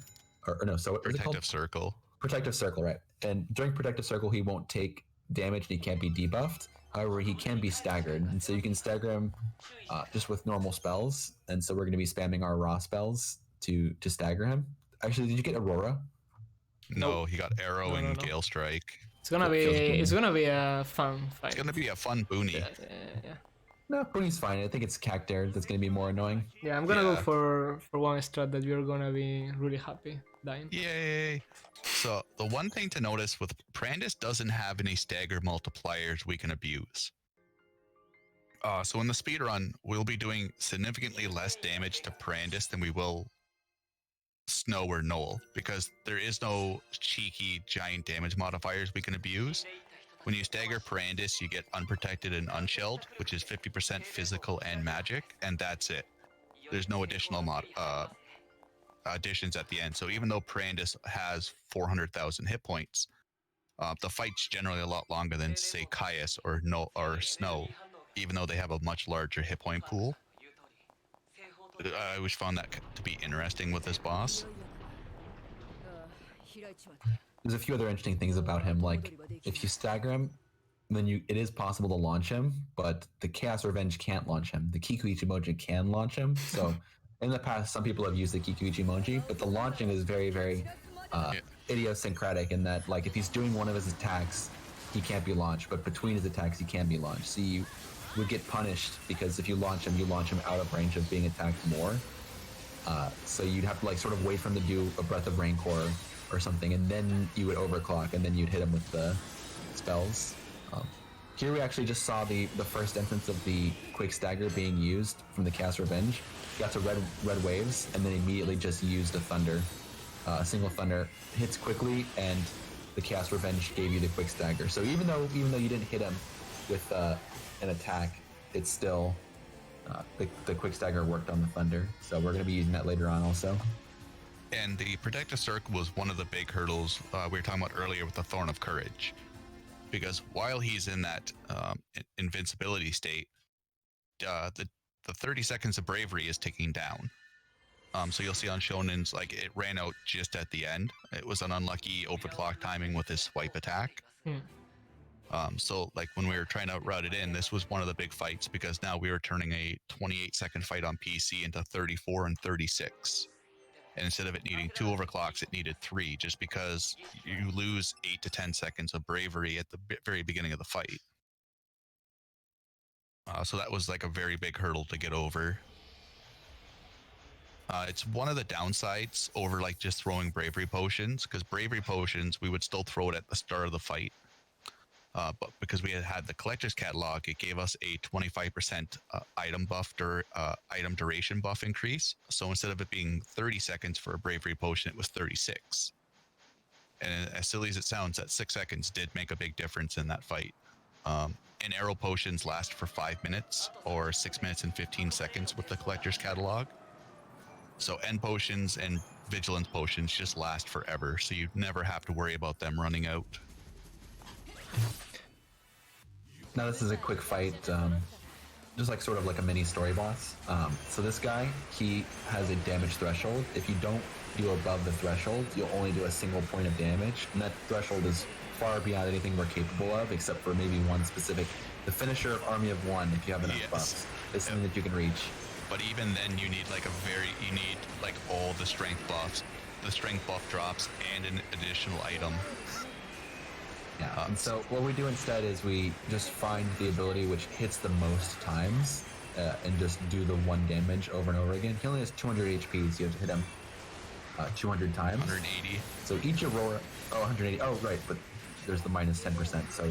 or no, so what is it called? Protective circle. Protective circle, right? And during protective circle, he won't take damage and he can't be debuffed. However, he can be staggered, and so you can stagger him just with normal spells. And so we're going to be spamming our raw spells to stagger him. Actually, did you get Aurora? No, he got Arrow and No. Gale Strike. It's gonna be a fun fight. It's gonna be a fun boonie. Yeah. No, Booney's fine. I think it's Cactair that's going to be more annoying. Yeah, I'm gonna go for one strat that you're gonna be really happy, Dine. Yay! So the one thing to notice with Perandus doesn't have any stagger multipliers we can abuse. So in the speedrun, we'll be doing significantly less damage to Perandus than we will Snow or Knoll, because there is no cheeky giant damage modifiers we can abuse. When you stagger Perandus, you get unprotected and unshelled, which is 50% physical and magic, and that's it. There's no additional additions at the end. So even though Perandus has 400,000 hit points, the fight's generally a lot longer than, say, Caius or Snow, even though they have a much larger hit point pool. I always found that to be interesting with this boss. There's a few other interesting things about him, like if you stagger him, then it is possible to launch him, but the Chaos Revenge can't launch him. The Kiku Ichimoji can launch him. So in the past, some people have used the Kiku Ichimoji, but the launching is very, very idiosyncratic in that, like, if he's doing one of his attacks, he can't be launched, but between his attacks, he can be launched. So you would get punished because if you launch him out of range of being attacked more. So you'd have to, like, sort of wait for him to do a Breath of Rancor or something, and then you would overclock, and then you'd hit him with the spells. Here we actually just saw the first instance of the Quick Stagger being used from the Chaos Revenge. Got to red waves, and then immediately just used a thunder. A single thunder hits quickly, and the Chaos Revenge gave you the Quick Stagger. So even though you didn't hit him with an attack, it's still the Quick Stagger worked on the thunder. So we're going to be using that later on also. And the Protective Circle was one of the big hurdles we were talking about earlier with the Thorn of Courage. Because while he's in that invincibility state, the 30 seconds of bravery is ticking down. So you'll see on Shonen's, like, it ran out just at the end. It was an unlucky overclock timing with his swipe attack. So, like, when we were trying to route it in, this was one of the big fights, because now we were turning a 28-second fight on PC into 34 and 36. And instead of it needing 2 overclocks, it needed 3, just because you lose 8 to 10 seconds of bravery at the very beginning of the fight. So that was, like, a very big hurdle to get over. It's one of the downsides over, like, just throwing bravery potions, because bravery potions, we would still throw it at the start of the fight. But because we had the collector's catalog, it gave us a 25% item buff or item duration buff increase. So instead of it being 30 seconds for a bravery potion, it was 36. And as silly as it sounds, that 6 seconds did make a big difference in that fight. And arrow potions last for 5 minutes or 6 minutes and 15 seconds with the collector's catalog. So end potions and vigilance potions just last forever, so you never have to worry about them running out. Now this is a quick fight. just like sort of like a mini story boss. So this guy, he has a damage threshold. If you don't do above the threshold, you'll only do a single point of damage, and that threshold is far beyond anything we're capable of, except for maybe one specific. The finisher of Army of One, if you have enough buffs, is something that you can reach. But even then, you need like all the strength buffs, the strength buff drops, and an additional item. Yeah, and so what we do instead is we just find the ability which hits the most times and just do the 1 damage over and over again. He only has 200 HP, so you have to hit him 200 times. 180. So each Aurora... Oh, 180. Oh, right, but there's the minus 10%, so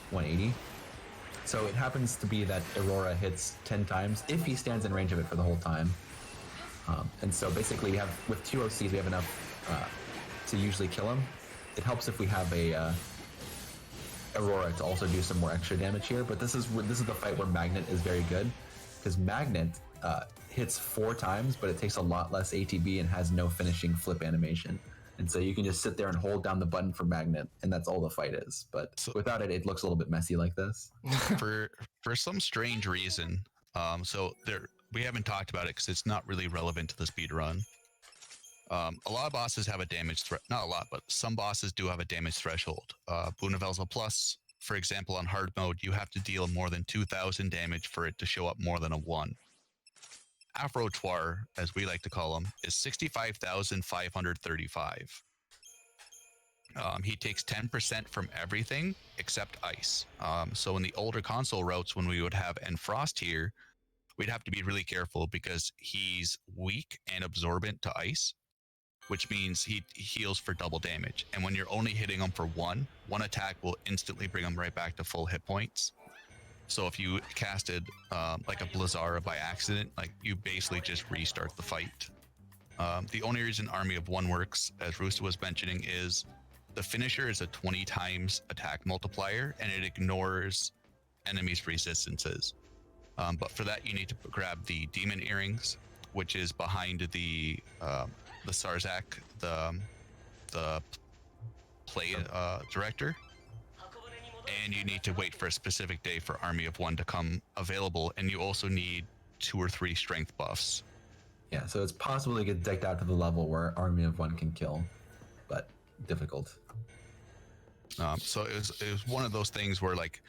180. So it happens to be that Aurora hits 10 times if he stands in range of it for the whole time. And so basically, with 2 OCs, we have enough to usually kill him. It helps if we have a... Aurora to also do some more extra damage here, but this is the fight where Magnet is very good, because Magnet hits 4 times, but it takes a lot less ATB and has no finishing flip animation, and so you can just sit there and hold down the button for Magnet, and that's all the fight is. But without it, it looks a little bit messy like this. For some strange reason, we haven't talked about it because it's not really relevant to the speed run. A lot of bosses have a damage not a lot, but some bosses do have a damage threshold. Bunavelza Plus, for example, on hard mode, you have to deal more than 2,000 damage for it to show up more than a 1. Afrotoir, as we like to call him, is 65,535. He takes 10% from everything except ice. So in the older console routes, when we would have Enfrost here, we'd have to be really careful because he's weak and absorbent to ice, which means he heals for double damage. And when you're only hitting him for one attack will instantly bring him right back to full hit points. So if you casted like a Blizzara by accident, like you basically just restart the fight. The only reason Army of One works, as Roosta was mentioning, is the finisher is a 20 times attack multiplier and it ignores enemies' resistances. But for that, you need to grab the Demon Earrings, which is behind the Sarzak, the play director, and you need to wait for a specific day for Army of One to come available, and you also need 2 or 3 strength buffs. Yeah, so it's possible to get decked out to the level where Army of One can kill, but difficult. So it was one of those things where like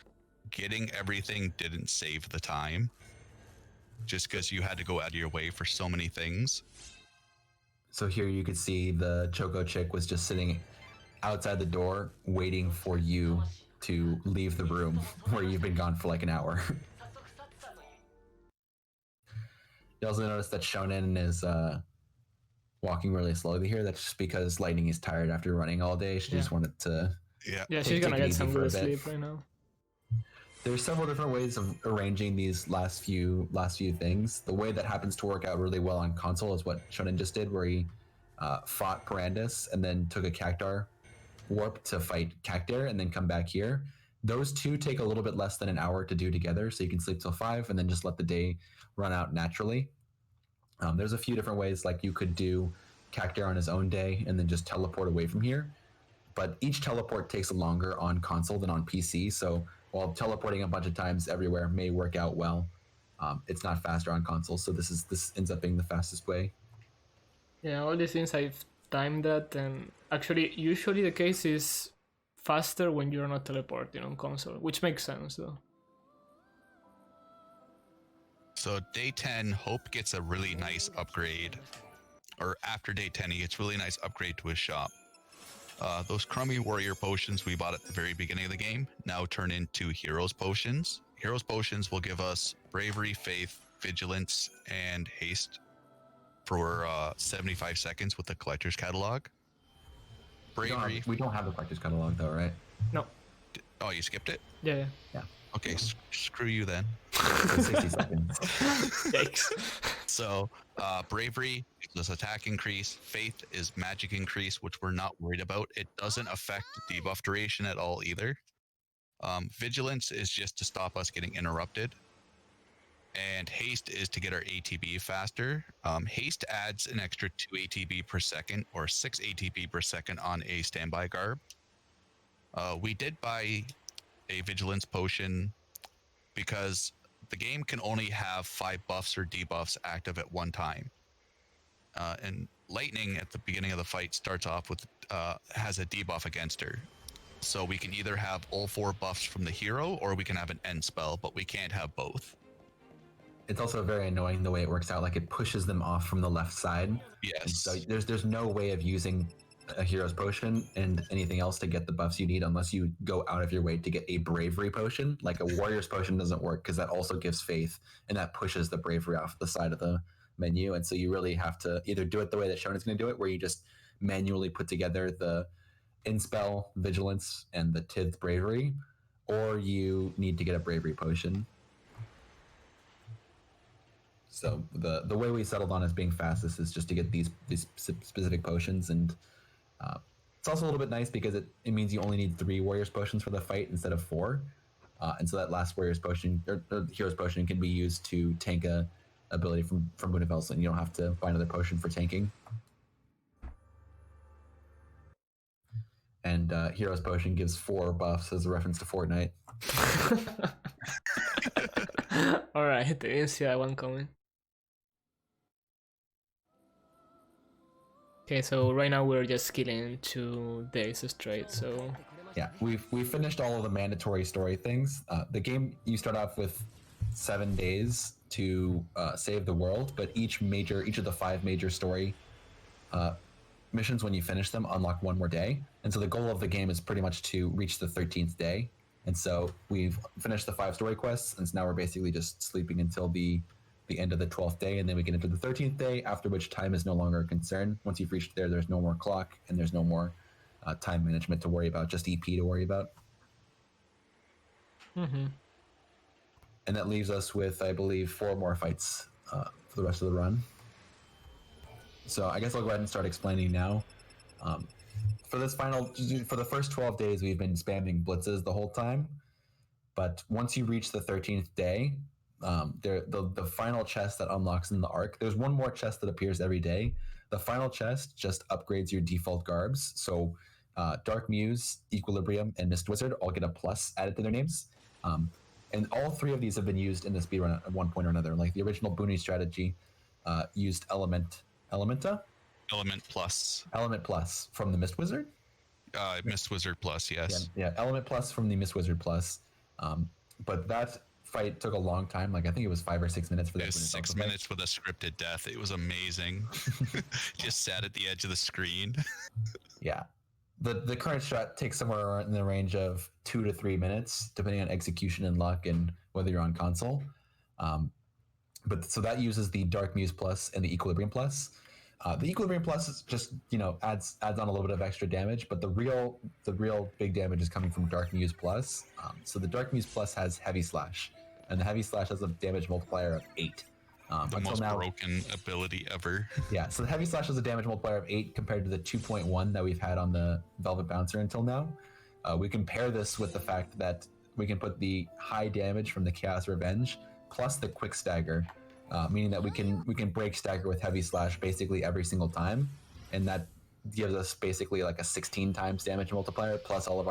getting everything didn't save the time, just because you had to go out of your way for so many things. So here you could see the Choco chick was just sitting outside the door waiting for you to leave the room where you've been gone for like an hour. You also notice that Shonen is walking really slowly here. That's just because Lightning is tired after running all day. She just wanted to... Yeah, she's gonna get some good sleep right now. There's several different ways of arranging these last few things. The way that happens to work out really well on console is what Shonen just did, where he fought Parandus and then took a Cactar warp to fight Cactar and then come back here. Those two take a little bit less than an hour to do together, so you can sleep till 5 and then just let the day run out naturally. There's a few different ways, like you could do Cactar on his own day and then just teleport away from here. But each teleport takes longer on console than on PC, so while teleporting a bunch of times everywhere may work out well, it's not faster on console, so this ends up being the fastest way. Yeah, all these things I've timed that, and actually usually the case is faster when you're not teleporting on console, which makes sense though. So day 10, Hope gets a really nice upgrade, or after day 10 he gets really nice upgrade to his shop. Those crummy warrior potions we bought at the very beginning of the game now turn into heroes potions. Heroes potions will give us bravery, faith, vigilance, and haste for 75 seconds with the collector's catalog. Bravery. We don't have the collector's catalog though, right? No. Oh, you skipped it? Yeah. Okay, screw you then. 60 seconds. Yikes. So, bravery is attack increase. Faith is magic increase, which we're not worried about. It doesn't affect debuff duration at all either. Vigilance is just to stop us getting interrupted. And haste is to get our ATB faster. Haste adds an extra 2 ATB per second or 6 ATB per second on a standby garb. We did buy a vigilance potion because the game can only have 5 buffs or debuffs active at one time. And Lightning at the beginning of the fight starts off with has a debuff against her. So we can either have all 4 buffs from the hero, or we can have an end spell, but we can't have both. It's also very annoying the way it works out. Like it pushes them off from the left side. Yes. And so there's no way of using a hero's potion and anything else to get the buffs you need unless you go out of your way to get a bravery potion. Like a warrior's potion doesn't work because that also gives faith and that pushes the bravery off the side of the menu. And so you really have to either do it the way that Shonen's going to do it, where you just manually put together the Inspell, Vigilance, and the Tithe Bravery, or you need to get a Bravery Potion. So the way we settled on as being fastest is just to get these specific potions, and it's also a little bit nice because it means you only need 3 Warrior's Potions for the fight instead of 4, and so that last Warrior's Potion or Hero's Potion can be used to tank a ability from Boon of Elson. You don't have to buy another potion for tanking. And Hero's Potion gives 4 buffs as a reference to Fortnite. Alright, I didn't see that one coming. Okay, so right now we're just killing 2 days straight, so... Yeah, we've finished all of the mandatory story things. The game, you start off with 7 days to save the world, but each of the 5 major story missions, when you finish them, unlock 1 more day. And so the goal of the game is pretty much to reach the 13th day. And so we've finished the 5 story quests, and so now we're basically just sleeping until the end of the 12th day, and then we get into the 13th day, after which time is no longer a concern. Once you've reached there, there's no more clock, and there's no more time management to worry about, just EP to worry about. Mm-hmm. And that leaves us with, I believe, 4 more fights for the rest of the run. So I guess I'll go ahead and start explaining now. For the first 12 days, we've been spamming blitzes the whole time. But once you reach the 13th day, the final chest that unlocks in the arc, there's 1 more chest that appears every day. The final chest just upgrades your default garbs. So Dark Muse, Equilibrium, and Mist Wizard all get a plus added to their names. And all 3 of these have been used in the speedrun at one point or another. Like the original Boony strategy used Element Plus from the Mist Wizard. Mist Wizard Plus, yes. Yeah, Element Plus from the Mist Wizard Plus. But that fight took a long time. Like I think it was 5 or 6 minutes for that. 6 minutes with a scripted death. It was amazing. Just sat at the edge of the screen. Yeah. The current strat takes somewhere in the range of 2 to 3 minutes, depending on execution and luck and whether you're on console. But so that uses the Dark Muse Plus and the Equilibrium Plus. The Equilibrium Plus is just, adds on a little bit of extra damage, but the real big damage is coming from Dark Muse Plus. So the Dark Muse Plus has Heavy Slash, and the Heavy Slash has a damage multiplier of 8. The most broken ability ever. Yeah, so the Heavy Slash has a damage multiplier of 8 compared to the 2.1 that we've had on the Velvet Bouncer until now. We compare this with the fact that we can put the high damage from the Chaos Revenge plus the Quick Stagger, meaning that we can break Stagger with Heavy Slash basically every single time, and that gives us basically like a 16 times damage multiplier plus all of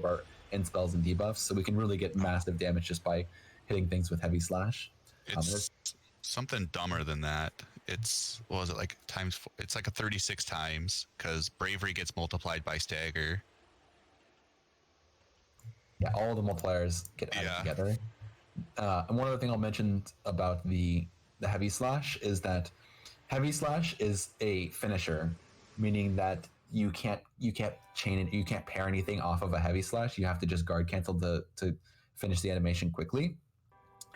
our end spells and debuffs. So we can really get massive damage just by hitting things with Heavy Slash. It's something dumber than that. It's times? It's like a 36 times because Bravery gets multiplied by Stagger. Yeah, all the multipliers get added together. And one other thing I'll mention about the Heavy Slash is that Heavy Slash is a finisher, meaning that you can't chain it, you can't pair anything off of a Heavy Slash. You have to just guard cancel to finish the animation quickly.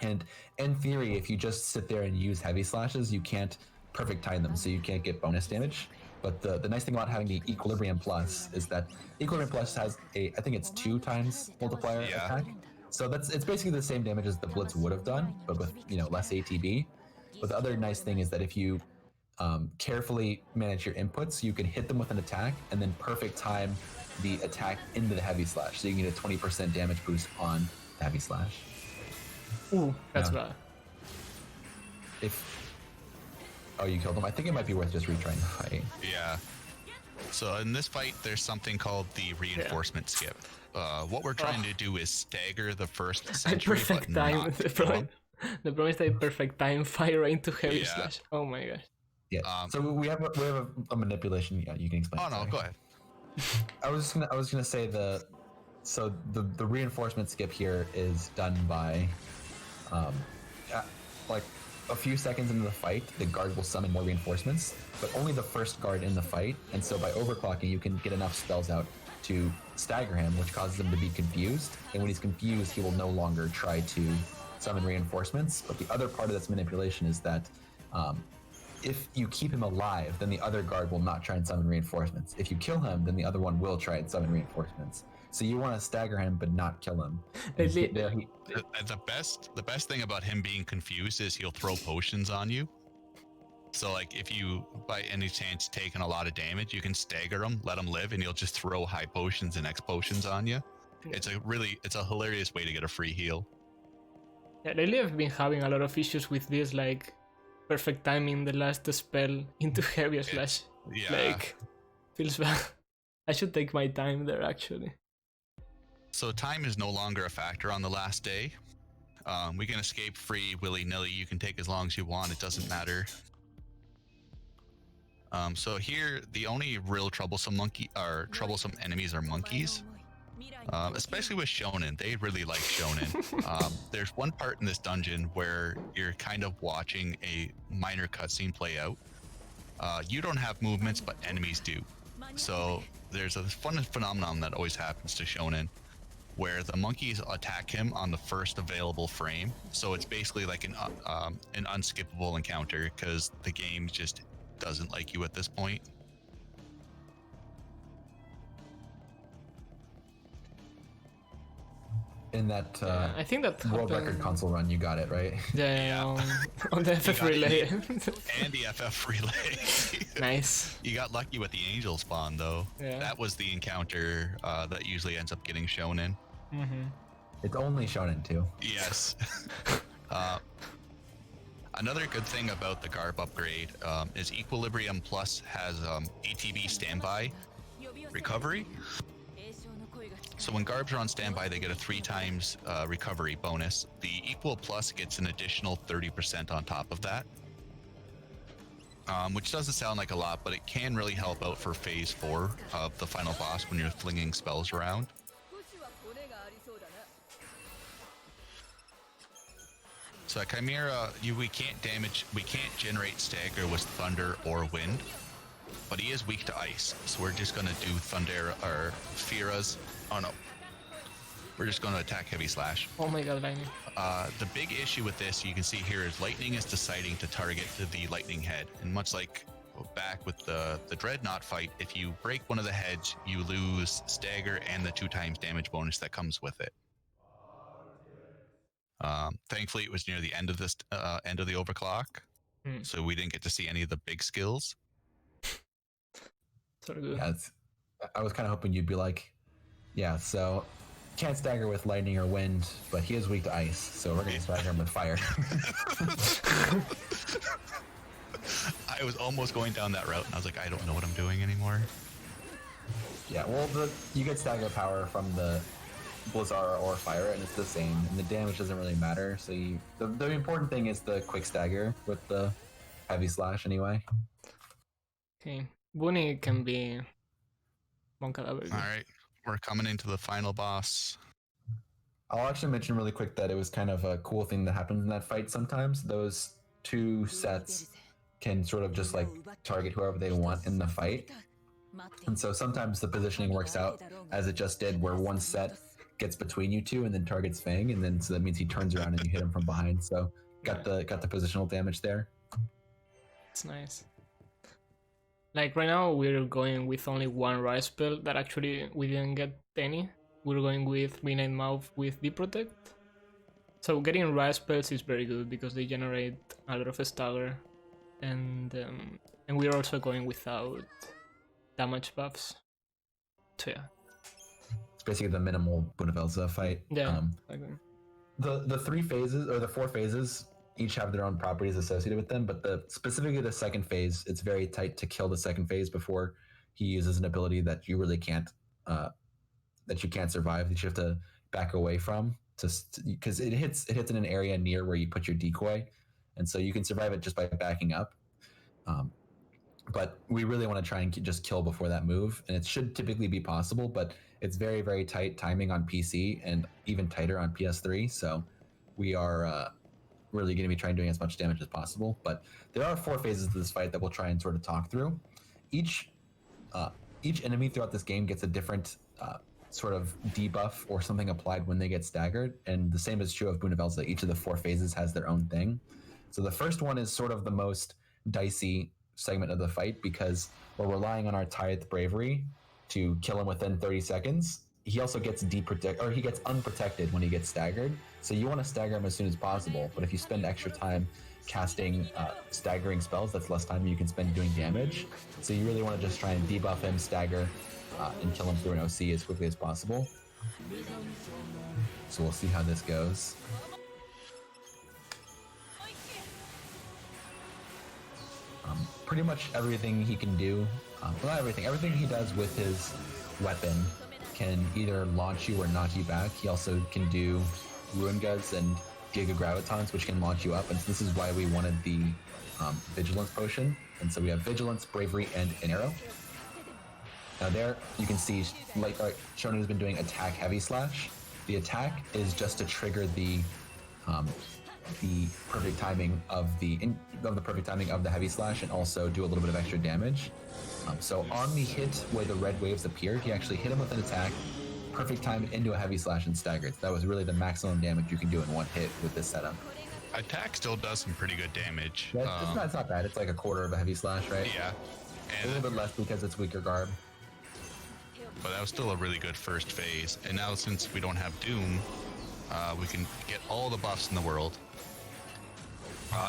And in theory, if you just sit there and use Heavy Slashes, you can't perfect time them, so you can't get bonus damage. But the nice thing about having the Equilibrium Plus is that Equilibrium Plus has I think it's 2 times multiplier attack. So it's basically the same damage as the Blitz would have done, but with less ATB. But the other nice thing is that if you carefully manage your inputs, you can hit them with an attack and then perfect time the attack into the Heavy Slash, so you can get a 20% damage boost on the Heavy Slash. Ooh, that's bad. Oh, you killed him? I think it might be worth just retrying the fight. Yeah. So in this fight, there's something called the reinforcement skip. What we're trying to do is stagger the first sentry, perfect but time not with the front. The problem is that perfect time fire into heavy Yeah. slash. Oh my gosh. Yeah. So we have a manipulation. Yeah, you can explain. Oh no, sorry. go ahead. I was gonna say the reinforcement skip here is done by, like a few seconds into the fight, the guard will summon more reinforcements, but only the first guard in the fight. And so by overclocking, you can get enough spells out to stagger him, which causes him to be confused. And when he's confused, he will no longer try to summon reinforcements. But the other part of this manipulation is that if you keep him alive, then the other guard will not try and summon reinforcements. If you kill him, then the other one will try and summon reinforcements. So you want to stagger him but not kill him. The best thing about him being confused is he'll throw potions on you. So like if you by any chance taking a lot of damage, you can stagger him, let him live, and he'll just throw high potions and X potions on you. It's a hilarious way to get a free heal. Yeah, lately I've been having a lot of issues with this, like perfect timing the last spell into heavy slash. Yeah. Like feels bad. I should take my time there actually. So time is no longer a factor on the last day. We can escape free willy-nilly. You can take as long as you want. It doesn't matter. So here, the only real troublesome enemies are monkeys. Especially with shonen, they really like shonen. There's one part in this dungeon where you're kind of watching a minor cutscene play out. You don't have movements, but enemies do. So there's a fun phenomenon that always happens to shonen, where the monkeys attack him on the first available frame. So it's basically like an unskippable encounter because the game just doesn't like you at this point. In that I think that world happened... record console run, you got it, right? Yeah, on the FF relay. And the FF relay. Nice. You got lucky with the angel spawn though. Yeah. That was the encounter that usually ends up getting shonen. Mm-hmm. It's only shonen too. Yes. Another good thing about the Garb upgrade is Equilibrium Plus has ATB standby recovery. So when Garbs are on standby, they get a 3 times recovery bonus. The Equal Plus gets an additional 30% on top of that. Which doesn't sound like a lot, but it can really help out for phase 4 of the final boss when you're flinging spells around. So at Chimera, we can't generate stagger with thunder or wind, but he is weak to ice. So we're just gonna do thunder or Firas. Oh no, we're just gonna attack heavy slash. Oh my god, lightning. The big issue with this, you can see here, is lightning is deciding to target the lightning head, and much like back with the Dreadnought fight, if you break one of the heads, you lose stagger and the 2 times damage bonus that comes with it. Thankfully, it was near the end of this end of the overclock, so we didn't get to see any of the big skills. So good. Yeah, I was kind of hoping you'd be like, yeah, so can't stagger with lightning or wind, but he is weak to ice, so we're gonna stagger him with fire. I was almost going down that route, and I was like, I don't know what I'm doing anymore. Yeah, well, you get stagger power from the Blizzard or fire, and it's the same, and the damage doesn't really matter. So the important thing is the quick stagger with the heavy slash anyway. Okay, Bunny can be one caliber. All right, we're coming into the final boss. I'll actually mention really quick that it was kind of a cool thing that happens in that fight sometimes. Those 2 sets can sort of just like target whoever they want in the fight. And so sometimes the positioning works out as it just did, where one set gets between you 2 and then targets Fang, and then so that means he turns around and you hit him from behind. So got the positional damage there. It's nice. Like right now we're going with only 1 rise spell that actually we didn't get any. We're going with Midnight Mouth with Deep Protect. So getting rise spells is very good because they generate a lot of stagger, and we're also going without damage buffs. So yeah. It's basically the minimal Bunavelza fight. Yeah. The 3 phases or the 4 phases each have their own properties associated with them, but specifically the second phase, it's very tight to kill the second phase before he uses an ability that you really can't that you can't survive, that you have to back away from because it hits in an area near where you put your decoy, and so you can survive it just by backing up. But we really want to try and just kill before that move, and it should typically be possible, but it's very, very tight timing on PC and even tighter on PS3. So we are really going to be trying doing as much damage as possible. But there are 4 phases to this fight that we'll try and sort of talk through. Each enemy throughout this game gets a different sort of debuff or something applied when they get staggered, and the same is true of Bunavelza. Each of the 4 phases has their own thing. So the first one is sort of the most dicey segment of the fight because we're relying on our Tithe Bravery to kill him within 30 seconds. He also gets he gets unprotected when he gets staggered. So you want to stagger him as soon as possible, but if you spend extra time casting staggering spells, that's less time you can spend doing damage. So you really want to just try and debuff him, stagger, and kill him through an OC as quickly as possible. So we'll see how this goes. Pretty much everything he can do, well, not everything he does with his weapon can either launch you or knock you back. He also can do Ruin Guts and Giga Gravitons, which can launch you up, and so this is why we wanted the Vigilance Potion. And so we have Vigilance, Bravery, and an arrow. Now there, you can see, like Shonen has been doing attack heavy slash. The attack is just to trigger the perfect timing of the perfect timing of the heavy slash, and also do a little bit of extra damage. So on the hit where the red waves appeared, he actually hit him with an attack, perfect time into a heavy slash and staggered. That was really the maximum damage you can do in one hit with this setup. Attack still does some pretty good damage. Yeah, it's not bad. It's like a quarter of a heavy slash, right? Yeah. And a little bit less because it's weaker garb. But that was still a really good first phase. And now since we don't have Doom, we can get all the buffs in the world.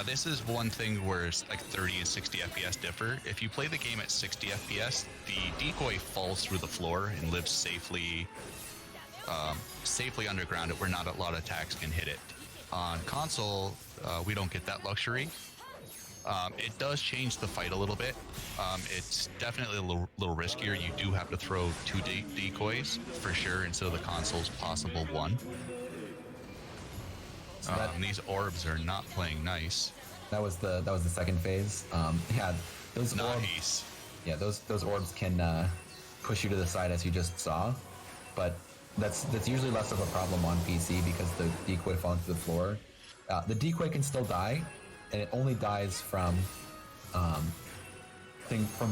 This is one thing where it's like 30 and 60 FPS differ. If you play the game at 60 FPS, the decoy falls through the floor and lives safely underground where not a lot of attacks can hit it. On console, we don't get that luxury. It does change the fight a little bit. It's definitely a little riskier. You do have to throw 2 decoys for sure instead of the console's possible 1. These orbs are not playing nice. That was the second phase. Yeah, those nice. Orbs. Yeah, those orbs can push you to the side as you just saw, but that's usually less of a problem on PC because the decoy falls to the floor. The decoy can still die, and it only dies from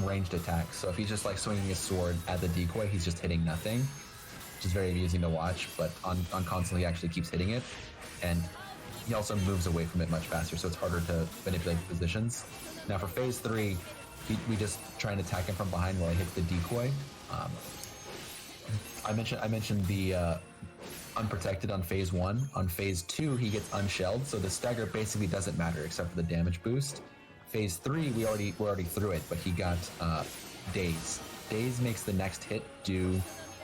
ranged attacks. So if he's just like swinging his sword at the decoy, he's just hitting nothing, which is very amusing to watch. But on console, he actually keeps hitting it, and he also moves away from it much faster, so it's harder to manipulate the positions. Now for phase 3, we just try and attack him from behind while he hits the decoy. I mentioned the unprotected on phase 1. On phase 2, he gets unshelled, so the stagger basically doesn't matter except for the damage boost. Phase 3, we're already through it, but he got Daze. Daze makes the next hit do,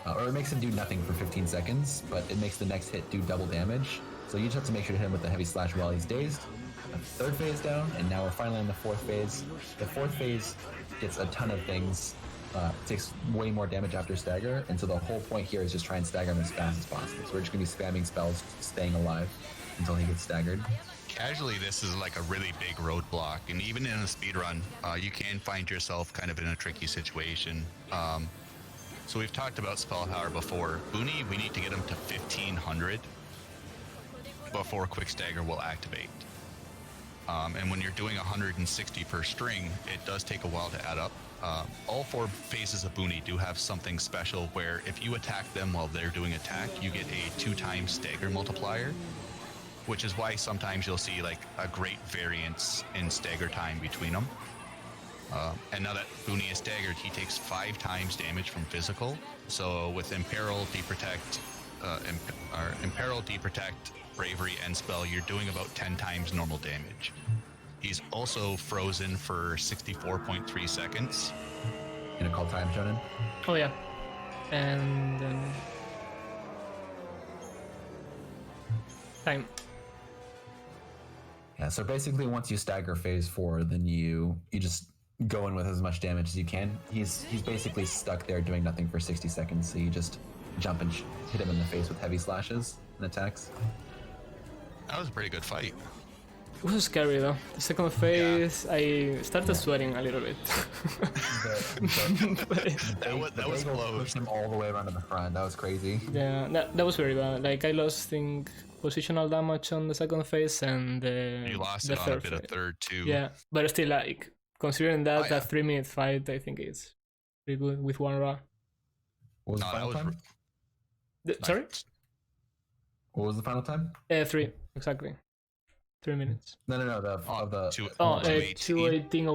or it makes him do nothing for 15 seconds, but it makes the next hit do double damage. So you just have to make sure to hit him with the heavy slash while he's dazed. Third phase down, and now we're finally in the fourth phase. The fourth phase gets a ton of things. Takes way more damage after stagger, and so the whole point here is just try and stagger him as fast as possible. So we're just going to be spamming spells, staying alive until he gets staggered. Casually, this is like a really big roadblock, and even in a speedrun, you can find yourself kind of in a tricky situation. So we've talked about spell power before. Booney, we need to get him to 1500 before quick stagger will activate. And when you're doing 160 per string, it does take a while to add up. All 4 phases of Booney do have something special where if you attack them while they're doing attack, you get a 2x stagger multiplier, which is why sometimes you'll see like a great variance in stagger time between them. And now that Booney is staggered, he takes 5 times damage from physical. So with Imperil, Deprotect, Bravery, and Spell, you're doing about 10 times normal damage. He's also frozen for 64.3 seconds. Gonna call time, Shonen? Oh yeah. And then... time. Yeah, so basically once you stagger phase 4, then you just go in with as much damage as you can. He's basically stuck there doing nothing for 60 seconds, so you just jump and hit him in the face with heavy slashes and attacks. That was a pretty good fight. It was scary though. The second phase, I started sweating a little bit. That was close. Pushed him all the way around to the front. That was crazy. Yeah, that was very bad. Like I lost, think, positional damage on the second phase and You lost the it on a third bit of phase. third too. Yeah, but still, like considering that Oh, yeah. that 3-minute fight, I think it's pretty good with one Ra. What was No, the that final was time? Sorry, What was the final time? 3 exactly. 3 minutes. No. two, Oh, 218. 218.